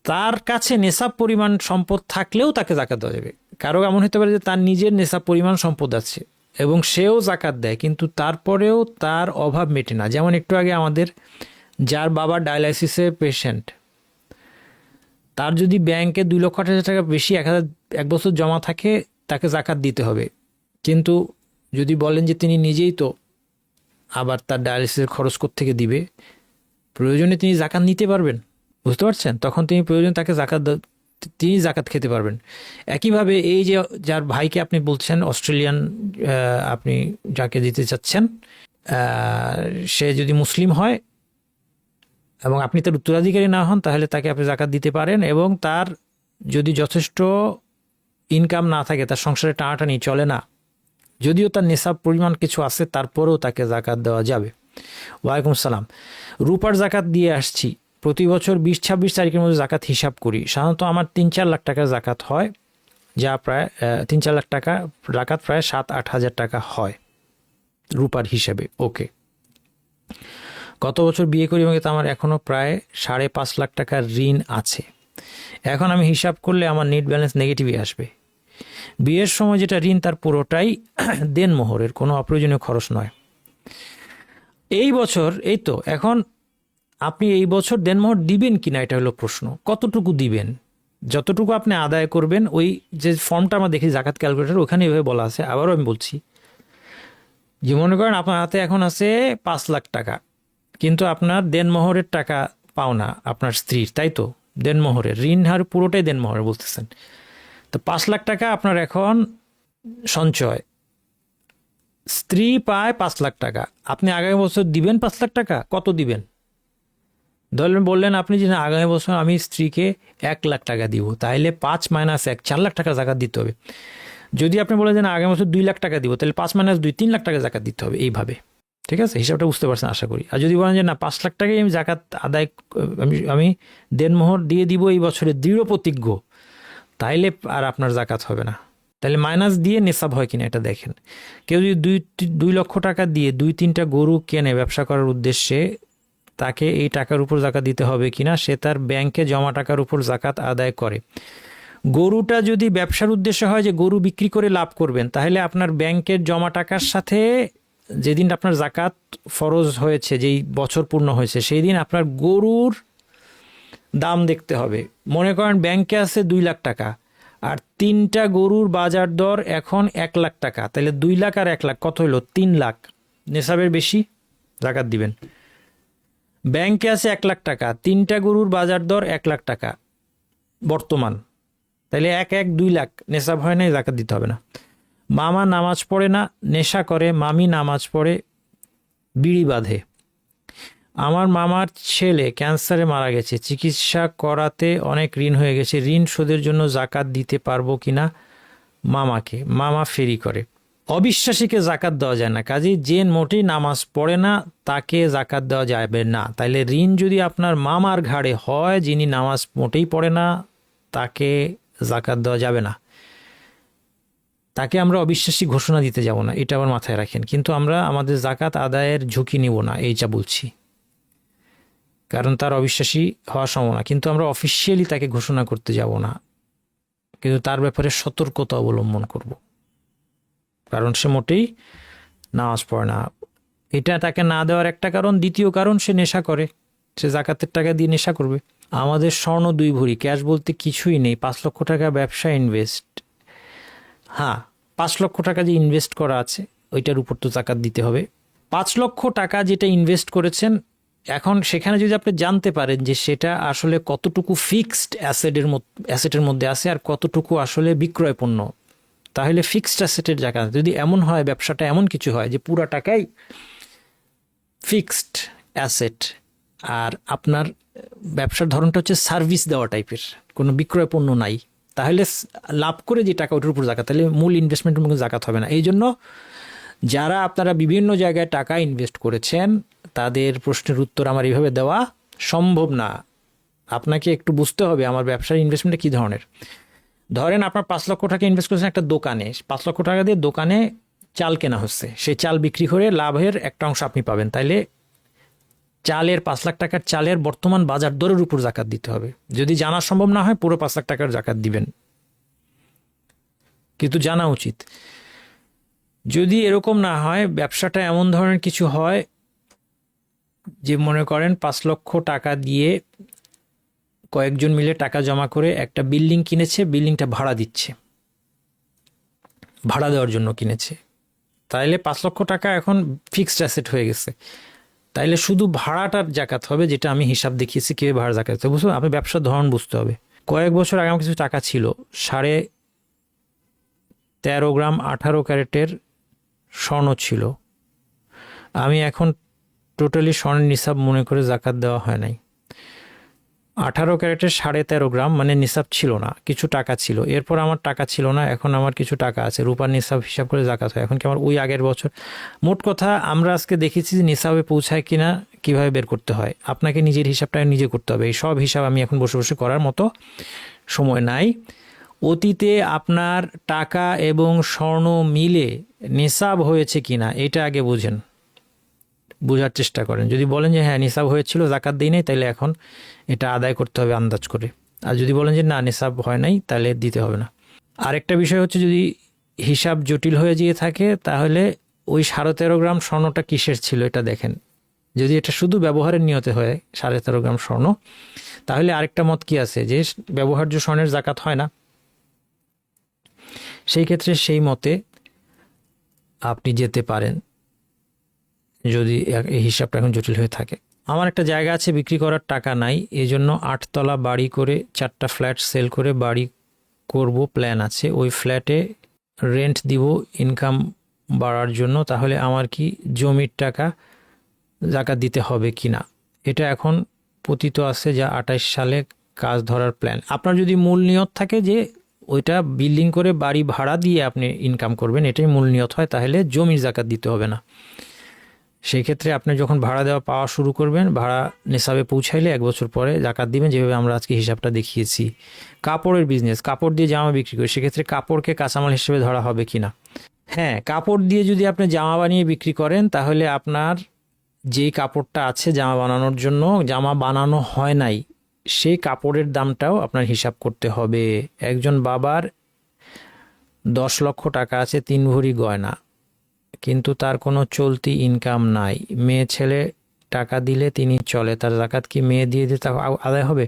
তার কাছে নেশাব পরিমাণ সম্পদ থাকলেও তাকে জাকাত দেওয়া যাবে। কারো এমন হতে পারে যে তার নিজের নেশাব পরিমাণ সম্পদ আছে এবং সেও জাকাত দেয়, কিন্তু তারপরেও তার অভাব মেটে না। যেমন একটু আগে আমাদের যার বাবা ডায়ালাইসিসের পেশেন্ট, তার যদি ব্যাংকে 2,28,000 টাকা বেশি 1 বছর জমা থাকে, তাকে জাকাত দিতে হবে। কিন্তু যদি বলেন যে তিনি নিজেই তো আবার তার ডায়ালিসিসের খরচ কোত্থেকে দিবে, প্রয়োজনে তিনি জাকাত নিতে পারবেন, বুঝতে পারছেন? তখন তিনি প্রয়োজন তাকে তিনি জাকাত খেতে পারবেন। একইভাবে এই যে যার ভাইকে আপনি বলছেন অস্ট্রেলিয়ান, আপনি যাকে দিতে চাচ্ছেন, সে যদি মুসলিম হয় এবং আপনি তার উত্তরাধিকারী না হন, তাহলে তাকে আপনি জাকাত দিতে পারেন। এবং তার যদি যথেষ্ট ইনকাম না থাকে, তার সংসারে টানাটানি চলে না, যদিও তার নেশাব পরিমাণ কিছু আছে, তারপরেও তাকে জাকাত দেওয়া যাবে। ওয়ালাইকুম সালাম। রূপার জাকাত দিয়ে আসছি, প্রতি বছর 20-26 তারিখের মধ্যে জাকাত হিসাব করি। সাধারণত আমার 3-4 লাখ টাকার জাকাত হয়, যা প্রায় 3-4 লাখ টাকা জাকাত, প্রায় 7-8 হাজার টাকা হয় রূপার হিসাবে। ওকে, গত বছর বিয়ে করি এবং আমার এখনও প্রায় 5.5 লাখ টাকার ঋণ আছে। এখন আমি হিসাব করলে আমার নেট ব্যালেন্স নেগেটিভই আসবে। বিয়ের সময় যেটা ঋণ তার পুরোটাই দেনমোহরের, কোনো অপ্রয়োজনীয় খরচ নয়। এই বছর এই তো, এখন আপনি এই বছর দেনমোহর দিবেন কিনা এটা হলো প্রশ্ন। কতটুকু দিবেন? যতটুকু আপনি আদায় করবেন, ওই যে ফর্মটা আমরা দেখি জাকাত ক্যালকুলেটর, ওখানে এভাবে বলা আছে। আবারও আমি বলছি যে মনে করেন আপনার হাতে এখন আছে 5 লাখ টাকা, কিন্তু আপনার দেনমোহরের টাকা পাওনা আপনার স্ত্রীর, তাই তো? দেনমোহরের ঋণ হার পুরোটাই দেনমোহরের বলতেছেন। তো 5 লাখ টাকা আপনার এখন সঞ্চয়, স্ত্রী পায় 5 লাখ টাকা, আপনি আগামী বছর দিবেন 5 লাখ টাকা। কত দিবেন? ধরলেন, বললেন আপনি যে না, আগামী বছর আমি স্ত্রীকে 1 লাখ টাকা দিব, তাহলে 5 - 1 4 লাখ টাকা জাকাত দিতে হবে। যদি আপনি বলেন যে না, আগামী বছর 2 লাখ টাকা দিব, তাহলে 5 - 2 3 লাখ টাকা জাকাত দিতে হবে। এইভাবে, ঠিক আছে? হিসাবটা বুঝতে পারছেন আশা করি। আর যদি বলেন যে না, 5 লাখ টাকাই আমি জাকাত আদায়, আমি দেনমোহর দিয়ে দিব এই বছরে দৃঢ় প্রতিজ্ঞ, তাইলে আর আপনার জাকাত হবে না। তাহলে মাইনাস দিয়ে নেশাব হয় কিনা এটা দেখেন। কেউ যদি 2 লক্ষ টাকা দিয়ে 2-3টা গরু কেনে ব্যবসা করার উদ্দেশ্যে, তাকে এই টাকার উপর জাকাত দিতে হবে কিনা, সে তার ব্যাংকে জমা টাকার উপর জাকাত আদায় করে। গরুটা যদি ব্যবসার উদ্দেশ্য হয় যে গরু বিক্রি করে লাভ করবেন, তাহলে আপনার ব্যাংকের জমা টাকার সাথে যেদিন আপনার জাকাত ফরজ হয়েছে, যেই বছর পূর্ণ হয়েছে, সেই দিন আপনার গরুর দাম দেখতে হবে। মনে করেন ব্যাংকে আছে 2 লাখ টাকা, আর 3টা গরুর বাজার দর এখন 1 লাখ টাকা, তাহলে 2 লাখ আর 1 লাখ কত হলো? 3 লাখ। নেশাবের বেশি জাকাত দিবেন। ব্যাংকে আছে 1 লাখ টাকা, 3টা গরুর বাজার দর 1 লাখ টাকা বর্তমান, তাহলে 2 লাখ, নেশাব হয় না, জাকাত দিতে হবে না। মামা নামাজ পড়ে না, নেশা করে, মামি নামাজ পড়ে, বিড়ি বাঁধে। আমার মামার ছেলে ক্যান্সারে মারা গেছে, চিকিৎসা করাতে অনেক ঋণ হয়ে গেছে, ঋণ শোধের জন্য জাকাত দিতে পারবো কিনা মামাকে? মামা ফেরি করে। অবিশ্বাসীকে জাকাত দেওয়া যায় না, কাজেই যে মোটেই নামাজ পড়ে না তাকে জাকাত দেওয়া যাবে না। তাইলে ঋণ যদি আপনার মামার ঘাড়ে হয়, যিনি নামাজ মোটেই পড়ে না, তাকে জাকাত দেওয়া যাবে না। তাকে আমরা অবিশ্বাসী ঘোষণা দিতে যাব না, এটা আবার মাথায় রাখেন। কিন্তু আমরা আমাদের জাকাত আদায়ের ঝুঁকি নিব না, এইটা বলছি। কারণ তার অবিশ্বাসী হওয়ার সম্ভাবনা, কিন্তু আমরা অফিসিয়ালি তাকে ঘোষণা করতে যাব না, কিন্তু তার ব্যাপারে সতর্কতা অবলম্বন করব, কারণ সে মোটেই নামাজ পড়ে না। এটা তাকে না দেওয়ার একটা কারণ। দ্বিতীয় কারণ, সে নেশা করে, সে জাকাতের টাকা দিয়ে নেশা করবে। আমাদের স্বর্ণ 2 ভরি, ক্যাশ বলতে কিছুই নেই, 5 লক্ষ টাকা ব্যবসা ইনভেস্ট। হ্যাঁ, 5 লক্ষ টাকা যে ইনভেস্ট করা আছে ওইটার উপর তো জাকাত দিতে হবে। 5 লক্ষ টাকা যেটা ইনভেস্ট করেছেন, এখন সেখানে যদি আপনি জানতে পারেন যে সেটা আসলে কতটুকু ফিক্সড অ্যাসেটের মধ্যে আছে আর কতটুকু আসলে বিক্রয় পণ্য, তাহলে ফিক্সড অ্যাসেটের জায়গা। যদি এমন হয়, ব্যবসাটা এমন কিছু হয় যে পুরা টাকাই ফিক্সড অ্যাসেট, আর আপনার ব্যবসার ধরনটা হচ্ছে সার্ভিস দেওয়া টাইপের, কোনো বিক্রয় পণ্য নাই, তাহলে লাভ করে যে টাকা ওটার উপর জাকাত, তাহলে মূল ইনভেস্টমেন্টের মধ্যে জাকাত হবে না। এই জন্য যারা আপনারা বিভিন্ন জায়গায় টাকা ইনভেস্ট করেছেন, তাদের প্রশ্নের উত্তর আমার এইভাবে দেওয়া সম্ভব না। আপনাকে একটু বুঝতে হবে আমার ব্যবসার ইনভেস্টমেন্টটা কী ধরনের। ধরেন আপনার 5 লক্ষ টাকা ইনভেস্ট করেছেন একটা দোকানে, 5 লক্ষ টাকা দিয়ে দোকানে চাল কেনা হচ্ছে, সেই চাল বিক্রি করে লাভের একটা অংশ আপনি পাবেন, তাইলে চালের 5 লাখ টাকার চালের বর্তমান বাজার দরের উপর জাকাত দিতে হবে। যদি জানা সম্ভব না হয়, পুরো 5 লাখ টাকার জাকাত দিবেন, কিন্তু জানা উচিত। যদি এরকম না হয়, ব্যবসাটা এমন ধরনের কিছু হয় যে মনে করেন 5 লক্ষ টাকা দিয়ে কয়েকজন মিলে টাকা জমা করে একটা বিল্ডিং কিনেছে, বিল্ডিংটা ভাড়া দিচ্ছে, ভাড়া দেওয়ার জন্য কিনেছে, তাইলে 5 লক্ষ টাকা এখন ফিক্সড অ্যাসেট হয়ে গেছে, তাইলে শুধু ভাড়াটার জাকাত হবে, যেটা আমি হিসাব দেখিয়েছি কীভাবে ভাড়া জাকাত হবে। বুঝতে, আপনি ব্যবসার ধরন বুঝতে হবে। কয়েক বছর আগে আমার কিছু টাকা ছিল, 13.5 গ্রাম 18 ক্যারেটের স্বর্ণ ছিল। আমি এখন টোটালি স্বর্ণের নিসাব মনে করে জাকাত দেওয়া হয় নাই। 18 ক্যারেটের 13.5 গ্রাম মানে নিসাব ছিল না, কিছু টাকা ছিল, এরপর আমার টাকা ছিল না, এখন আমার কিছু টাকা আছে, রূপার নিসাব হিসাব করে জাকাত হয়। এখন কি আমার ওই আগের বছর? মোট কথা আমরা আজকে দেখেছি যে নিসাবে পৌঁছায় কিনা কিভাবে বের করতে হয়, আপনাকে নিজের হিসাবটা নিজে করতে হবে। এই সব হিসাব আমি এখন বসে বসে করার মতো সময় নাই। অতীতে আপনার টাকা এবং স্বর্ণ মিলে নিসাব হয়েছে কিনা এটা আগে বুঝেন, বোঝার চেষ্টা করেন। যদি বলেন যে হ্যাঁ নিসাব হয়েছিল, জাকাত দিই নাই, তাহলে এখন এটা আদায় করতে হবে আন্দাজ করে। আর যদি বলেন যে না নিসাব হয় নাই, তাহলে দিতে হবে না। আরেকটা বিষয় হচ্ছে, যদি হিসাব জটিল হয়ে গিয়ে থাকে, তাহলে ওই 13.5 গ্রাম স্বর্ণটা কিসের ছিল এটা দেখেন। যদি এটা শুধু ব্যবহারের নিয়তে হয় 13.5 গ্রাম স্বর্ণ, তাহলে আরেকটা মত কি আছে যে ব্যবহার্য স্বর্ণের জাকাত হয় না, সেই ক্ষেত্রে সেই মতে আপনি যেতে পারেন, যদি এই হিসাবটা এখন জটিল হয়ে থাকে। আমার একটা জায়গা আছে, বিক্রি করার টাকা নাই, এই জন্য 8 তলা বাড়ি করে 4টা ফ্ল্যাট সেল করে বাড়ি করব প্ল্যান আছে। ওই ফ্ল্যাটে রেন্ট দিব ইনকাম বাড়ার জন্য, তাহলে আমার কি জমির টাকা জাকাত দিতে হবে কি না? এটা এখন পতিত আছে যা 28 সালে কাজ ধরার প্ল্যান। আপনার যদি মূল নিয়ত থাকে যে ওইটা বিল্ডিং করে বাড়ি ভাড়া দিয়ে আপনি ইনকাম করবেন, এটাই মূল নিয়ত হয়, তাহলে জমির জাকাত দিতে হবে না। সেই ক্ষেত্রে আপনি যখন ভাড়া দেওয়া পাওয়া শুরু করবেন, ভাড়া নিসাবে পৌঁছাইলে 1 বছর পরে জাকাত দিবেন, যেভাবে আমরা আজকে হিসাবটা দেখিয়েছি। কাপড়ের বিজনেস, কাপড় দিয়ে জামা বিক্রি করি, সেক্ষেত্রে কাপড়কে কাঁচামাল হিসেবে ধরা হবে কিনা? হ্যাঁ, কাপড় দিয়ে যদি আপনি জামা বানিয়ে বিক্রি করেন, তাহলে আপনার যেই কাপড়টা আছে জামা বানানোর জন্য, জামা বানানো হয় নাই, সেই কাপড়ের দামটাও আপনার হিসাব করতে হবে। একজন বাবার 10 লক্ষ টাকা আছে, 3 ভরি গয়না, কিন্তু তার কোনো চলতি ইনকাম নাই, মেয়ে ছেলে টাকা দিলে তিনি চলে, তার জাকাত কি মেয়ে দিয়ে দিতে আদায় হবে?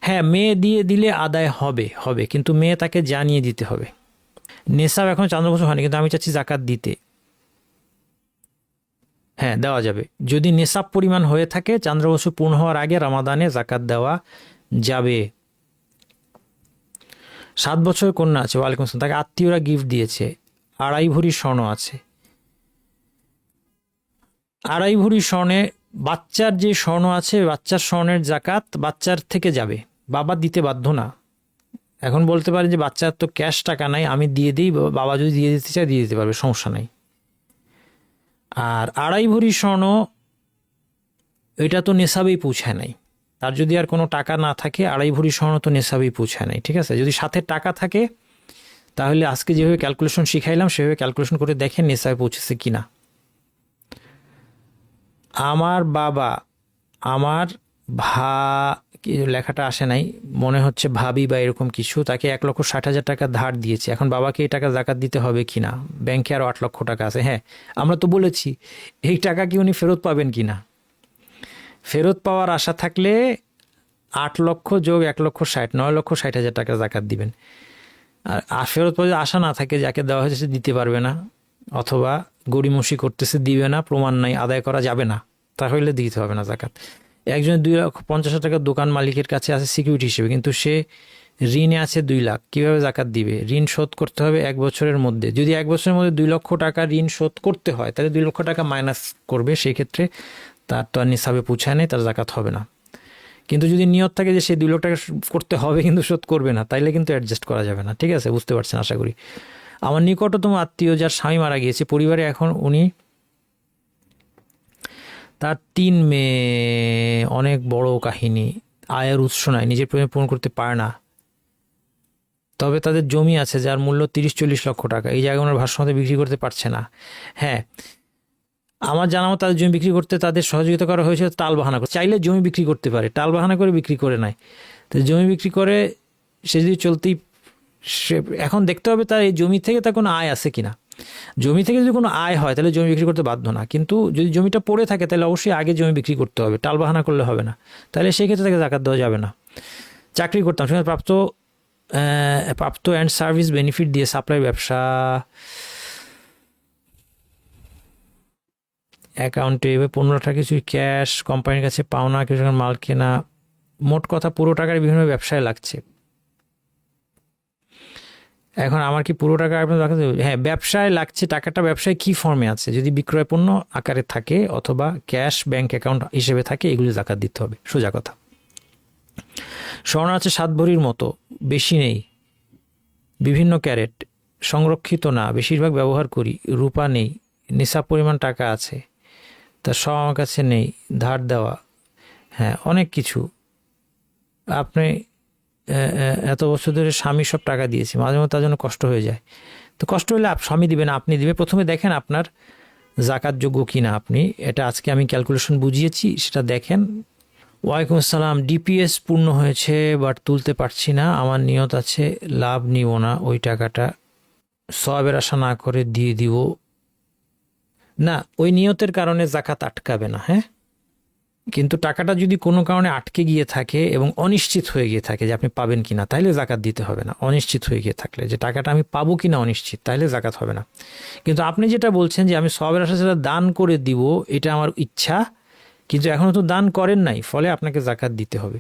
হ্যাঁ, মেয়ে দিয়ে দিলে আদায় হবে, কিন্তু মেয়ে তাকে জানিয়ে দিতে হবে। নেশাব এখন চন্দ্র বছর হয়নি, কিন্তু আমি চাচ্ছি জাকাত দিতে। হ্যাঁ, দেওয়া যাবে। যদি নেশাব পরিমাণ হয়ে থাকে, চন্দ্র বছর পূর্ণ হওয়ার আগে রমাদানে জাকাত দেওয়া যাবে। 7 বছরের কন্যা আছে, ওয়ালাইকুম আসসালাম, তাকে আত্মীয়রা গিফট দিয়েছে, 2.5 ভরি স্বর্ণ আছে। 2.5 ভরি স্বর্ণে বাচ্চার যে স্বর্ণ আছে, বাচ্চার স্বর্ণের জাকাত বাচ্চার থেকে যাবে, বাবা দিতে বাধ্য না। এখন বলতে পারে যে বাচ্চার তো ক্যাশ টাকা নাই, আমি দিয়ে দিই, বাবা যদি দিয়ে দিতে চায় দিয়ে দিতে পারবে, সমস্যা নাই। আর 2.5 ভরি স্বর্ণ, এটা তো নেশাবেই পৌঁছায় নাই, তার যদি আর কোনো টাকা না থাকে, 2.5 ভরি স্বর্ণ তো নেশাবেই পৌঁছায় নাই, ঠিক আছে? যদি সাথে টাকা থাকে, তাহলে আজকে যেভাবে ক্যালকুলেশন শিখাইলাম সেভাবে ক্যালকুলেশন করে দেখেন নেশাবে পৌঁছেছে কিনা। আমার বাবা আমার ভা কি লেখাটা আসে নাই, মনে হচ্ছে ভাবি বা এরকম কিছু, তাকে 1,60,000 টাকা ধার দিয়েছে। এখন বাবাকে এই টাকা জাকাত দিতে হবে কিনা? ব্যাংকে আরও 8 লক্ষ টাকা আছে। হ্যাঁ, আমরা তো বলেছি এই টাকা কি উনি ফেরত পাবেন কিনা। ফেরত পাওয়ার আশা থাকলে 8 লক্ষ যোগ 1,60,000, 9,60,000 টাকা জাকাত দিবেন। আর ফেরত পাওয়ার আশা না থাকে, যাকে দেওয়া হয়েছে সে দিতে পারবে না, অথবা গড়িমসি করতেছে, দিবে না, প্রমাণ নাই, আদায় করা যাবে না, তাহলে দিতে হবে না জাকাত। একজন 2,50,000 টাকার দোকান মালিকের কাছে আছে সিকিউরিটি হিসেবে, কিন্তু সে ঋণে আছে 2 লাখ, কিভাবে জাকাত দিবে? ঋণ শোধ করতে হবে 1 বছরের মধ্যে। যদি 1 বছরের মধ্যে 2 লক্ষ টাকা ঋণ শোধ করতে হয়, তাহলে 2 লক্ষ টাকা মাইনাস করবে, সেই ক্ষেত্রে তার তো আর নিসাবে পৌঁছায় নেই, তার জাকাত হবে না। কিন্তু যদি নিয়ত থাকে যে সে 2 লক্ষ টাকা করতে হবে কিন্তু শোধ করবে না, তাইলে কিন্তু অ্যাডজাস্ট করা যাবে না। ঠিক আছে, বুঝতে পারছেন আশা করি। আমার নিকটতম আত্মীয় যার স্বামী মারা গিয়েছে, পরিবারে এখন উনি, তার 3 মেয়ে, অনেক বড় কাহিনী, আয়ের উৎস নাই, নিজের প্রয়োজন পূরণ করতে পারে না, তবে তাদের জমি আছে যার মূল্য 30-40 লক্ষ টাকা। এই জায়গায় ওনার ভারসাম্যতে বিক্রি করতে পারছে না। হ্যাঁ, আমার জানা মতো তাদের জমি বিক্রি করতে তাদের সহযোগিতা করা হয়েছে টাল বাহানা করে। চাইলে জমি বিক্রি করতে পারে, টাল বাহানা করে বিক্রি করে নাই। তো জমি বিক্রি করে সে যদি চলতেই, সে এখন দেখতে হবে তার এই জমি থেকে তার কোনো আয় আছে কিনা। জমি থেকে যদি কোনো আয় হয় তাহলে জমি বিক্রি করতে বাধ্য না, কিন্তু যদি জমিটা পড়ে থাকে তাহলে অবশ্যই আগে জমি বিক্রি করতে হবে, টাল বাহানা করলে হবে না। তাহলে সেই ক্ষেত্রে তাকে জাকাত দেওয়া যাবে না। চাকরি করতাম, সেখানে প্রাপ্ত অ্যান্ড সার্ভিস বেনিফিট দিয়ে সাপ্লাই ব্যবসা, অ্যাকাউন্টে 15 টাকা কিছু ক্যাশ, কোম্পানির কাছে পাওনা কিছু মাল কেনা, মোট কথা পুরো টাকার বিভিন্ন ব্যবসায় লাগছে। এখন আমার কি পুরো টাকা আপনার রাখা যাবে? হ্যাঁ, ব্যবসায় লাগছে টাকাটা। ব্যবসায় কি ফর্মে আছে? যদি বিক্রয় পণ্য আকারে থাকে অথবা ক্যাশ ব্যাংক অ্যাকাউন্ট হিসেবে থাকে, এগুলি জাকাত দিতে হবে, সোজা কথা। স্বর্ণ আছে 7 ভরির মতো, বেশি নেই, বিভিন্ন ক্যারেট, সংরক্ষিত না, বেশিরভাগ ব্যবহার করি। রূপা নেই, নিসাব পরিমাণ টাকা আছে, তার সব আমার কাছে নেই, ধার দেওয়া, হ্যাঁ অনেক কিছু। আপনি এত বছর ধরে স্বামী সব টাকা দিয়েছে, মাঝে মধ্যে তার জন্য কষ্ট হয়ে যায়। তো কষ্ট হলে স্বামী দিবেন, আপনি দিবে। প্রথমে দেখেন আপনার জাকাতযোগ্য কিনা আপনি, এটা আজকে আমি ক্যালকুলেশন বুঝিয়েছি, সেটা দেখেন। ওয়ালাইকুম আসসালাম। ডিপিএস পূর্ণ হয়েছে বাট তুলতে পারছি না, আমার নিয়ত আছে লাভ নিব না, ওই টাকাটা সওয়াবের আশা না করে দিয়ে দিব। না, ওই নিয়তের কারণে জাকাত আটকাবে না। হ্যাঁ, কিন্তু টাকাটা যদি কোনো কারণে আটকে গিয়ে থাকে এবং অনিশ্চিত হয়ে গিয়ে থাকে যে আপনি পাবেন কিনা, তাহলে জাকাত দিতে হবে না। অনিশ্চিত হয়ে গিয়ে থাকলে যে টাকাটা আমি পাবো কিনা অনিশ্চিত, তাহলে জাকাত হবে না। কিন্তু আপনি যেটা বলছেন যে আমি সওয়াবের আশা সেটা দান করে দিব, এটা আমার ইচ্ছা, কিন্তু এখনও তো দান করেন নাই, ফলে আপনাকে জাকাত দিতে হবে।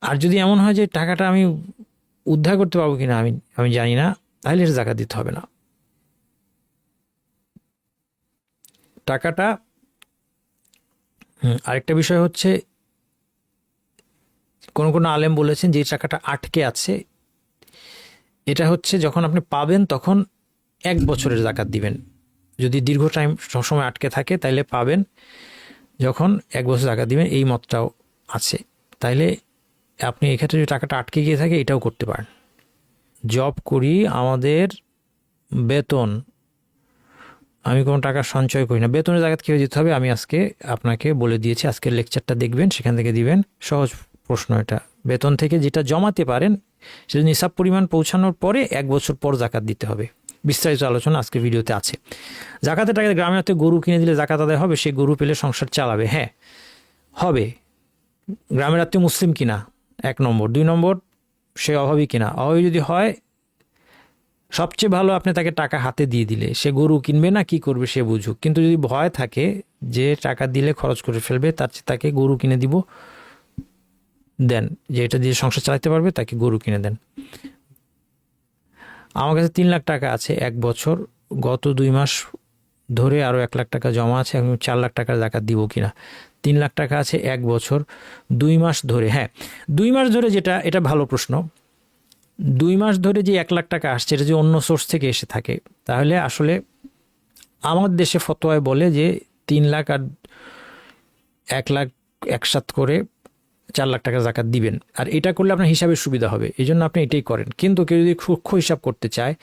আর যদি এমন হয় যে টাকাটা আমি উদ্ধার করতে পারবো কিনা আমি জানি না, তাহলে এটা জাকাত দিতে হবে না। টাকাটা আরেকটা বিষয় হচ্ছে, কোনো আলেম বলেছেন যে টাকাটা আটকে আছে, এটা হচ্ছে যখন আপনি পাবেন তখন 1 বছরের জাকাত দিবেন। যদি দীর্ঘ টাইম সবসময় আটকে থাকে তাইলে পাবেন যখন 1 বছর জাকাত দিবেন, এই মতটাও আছে। তাইলে আপনি এক্ষেত্রে যদি টাকাটা আটকে গিয়ে থাকে এটাও করতে পারেন। জব করি, আমাদের বেতন, আমি কোনো টাকা সঞ্চয় করি না, বেতনের জাকাত কীভাবে দিতে হবে আমি আজকে আপনাকে বলে দিয়েছি। আজকের লেকচারটা দেখবেন, সেখান থেকে দিবেন। সহজ প্রশ্ন এটা। বেতন থেকে যেটা জমাতে পারেন সেটা নিসাব পরিমাণ পৌঁছানোর পরে 1 বছর পর জাকাত দিতে হবে। বিস্তারিত আলোচনা আজকের ভিডিওতে আছে। জাকাতের টাকা গ্রামের হাতে গরু কিনে দিলে জাকাত আদায় হবে? সে গরু পেলে সংসার চালাবে? হ্যাঁ হবে। গ্রামের আত্মীয় মুসলিম কিনা 1 নম্বর, 2 নম্বর সে অভাবী কিনা। অভাবী যদি হয়, সবচেয়ে ভালো আপনি তাকে টাকা হাতে দিয়ে দিলে, সে গরু কিনবে না কি করবে সে বুঝুক। কিন্তু যদি ভয় থাকে যে টাকা দিলে খরচ করে ফেলবে, তার চেয়ে তাকে গরু কিনে দিব, দেন, যে এটা দিয়ে সংসার চালাতে পারবে তাকে গরু কিনে দেন। আমার কাছে 3 লাখ টাকা আছে 1 বছর, গত 2 মাস ধরে আরও 1 লাখ টাকা জমা আছে, আমি 4 লাখ টাকার জাকাত দিব কিনা? 3 লাখ টাকা আছে 1 বছর 2 মাস ধরে। হ্যাঁ, 2 মাস ধরে, যেটা, এটা ভালো প্রশ্ন। 2 মাস ধরে যে 1 লাখ টাকা আসছে, এটা যে অন্য সোর্স থেকে এসে থাকে, তাহলে আসলে আমাদের দেশে ফতোয়ায় বলে যে 3 লাখ আর 1 লাখ একসাথ করে 4 লাখ টাকা জাকাত দিবেন। আর এটা করলে আপনার হিসাবের সুবিধা হবে, এই জন্য আপনি এটাই করেন। কিন্তু কেউ যদি সূক্ষ্ম হিসাব করতে চায়,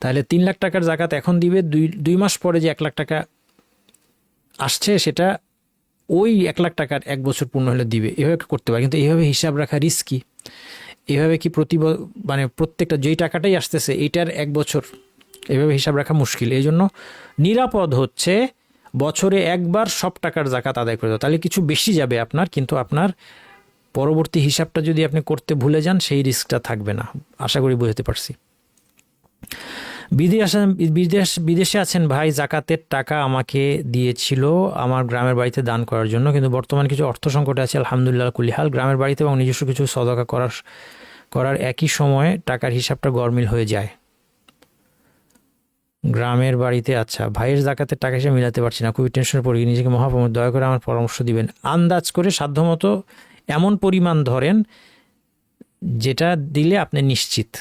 তাহলে 3 লাখ টাকার জাকাত এখন দিবে, 2 মাস পরে যে 1 লাখ টাকা আসছে সেটা ওই 1 লাখ টাকার 1 বছর পূর্ণ হলে দিবে, এভাবে করতে পারে। কিন্তু এইভাবে হিসাব রাখা রিস্কি। এভাবে কি মানে প্রত্যেকটা যেই টাকাটাই আসতেছে এইটার 1 বছর এভাবে হিসাব রাখা মুশকিল। এই জন্য নিরাপদ হচ্ছে বছরে একবার সব টাকার জাকাত আদায় করে দেওয়া। তাহলে কিছু বেশি যাবে আপনার, কিন্তু আপনার পরবর্তী হিসাবটা যদি আপনি করতে ভুলে যান সেই রিস্কটা থাকবে না। আশা করি বুঝতে পারছি। বিদেশে আছেন ভাই, জাকাতের টাকা আমাকে দিয়েছিল আমার গ্রামের বাড়িতে দান করার জন্য, কিন্তু বর্তমানে কিছু অর্থ সংকটে আছে। আলহামদুলিল্লাহ কুলিহাল, গ্রামের বাড়িতে এবং নিজস্ব কিছু সদকা করার একই সময়ে টাকার হিসাবটা গরমিল হয়ে যায়। গ্রামের বাড়িতে, আচ্ছা ভাইয়ের জাকাতের টাকা হিসেবে মিলাতে পারছি না, খুবই টেনশনে পড়ে গিয়ে নিজেকে মহাপ্রমোদ, দয়া করে আমার পরামর্শ দিবেন। আন্দাজ করে সাধ্যমতো এমন পরিমাণ ধরেন যেটা দিলে আপনি নিশ্চিত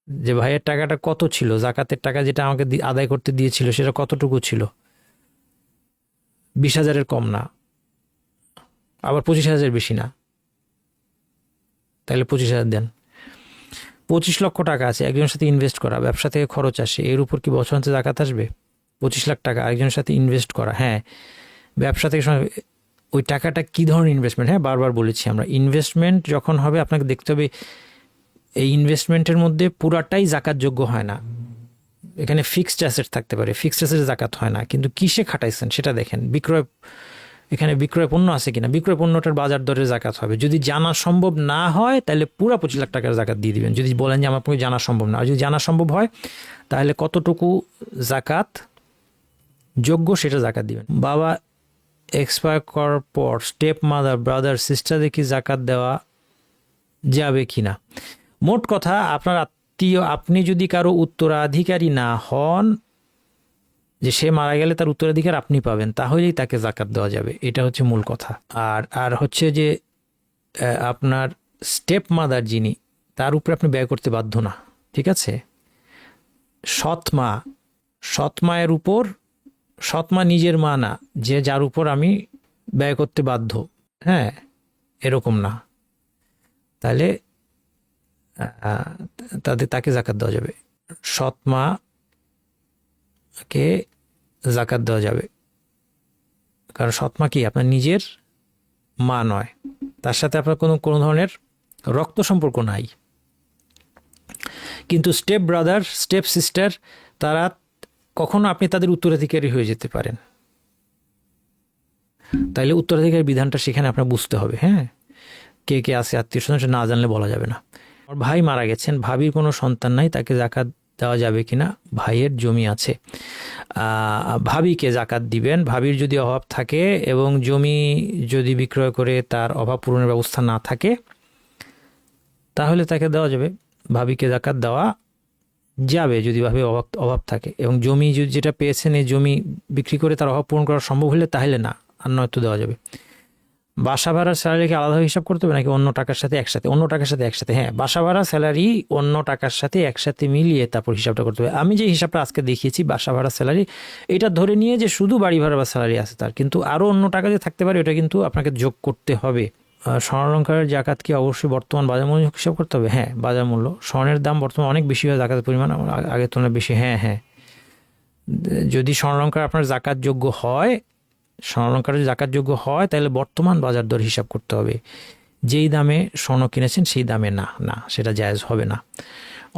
যে ভাইয়ের টাকাটা কত ছিল, জাকাতের টাকা যেটা আমাকে আদায় করতে দিয়েছিল সেটা কতটুকু ছিল। 20,000-এর কম না, আবার 25,000 বেশি না, তাহলে 25,000 দেন। 25 লক্ষ টাকা আছে একজনের সাথে ইনভেস্ট করা, ব্যবসা থেকে খরচ আসে, এর উপর কি বছরান্তে জাকাত আসবে? 25 লাখ টাকা আরেকজনের সাথে ইনভেস্ট করা, হ্যাঁ ব্যবসা থেকে ওই টাকাটা কী ধরনের ইনভেস্টমেন্ট? হ্যাঁ বারবার বলেছি আমরা, ইনভেস্টমেন্ট যখন হবে আপনাকে দেখতে হবে এই ইনভেস্টমেন্টের মধ্যে পুরাটাই জাকাতযোগ্য হয় না। এখানে ফিক্সড অ্যাসেট থাকতে পারে, ফিক্সড অ্যাসেট জাকাত হয় না, কিন্তু কিসে খাটাইছেন সেটা দেখেন। এখানে বিক্রয় পণ্য আছে কিনা, বিক্রয় পণ্যটার বাজার দরে জাকাত হবে। যদি জানা সম্ভব না হয় তাহলে পুরো 25 লাখ টাকার জাকাত দিয়ে দিবেন। যদি বলেন যে আমার পক্ষে জানা সম্ভব না, আর যদি জানা সম্ভব হয় তাহলে কতটুকু জাকাত যোগ্য সেটা জাকাত দিবেন। বাবা এক্সপায়ার করার পর স্টেপ মাদার, ব্রাদার, সিস্টারদের কি জাকাত দেওয়া যাবে কিনা? মোট কথা আপনার আত্মীয়, আপনি যদি কারো উত্তরাধিকারী না হন, যে সে মারা গেলে তার উত্তরাধিকার আপনি পাবেন, তাহলেই তাকে জাকাত দেওয়া যাবে। এটা হচ্ছে মূল কথা। আর হচ্ছে যে আপনার স্টেপ মাদার যিনি, তার উপরে আপনি ব্যয় করতে বাধ্য না, ঠিক আছে? সৎ মায়ের উপর, সৎ মা নিজের মা না যে যার উপর আমি ব্যয় করতে বাধ্য, হ্যাঁ এরকম না, তাহলে তাকে জাকাত দেওয়া যাবে। সৎ মাকে জাকাত দেওয়া যাবে, কারণ সৎ মা কি আপনার নিজের মা নয়, তার সাথে আপনার কোনো ধরনের রক্ত সম্পর্ক নাই। কিন্তু স্টেপ ব্রাদার, স্টেপ সিস্টার, তারা কখনো আপনি তাদের উত্তরাধিকারী হয়ে যেতে পারেন। তাইলে উত্তরাধিকারী বিধানটা সেখানে আপনার বুঝতে হবে। হ্যাঁ, কে কে আছে আত্মীয় স্বজন না জানলে বলা যাবে না। ভাই মারা গেছেন, ভাবির কোনো সন্তান নাই, তাকে জাকাত দেওয়া যাবে কিনা? ভাইয়ের জমি আছে, ভাবিকে জাকাত দিবেন। ভাবির যদি অভাব থাকে এবং জমি যদি বিক্রয় করে তার অভাব পূরণের ব্যবস্থা না থাকে তাহলে তাকে দেওয়া যাবে, ভাবিকে জাকাত দেওয়া যাবে যদি ভাবির অভাব থাকে। এবং জমি যেটা পেয়েছেন এই জমি বিক্রি করে তার অভাব পূরণ করা সম্ভব হলে তাহলে না, আর নয়তো দেওয়া যাবে। বাসা ভাড়ার স্যালারিকে আলাদা হিসাব করতে হবে নাকি অন্য টাকার সাথে একসাথে? অন্য টাকার সাথে একসাথে, হ্যাঁ বাসা ভাড়া স্যালারি অন্য টাকার সাথে একসাথে মিলিয়ে তারপর হিসাবটা করতে হবে। আমি যে হিসাবটা আজকে দেখিয়েছি বাসা ভাড়া স্যালারি, এটা ধরে নিয়ে যে শুধু বাড়ি ভাড়া বা স্যালারি আছে তার, কিন্তু আরও অন্য টাকা যে থাকতে পারে ওটা কিন্তু আপনাকে যোগ করতে হবে। স্বর্ণালঙ্কারের জাকাত কি অবশ্যই বর্তমান বাজার মূল্য হিসাব করতে হবে? হ্যাঁ বাজার মূল্য, স্বর্ণের দাম বর্তমানে অনেক বেশি হয়, জাকাতের পরিমাণ আগের তুলনায় বেশি। হ্যাঁ যদি স্বর্ণালঙ্কার আপনার জাকাতযোগ্য হয়, স্বর্ণালঙ্কার যদি জাকাতযোগ্য হয় তাহলে বর্তমান বাজার দর হিসাব করতে হবে। যেই দামে স্বর্ণ কিনেছেন সেই দামে না, সেটা জায়েজ হবে না।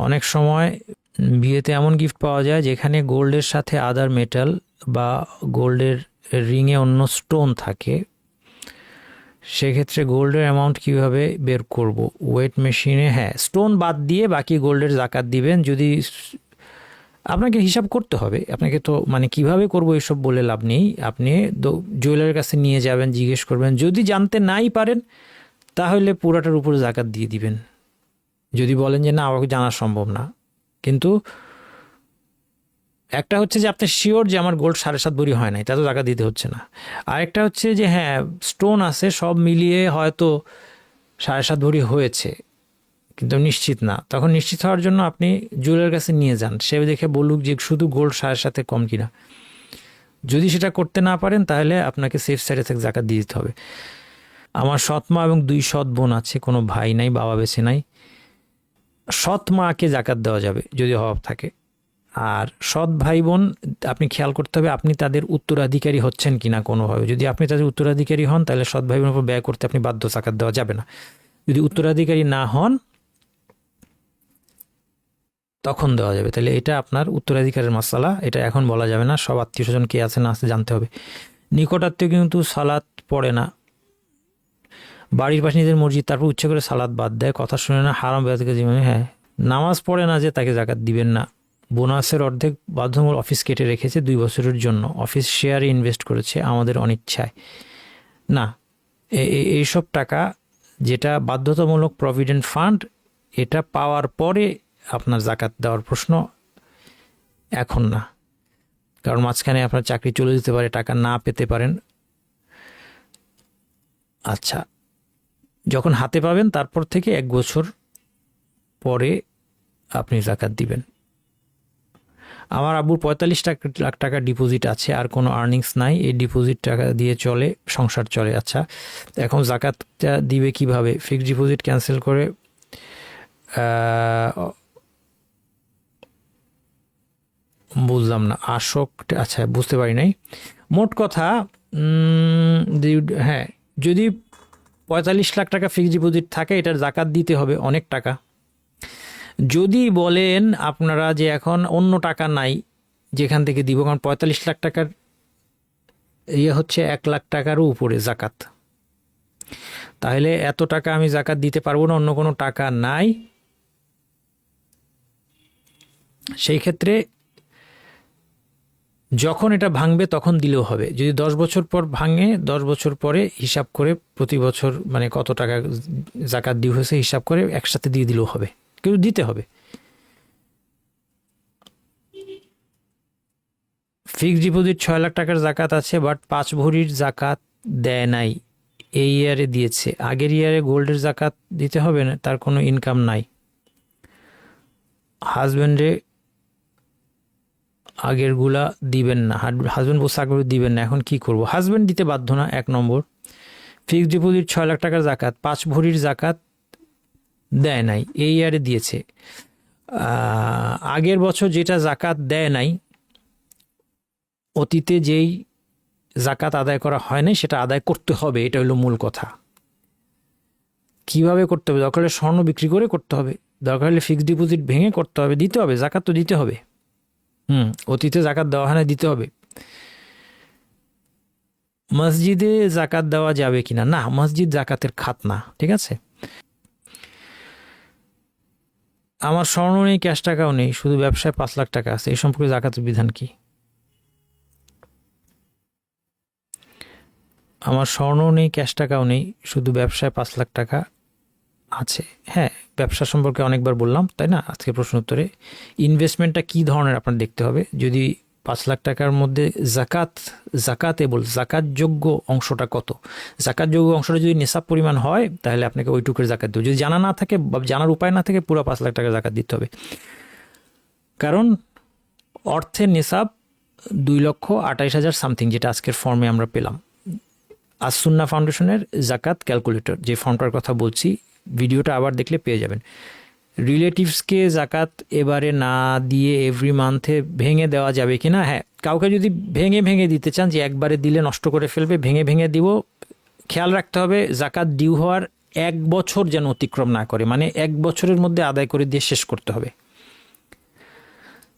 অনেক সময় বিয়েতে এমন গিফট পাওয়া যায় যেখানে গোল্ডের সাথে আদার মেটাল বা গোল্ডের রিংয়ে অন্য স্টোন থাকে, সেক্ষেত্রে গোল্ডের অ্যামাউন্ট কীভাবে বের করব? ওয়েট মেশিনে, হ্যাঁ স্টোন বাদ দিয়ে বাকি গোল্ডের জাকাত দিবেন। যদি আপনাকে হিসাব করতে হবে, আপনাকে তো মানে কিভাবে করবো এসব বলে লাভ নেই। আপনি জুয়েলারের কাছে নিয়ে যাবেন, জিজ্ঞেস করবেন, যদি জানতে নাই পারেন তাহলে পুরাটার উপরে জাকাত দিয়ে দিবেন। যদি বলেন যে না আমাকে জানা সম্ভব না, কিন্তু একটা হচ্ছে যে আপনি শিওর যে আমার গোল্ড 7.5 ভরি হয় নাই, তা তো জাকাত দিতে হচ্ছে না। আরেকটা হচ্ছে যে হ্যাঁ স্টোন আছে, সব মিলিয়ে হয়তো 7.5 ভরি হয়েছে কিন্তু নিশ্চিত না, তখন নিশ্চিত হওয়ার জন্য আপনি জুয়েলারের কাছে নিয়ে যান, সে দেখে বলুক যে শুধু গোল্ড 7.5 কম কিনা। যদি সেটা করতে না পারেন তাহলে আপনাকে সেফ সাইডে থেকে জাকাত দিয়ে দিতে হবে। আমার সৎ মা এবং 2 সৎ বোন আছে, কোনো ভাই নাই, বাবা বেঁচে নাই। সৎ মাকে জাকাত দেওয়া যাবে যদি অভাব থাকে, আর সৎ ভাই বোন আপনি খেয়াল করতে হবে আপনি তাদের উত্তরাধিকারী হচ্ছেন কিনা কোনোভাবে। যদি আপনি তাদের উত্তরাধিকারী হন তাহলে সৎ ভাই বোনের উপর ব্যয় করতে আপনি বাধ্য, জাকাত দেওয়া যাবে না। যদি উত্তরাধিকারী না হন তখন দেওয়া যাবে। তাহলে এটা আপনার উত্তরাধিকারের মাসালা, এটা এখন বলা যাবে না। সব আত্মীয় স্বজন কে আছে না আছে জানতে হবে। নিকট আত্মীয় কিন্তু সালাত পড়ে না, বাড়ির পাশে নিজের মসজিদ, তারপর উচ্চ করে সালাত বাদ দেয়, কথা শুনে না, হারাম বেয়াদকে জীবনে, হ্যাঁ নামাজ পড়ে না যে তাকে জাকাত দিবেন না। বোনাসের অর্ধেক বাধ্যতামূলক অফিস কেটে রেখেছে 2 বছরের জন্য, অফিস শেয়ারে ইনভেস্ট করেছে আমাদের অনিচ্ছায়, না এইসব টাকা যেটা বাধ্যতামূলক প্রভিডেন্ট ফান্ড, এটা পাওয়ার পরে আপনার জাকাত দেওয়ার প্রশ্ন এখন না, কারণ মাঝখানে আপনার চাকরি চলে যেতে পারে, টাকা না পেতে পারেন। আচ্ছা, যখন হাতে পাবেন তারপর থেকে 1 বছর পরে আপনি জাকাত দিবেন। আমার আব্বুর 45 লাখ টাকা ডিপোজিট আছে, আর কোনো আর্নিংস নাই, এই ডিপোজিট টাকা দিয়ে চলে, সংসার চলে। আচ্ছা, এখন জাকাতটা দিবে কিভাবে? ফিক্সড ডিপোজিট ক্যান্সেল করে বুঝলাম না আশোক, আচ্ছা বুঝতে পারি নাই। মোট কথা হ্যাঁ, যদি 45 লাখ টাকা ফিক্সড ডিপোজিট থাকে এটার জাকাত দিতে হবে অনেক টাকা। যদি বলেন আপনারা যে এখন অন্য টাকা নাই যেখান থেকে দিব, কারণ 45 লাখ টাকার হচ্ছে 1 লাখ টাকারও উপরে জাকাত, তাহলে এত টাকা আমি জাকাত দিতে পারবো না, অন্য কোনো টাকা নাই। সেই ক্ষেত্রে যখন এটা ভাঙবে তখন দিলেও হবে। যদি 10 বছর পর ভাঙে, 10 বছর পরে হিসাব করে প্রতি বছর মানে কত টাকা জাকাত ডিউ হয়েছে হিসাব করে একসাথে দিয়ে দিলেও হবে, কিন্তু দিতে হবে। ফিক্সড ডিপোজিট 6 লাখ টাকার জাকাত আছে, বাট 5 ভরির জাকাত দেয় নাই, এই ইয়ারে দিয়েছে, আগের ইয়ারে গোল্ডের জাকাত দিতে হবে না, তার কোনো ইনকাম নাই। হাজব্যান্ডে আগেরগুলা দিবেন না, হাজব্যান্ড বসে আগের দিবেন না, এখন কি করব? হাজব্যান্ড দিতে বাধ্য না, 1 নম্বর। ফিক্সড ডিপোজিট 6 লাখ টাকার জাকাত, 5 ভরির জাকাত দেয় নাই, এই ইয়ারে দিয়েছে। আগের বছর যেটা জাকাত দেয় নাই, অতীতে যেই জাকাত আদায় করা হয় নাই সেটা আদায় করতে হবে, এটা হলো মূল কথা। কিভাবে করতে হবে? দরকার হলে স্বর্ণ বিক্রি করে করতে হবে, দরকার হলে ফিক্সড ডিপোজিট ভেঙে করতে হবে, দিতে হবে, জাকাত তো দিতে হবে। অতীতে জাকাত দেওয়া হয় না, দিতে হবে। মসজিদে জাকাত দেওয়া যাবে কিনা? না, মসজিদ জাকাতের খাত না, ঠিক আছে। আমার স্বর্ণ নেই, ক্যাশ টাকাও নেই, শুধু ব্যবসায় 5 লাখ টাকা আছে, এই সম্পর্কে জাকাতের বিধান কি? আমার স্বর্ণ নেই, ক্যাশ টাকাও নেই, শুধু ব্যবসায় 5 লাখ টাকা আছে। হ্যাঁ, ব্যবসা সম্পর্কে অনেকবার বললাম, তাই না? আজকে প্রশ্ন উত্তরে ইনভেস্টমেন্টটা কী ধরনের আপনার দেখতে হবে। যদি 5 লাখ টাকার মধ্যে জাকাতেবল জাকাতযোগ্য অংশটা কত, জাকাতযোগ্য অংশটা যদি নিসাব পরিমাণ হয় তাহলে আপনাকে ওইটুকুর জাকাত দেবে। যদি জানা না থাকে বা জানার উপায় না থাকে, পুরো 5 লাখ টাকা জাকাত দিতে হবে। কারণ অর্থের নিসাব 2,28,000 সামথিং, যেটা আজকের ফর্মে আমরা পেলাম। আসুন্না ফাউন্ডেশনের জাকাত ক্যালকুলেটর, যে ফর্মটার কথা বলছি, ভিডিওটা আবার দেখলে পেয়ে যাবেন। রিলেটিভসকে জাকাত এবারে না দিয়ে এভরি মান্থে ভেঙে দেওয়া যাবে কি না? হ্যাঁ, কাউকে যদি ভেঙে দিতে চান যে একবারে দিলে নষ্ট করে ফেলবে, ভেঙে দিব, খেয়াল রাখতে হবে জাকাত ডিউ হওয়ার 1 বছর যেন অতিক্রম না করে, মানে 1 বছরের মধ্যে আদায় করে দিয়ে শেষ করতে হবে।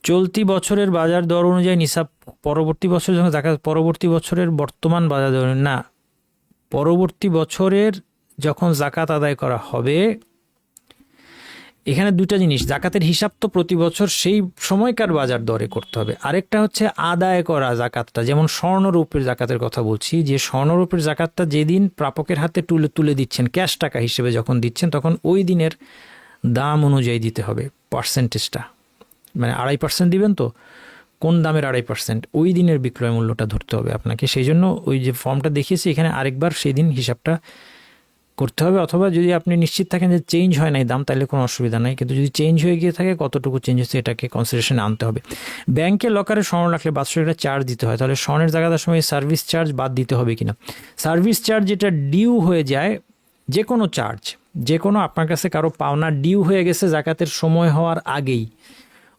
চলতি বছরের বাজার দর অনুযায়ী নিসাব, পরবর্তী বছর যখন জাকাত, পরবর্তী বছরের বর্তমান বাজার দর না, পরবর্তী বছরের যখন জাকাত আদায় করা হবে, এখানে 2টা জিনিস, জাকাতের হিসাব তো প্রতি বছর সেই সময়কার বাজার দরে করতে হবে, আরেকটা হচ্ছে আদায় করা জাকাতটা। যেমন স্বর্ণরূপের জাকাতের কথা বলছি, যে স্বর্ণরূপের জাকাতটা যেদিন প্রাপকের হাতে তুলে দিচ্ছেন, ক্যাশ টাকা হিসেবে যখন দিচ্ছেন, তখন ওই দিনের দাম অনুযায়ী দিতে হবে পার্সেন্টেজটা। মানে 2.5% দিবেন তো, কোন দামের 2.5%, ওই দিনের বিক্রয় মূল্যটা ধরতে হবে আপনাকে। সেই জন্য ওই যে ফর্মটা দেখিয়েছি এখানে আরেকবার সেই দিন হিসাবটা করতে হবে। অথবা যদি আপনি নিশ্চিত থাকেন যে চেঞ্জ হয় নাই দাম, তাহলে কোনো অসুবিধা নাই, কিন্তু যদি চেঞ্জ হয়ে গিয়ে থাকে কতটুকু চেঞ্জ হচ্ছে এটাকে কনসিডারেশনে আনতে হবে। ব্যাংকে লকারে স্বর্ণ রাখলে বাৎসরিক একটা চার্জ দিতে হয়, তাহলে স্বর্ণের জায়গাটার সময় সার্ভিস চার্জ বাদ দিতে হবে কিনা? সার্ভিস চার্জ যেটা ডিউ হয়ে যায়, যে কোনো চার্জ, যে কোনো আপনার কাছে কারো পাওনা ডিউ হয়ে গেছে জাকাতের সময় হওয়ার আগেই,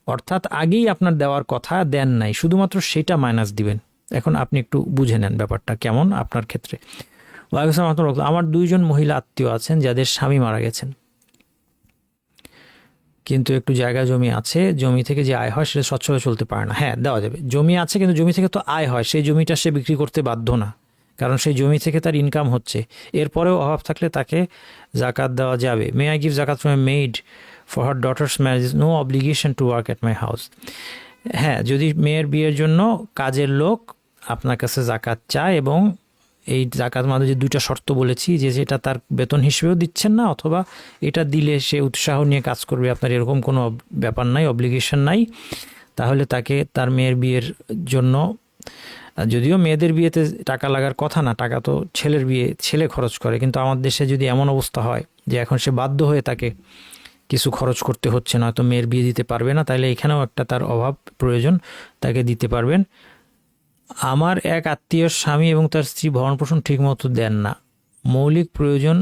অর্থাৎ আগেই আপনার দেওয়ার কথা দেন নাই, শুধুমাত্র সেটা মাইনাস দিবেন। এখন আপনি একটু বুঝে নেন ব্যাপারটা কেমন আপনার ক্ষেত্রে। আমার 2 জন মহিলা আত্মীয় আছেন যাদের স্বামী মারা গেছেন, কিন্তু একটু জায়গা জমি আছে, জমি থেকে যে আয় হয় সেটা সচ্ছলে চলতে পারে না। হ্যাঁ, দেওয়া যাবে। জমি আছে কিন্তু জমি থেকে তো আয় হয়, সেই জমিটা সে বিক্রি করতে বাধ্য না, কারণ সেই জমি থেকে তার ইনকাম হচ্ছে। এরপরেও অভাব থাকলে তাকে জাকাত দেওয়া যাবে। May I give zakat from a maid for her daughter's marriage, no obligation to work at my house. হ্যাঁ, যদি মেয়ের বিয়ের জন্য কাজের লোক আপনার কাছে জাকাত চায়, এবং এই জাকাত মাঝে যে 2টা শর্ত বলেছি, যে যেটা তার বেতন হিসেবেও দিচ্ছেন না, অথবা এটা দিলে সে উৎসাহ নিয়ে কাজ করবে, আপনার এরকম কোনো ব্যাপার নাই, অব্লিগেশন নাই, তাহলে তাকে তার মেয়ের বিয়ের জন্য, যদিও মেয়েদের বিয়েতে টাকা লাগার কথা না, টাকা তো ছেলের বিয়ে ছেলে খরচ করে, কিন্তু আমার দেশে যদি এমন অবস্থা হয় যে এখন সে বাধ্য হয়ে তাকে কিছু খরচ করতে হচ্ছে, না তো মেয়ের বিয়ে দিতে পারবে না, তাহলে এখানেও একটা তার অভাব প্রয়োজন, তাকে দিতে পারবেন। আমার এক আত্মীয় স্বামী এবং তার স্ত্রী ভরণ পোষণ ঠিকমতো দেন না, মৌলিক প্রয়োজন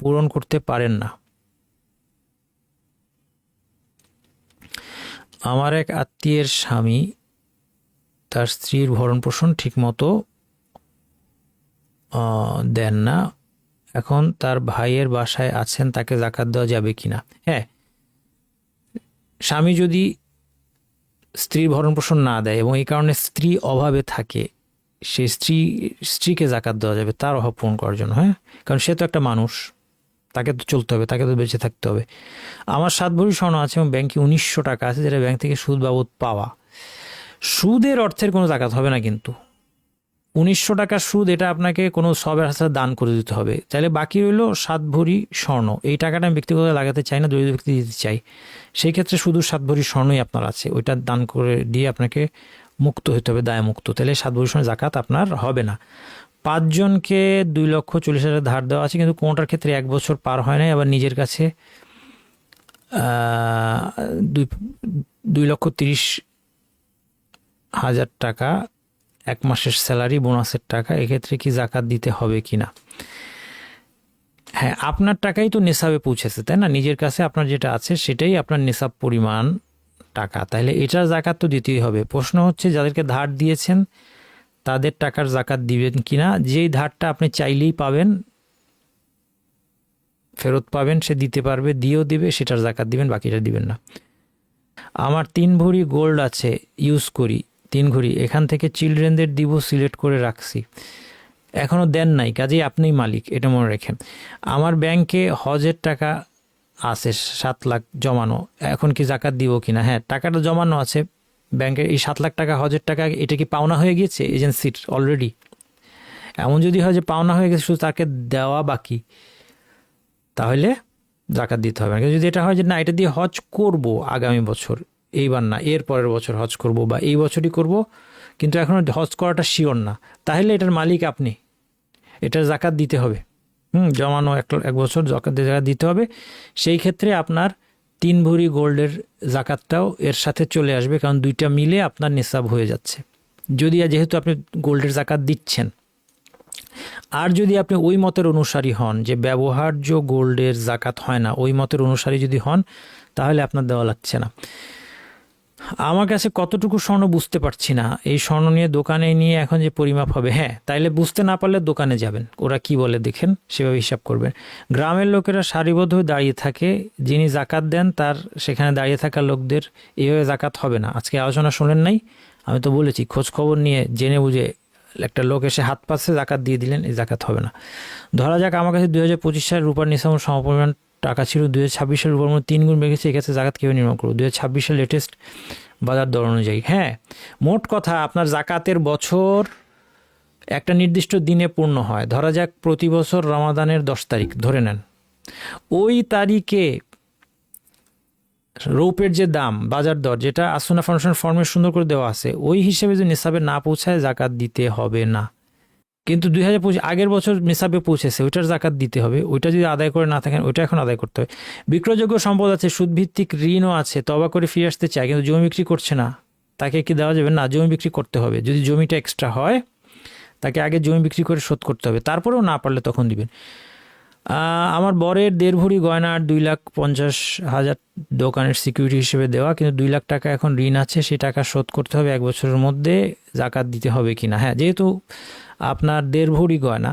পূরণ করতে পারেন না। আমার এক আত্মীয়ের স্বামী তার স্ত্রীর ভরণ পোষণ ঠিকমতো দেন না, এখন তার ভাইয়ের বাসায় আছেন, তাকে জাকাত দেওয়া যাবে কিনা? হ্যাঁ, স্বামী যদি স্ত্রীর ভরণ পোষণ না দেয় এবং এই কারণে স্ত্রী অভাবে থাকে, সেই স্ত্রীকে জাকাত দেওয়া যাবে তার অভাব পূরণ করার জন্য। হ্যাঁ, কারণ সে তো একটা মানুষ, তাকে তো চলতে হবে, তাকে তো বেঁচে থাকতে হবে। আমার 7 ভরি স্বর্ণ আছে এবং ব্যাংকে 1900 টাকা আছে, যেটা ব্যাংক থেকে সুদ বাবদ পাওয়া। সুদের অর্থের কোনো জাকাত হবে না, কিন্তু 1900 টাকার সুদ, এটা আপনাকে কোনো সবের হাসার দান করে দিতে হবে। তাহলে বাকি রইল 7 ভরি স্বর্ণ। এই টাকাটা আমি ব্যক্তিগত লাগাতে চাই না, দরিদ্র ব্যক্তি দিতে চাই, সেই ক্ষেত্রে শুধু 7 ভরি স্বর্ণই আপনার আছে, ওইটা দান করে দিয়ে আপনাকে মুক্ত হতে হবে, দায় মুক্ত। তাহলে 7 ভরি স্বর্ণ জাকাত আপনার হবে না। 5 জনকে 2,40,000 ধার দেওয়া আছে, কিন্তু কোনোটার ক্ষেত্রে 1 বছর পার হয় নাই, আবার নিজের কাছে 2,30,000 টাকা, 1 মাসের স্যালারি, বোনাসের টাকা, এক্ষেত্রে কি জাকাত দিতে হবে কিনা? হ্যাঁ, আপনার টাকাই তো নেশাবে পৌঁছেছে, তাই না? নিজের কাছে আপনার যেটা আছে সেটাই আপনার নেশাব পরিমাণ টাকা, তাহলে এটার জাকাত তো দিতেই হবে। প্রশ্ন হচ্ছে যাদেরকে ধার দিয়েছেন তাদের টাকার জাকাত দিবেন কিনা। যেই ধারটা আপনি চাইলেই পাবেন, ফেরত পাবেন, সে দিতে পারবে, দিয়েও দিবে, সেটার জাকাত দিবেন, বাকিটা দিবেন না। আমার 3 ভরি গোল্ড আছে, ইউজ করি 3 ভরি, এখান থেকে চিলড্রেনদের দিব, সিলেক্ট করে রাখছি, এখনও দেন নাই, কাজেই আপনিই মালিক, এটা মনে রাখেন। আমার ব্যাংকে হজের টাকা আছে 7 লাখ জমানো, এখন কি জাকাত দিব কিনা? হ্যাঁ, টাকাটা জমানো আছে ব্যাংকে, এই 7 লাখ টাকা হজের টাকা, এটা কি পাওনা হয়ে গিয়েছে এজেন্সির অলরেডি? এমন যদি হয় যে পাওনা হয়ে গেছে, শুধু তাকে দেওয়া বাকি, তাহলে জাকাত দিতে হবে না। যদি এটা হয় যে না, এটা দিয়ে হজ করব আগামী বছর, এইবার না এর পরের বছর হজ করব, বা এই বছরই করব, কিন্তু এখন হজ করাটা শিওর না, তাহলে এটার মালিক আপনি, এটার জাকাত দিতে হবে। জমানো 1 বছর জাকাত দিতে হবে। সেই ক্ষেত্রে আপনার 3 ভরি গোল্ডের জাকাতটাও এর সাথে চলে আসবে, কারণ 2টা মিলে আপনার নিসাব হয়ে যাচ্ছে, যদি যেহেতু আপনি গোল্ডের জাকাত দিচ্ছেন। আর যদি আপনি ওই মতের অনুসারী হন যে ব্যবহার্য গোল্ডের জাকাত হয় না, ওই মতের অনুসারী যদি হন, তাহলে আপনার দেওয়া লাগছে না। আমার কাছে কতটুকু স্বর্ণ বুঝতে পারছি না, এই স্বর্ণ নিয়ে দোকানে নিয়ে এখন যে পরিমাপ হবে। হ্যাঁ, তাইলে বুঝতে না পারলে দোকানে যাবেন, ওরা কি বলে দেখেন, সেভাবে হিসাব করবেন। গ্রামের লোকেরা সারিবদ্ধ হয়ে দাঁড়িয়ে থাকে, যিনি জাকাত দেন তার সেখানে দাঁড়িয়ে থাকা লোকদের এইভাবে জাকাত হবে না। আজকে আলোচনা শুনেন নাই? আমি তো বলেছি, খোঁজ খবর নিয়ে জেনে বুঝে একটা লোক এসে হাত পাশে জাকাত দিয়ে দিলেন, এই জাকাত হবে না। ধরা যাক আমার কাছে 2025 সালের রূপার নিসাব সমপরিমাণ টাকা ছিল, 2026 সালের রূপার মধ্যে 3 গুণ বেড়েছে, এক্ষেত্রে জাকাত কীভাবে নির্মাণ করবো 2026 সালের লেটেস্ট বাজার দর অনুযায়ী? হ্যাঁ, মোট কথা আপনার জাকাতের বছর একটা নির্দিষ্ট দিনে পূর্ণ হয়। ধরা যাক প্রতি বছর রমাদানের 10 তারিখ ধরে নেন, ওই তারিখে রৌপের যে দাম, বাজার দর, যেটা আসুনা ফাউন্ডেশন ফর্মে সুন্দর করে দেওয়া আছে, ওই হিসেবে যদি নিসাবে না পৌঁছায় জাকাত দিতে হবে না। কিন্তু 2025 আগের বছর নিসাবে পৌঁছেছে, ওইটার জাকাত দিতে হবে। ওইটা যদি আদায় করে না থাকেন, ওইটা এখন আদায় করতে হবে। বিক্রয়যোগ্য সম্পদ আছে, সুদভিত্তিক ঋণও আছে, তবা করে ফিরে আসতে চায় কিন্তু জমি বিক্রি করছে না, তাকে কি দেওয়া যাবে? না, জমি বিক্রি করতে হবে। যদি জমিটা এক্সট্রা হয়, তাকে আগে জমি বিক্রি করে শোধ করতে হবে, তারপরেও না পারলে তখন দিবেন। আমার বরের 1.5 ভরি গয়না আর 2,50,000 দোকানের সিকিউরিটি হিসেবে দেওয়া, কিন্তু 2 লাখ টাকা এখন ঋণ আছে, সেই টাকা শোধ করতে হবে 1 বছরের মধ্যে, জাকাত দিতে হবে কিনা? হ্যাঁ, যেহেতু আপনার 1.5 ভরি গয়না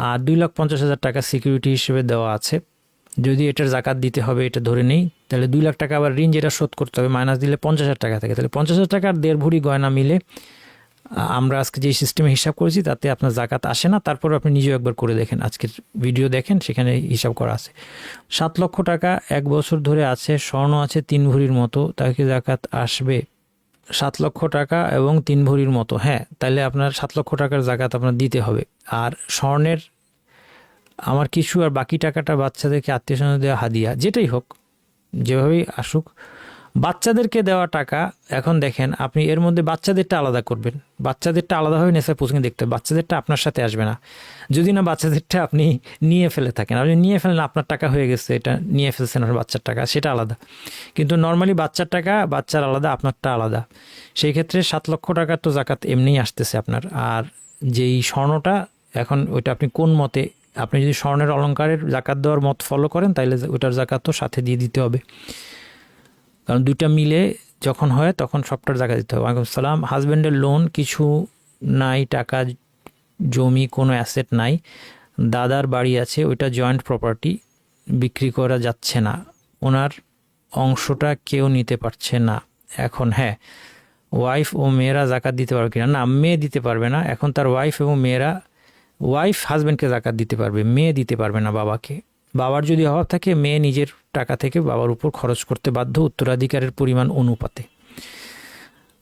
আর 2,50,000 টাকা সিকিউরিটি হিসেবে দেওয়া আছে, যদি এটার জাকাত দিতে হবে এটা ধরে নেই, তাহলে 2 লাখ টাকা আবার ঋণ যেটা শোধ করতে হবে মাইনাস দিলে 50,000 টাকা থাকে, তাহলে 50,000 টাকা আর 1.5 ভরি গয়না মিলে আমরা আজকে যে সিস্টেমে হিসাব করেছি তাতে আপনার জাকাত আসে না। তারপর আপনি নিজেও একবার করে দেখেন, আজকের ভিডিও দেখেন, সেখানে হিসাব করা আছে। 7 লক্ষ টাকা 1 বছর ধরে আছে, স্বর্ণ আছে 3 ভরির মতো, তাকে জাকাত আসবে? 7 লক্ষ টাকা এবং 3 ভরির মতো, হ্যাঁ, তাহলে আপনার 7 লক্ষ টাকার জাকাত আপনার দিতে হবে। আর স্বর্ণের আমার কিছু আর বাকি টাকাটা বাচ্চাদেরকে আত্মীয় স্বজন দেওয়া হাদিয়া, যেটাই হোক, যেভাবেই আসুক, বাচ্চাদেরকে দেওয়া টাকা। এখন দেখেন, আপনি এর মধ্যে বাচ্চাদেরটা আলাদা করবেন, বাচ্চাদেরটা আলাদাভাবে নেশায় প্রসঙ্গে দেখতে হবে, বাচ্চাদেরটা আপনার সাথে আসবে না। যদি না বাচ্চাদেরটা আপনি নিয়ে ফেলে থাকেন, আপনি নিয়ে ফেলেন, আপনার টাকা হয়ে গেছে, এটা নিয়ে ফেলছেন আর বাচ্চার টাকা, সেটা আলাদা। কিন্তু নর্মালি বাচ্চার টাকা বাচ্চার আলাদা, আপনারটা আলাদা। সেই ক্ষেত্রে 7 লক্ষ টাকার তো জাকাত এমনিই আসতেছে আপনার। আর যেই স্বর্ণটা, এখন ওইটা আপনি কোন মতে, আপনি যদি স্বর্ণের অলংকারের জাকাত দেওয়ার মত ফলো করেন তাহলে ওইটার জাকাত তো সাথে দিয়ে দিতে হবে, কারণ দুইটা মিলে যখন হয় তখন সবটার জায়গা দিতে হবে। ওয়ালাইকুম সালাম। হাজব্যান্ডের লোন কিছু নাই, টাকা জমি কোনো অ্যাসেট নাই, দাদার বাড়ি আছে, ওইটা জয়েন্ট প্রপার্টি, বিক্রি করা যাচ্ছে না, ওনার অংশটা কেউ নিতে পারছে না। এখন হ্যাঁ, ওয়াইফ ও মেয়েরা জাকাত দিতে পারবে কিনা? না, মেয়ে দিতে পারবে না। এখন তার ওয়াইফ এবং মেয়েরা, ওয়াইফ হাজব্যান্ডকে জাকাত দিতে পারবে, মেয়ে দিতে পারবে না বাবাকে। বাবার যদি অভাব থাকে, মেয়ে নিজের টাকা থেকে বাবার উপর খরচ করতে বাধ্য উত্তরাধিকারের পরিমাণ অনুপাতে,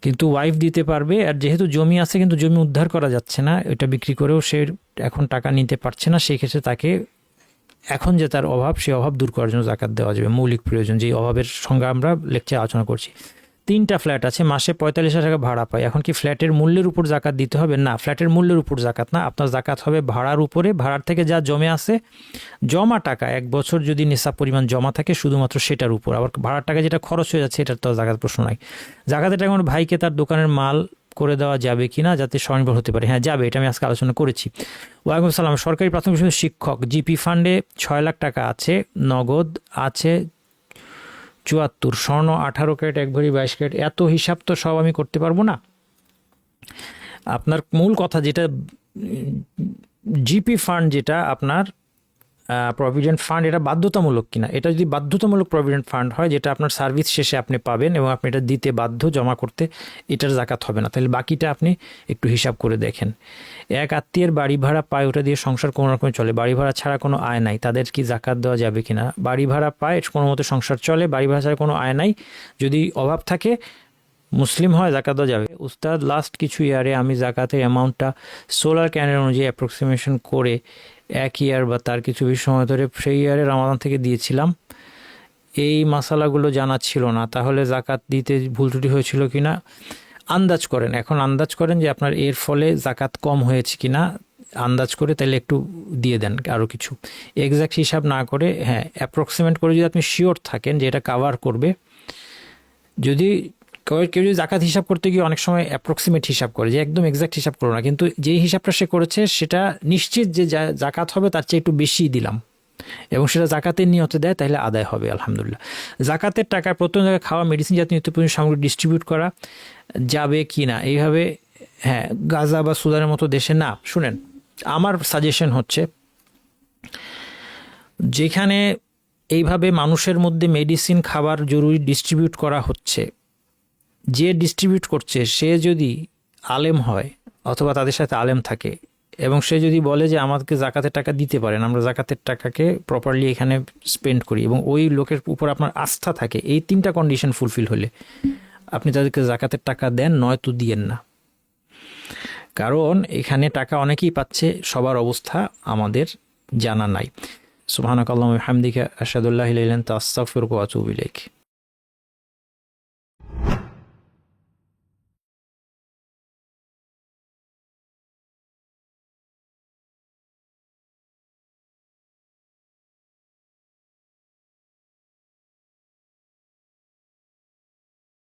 কিন্তু ওয়াইফ দিতে পারবে। আর যেহেতু জমি আছে কিন্তু জমি উদ্ধার করা যাচ্ছে না, এটা বিক্রি করেও সে এখন টাকা নিতে পারছে না, সেই ক্ষেত্রে তাকে এখন যে তার অভাব, সেই অভাব দূর করার জন্য জাকাত দেওয়া যাবে। মৌলিক প্রয়োজন, যে অভাবের সঙ্গে আমরা লেকচারে আলোচনা করছি। 3টা ফ্ল্যাট আছে, মাসে 45,000 টাকা ভাড়া পায়, এখন কি ফ্ল্যাটের মূল্যের উপর জাকাত দিতে হবে? না, ফ্ল্যাটের মূল্যের উপর জাকাত না, আপনার জাকাত হবে ভাড়ার উপরে। ভাড়ার থেকে যা জমে আছে, জমা টাকা 1 বছর যদি নিসাব পরিমাণ জমা থাকে শুধুমাত্র সেটার উপর। আবার ভাড়ার টাকা যেটা খরচ হয়ে যাচ্ছে এটার তো জাকাত প্রশ্ন নাই। জাকাতের টাকা আমার ভাইকে তার দোকানের মাল করে দেওয়া যাবে কিনা যাতে স্বনির্ভর হতে পারে? হ্যাঁ, যাবে, এটা আমি আজকে আলোচনা করেছি। ওয়ালাইকুম সালাম। সরকারি প্রাথমিক বিদ্যালয়ের শিক্ষক, জিপি ফান্ডে 6 লাখ টাকা আছে, নগদ আছে 74, স্বর্ণ 18 ক্যারেট, 1 ভরি 22 ক্যারেট। এত হিসাব তো সব আমি করতে পারবো না। আপনার মূল কথা যেটা, জিপি ফান্ড যেটা আপনার প্রভিডেন্ট ফান্ড, এটা বাধ্যতামূলক কিনা? এটা যদি বাধ্যতামূলক প্রভিডেন্ট ফান্ড হয়, যেটা আপনার সার্ভিস শেষে আপনি পাবেন এবং আপনি এটা দিতে বাধ্য, জমা করতে, এটার জাকাত হবে না। তাহলে বাকিটা আপনি একটু হিসাব করে দেখেন। এক আত্মীয়ের বাড়ি ভাড়া পায়, ওটা দিয়ে সংসার কোনো রকমে চলে, বাড়ি ভাড়া ছাড়া কোনো আয় নাই, তাদের কি জাকাত দেওয়া যাবে কিনা? বাড়ি ভাড়া পায়, কোনো মতো সংসার চলে, বাড়ি ভাড়া ছাড়া কোনো আয় নাই, যদি অভাব থাকে, মুসলিম হয়, জাকাত দেওয়া যাবে। উস্তাদ, লাস্ট কিছু ইয়ারে আমি জাকাতের অ্যামাউন্টটা সোলার ক্যানের অনুযায়ী অ্যাপ্রক্সিমেশন করে 1 ইয়ার বা তার কিছু বেশি সময় ধরে সেই ইয়ারে রমাদান থেকে দিয়েছিলাম, এই মাসালাগুলো জানা ছিল না, তাহলে জাকাত দিতে ভুল ত্রুটি হয়েছিল কিনা? আন্দাজ করেন, এখন আন্দাজ করেন যে আপনার এর ফলে জাকাত কম হয়েছে কিনা, আন্দাজ করে তাহলে একটু দিয়ে দেন আরও কিছু, এক্স্যাক্ট হিসাব না করে। হ্যাঁ, অ্যাপ্রক্সিমেট করে যদি আপনি শিওর থাকেন যে এটা কাভার করবে। যদি কেউ যদি জাকাত হিসাব করতে গিয়ে অনেক সময় অ্যাপ্রক্সিমেট হিসাব করে, যে একদম এক্স্যাক্ট হিসাব করো না, কিন্তু যেই হিসাবটা সে করেছে সেটা নিশ্চিত যে জাকাত হবে তার চেয়ে একটু বেশি দিলাম, এবং সেটা জাকাতের নিয়তে দেয়, তাহলে আদায় হবে আলহামদুলিল্লাহ। জাকাতের টাকায় প্রত্যেক জায়গায় খাওয়া, মেডিসিন জাতীয় নিত্য প্রয়োজনীয় সামগ্রী ডিস্ট্রিবিউট করা যাবে কি না এইভাবে? হ্যাঁ, গাজা বা সুদানের মতো দেশে না। শুনেন, আমার সাজেশন হচ্ছে, যেখানে এইভাবে মানুষের মধ্যে মেডিসিন, খাবার জরুরি ডিস্ট্রিবিউট করা হচ্ছে, যে ডিস্ট্রিবিউট করছে সে যদি আলেম হয় অথবা তাদের সাথে আলেম থাকে, এবং সে যদি বলে যে আমাদেরকে জাকাতের টাকা দিতে পারেন, আমরা জাকাতের টাকাকে প্রপারলি এখানে স্পেন্ড করি, এবং ওই লোকের উপর আপনার আস্থা থাকে, এই 3টা কন্ডিশন ফুলফিল হলে আপনি তাদেরকে জাকাতের টাকা দেন, নয়তো দিয়েন না। কারণ এখানে টাকা অনেকেই পাচ্ছে, সবার অবস্থা আমাদের জানা নাই। সুবহানাকাল্লাহুম্মা ওয়া বিহামদিকা, আশহাদু আল্লা ইলাহা ইল্লা আনতা, আস্তাগফিরুকা ওয়া আতুবু ইলাইক।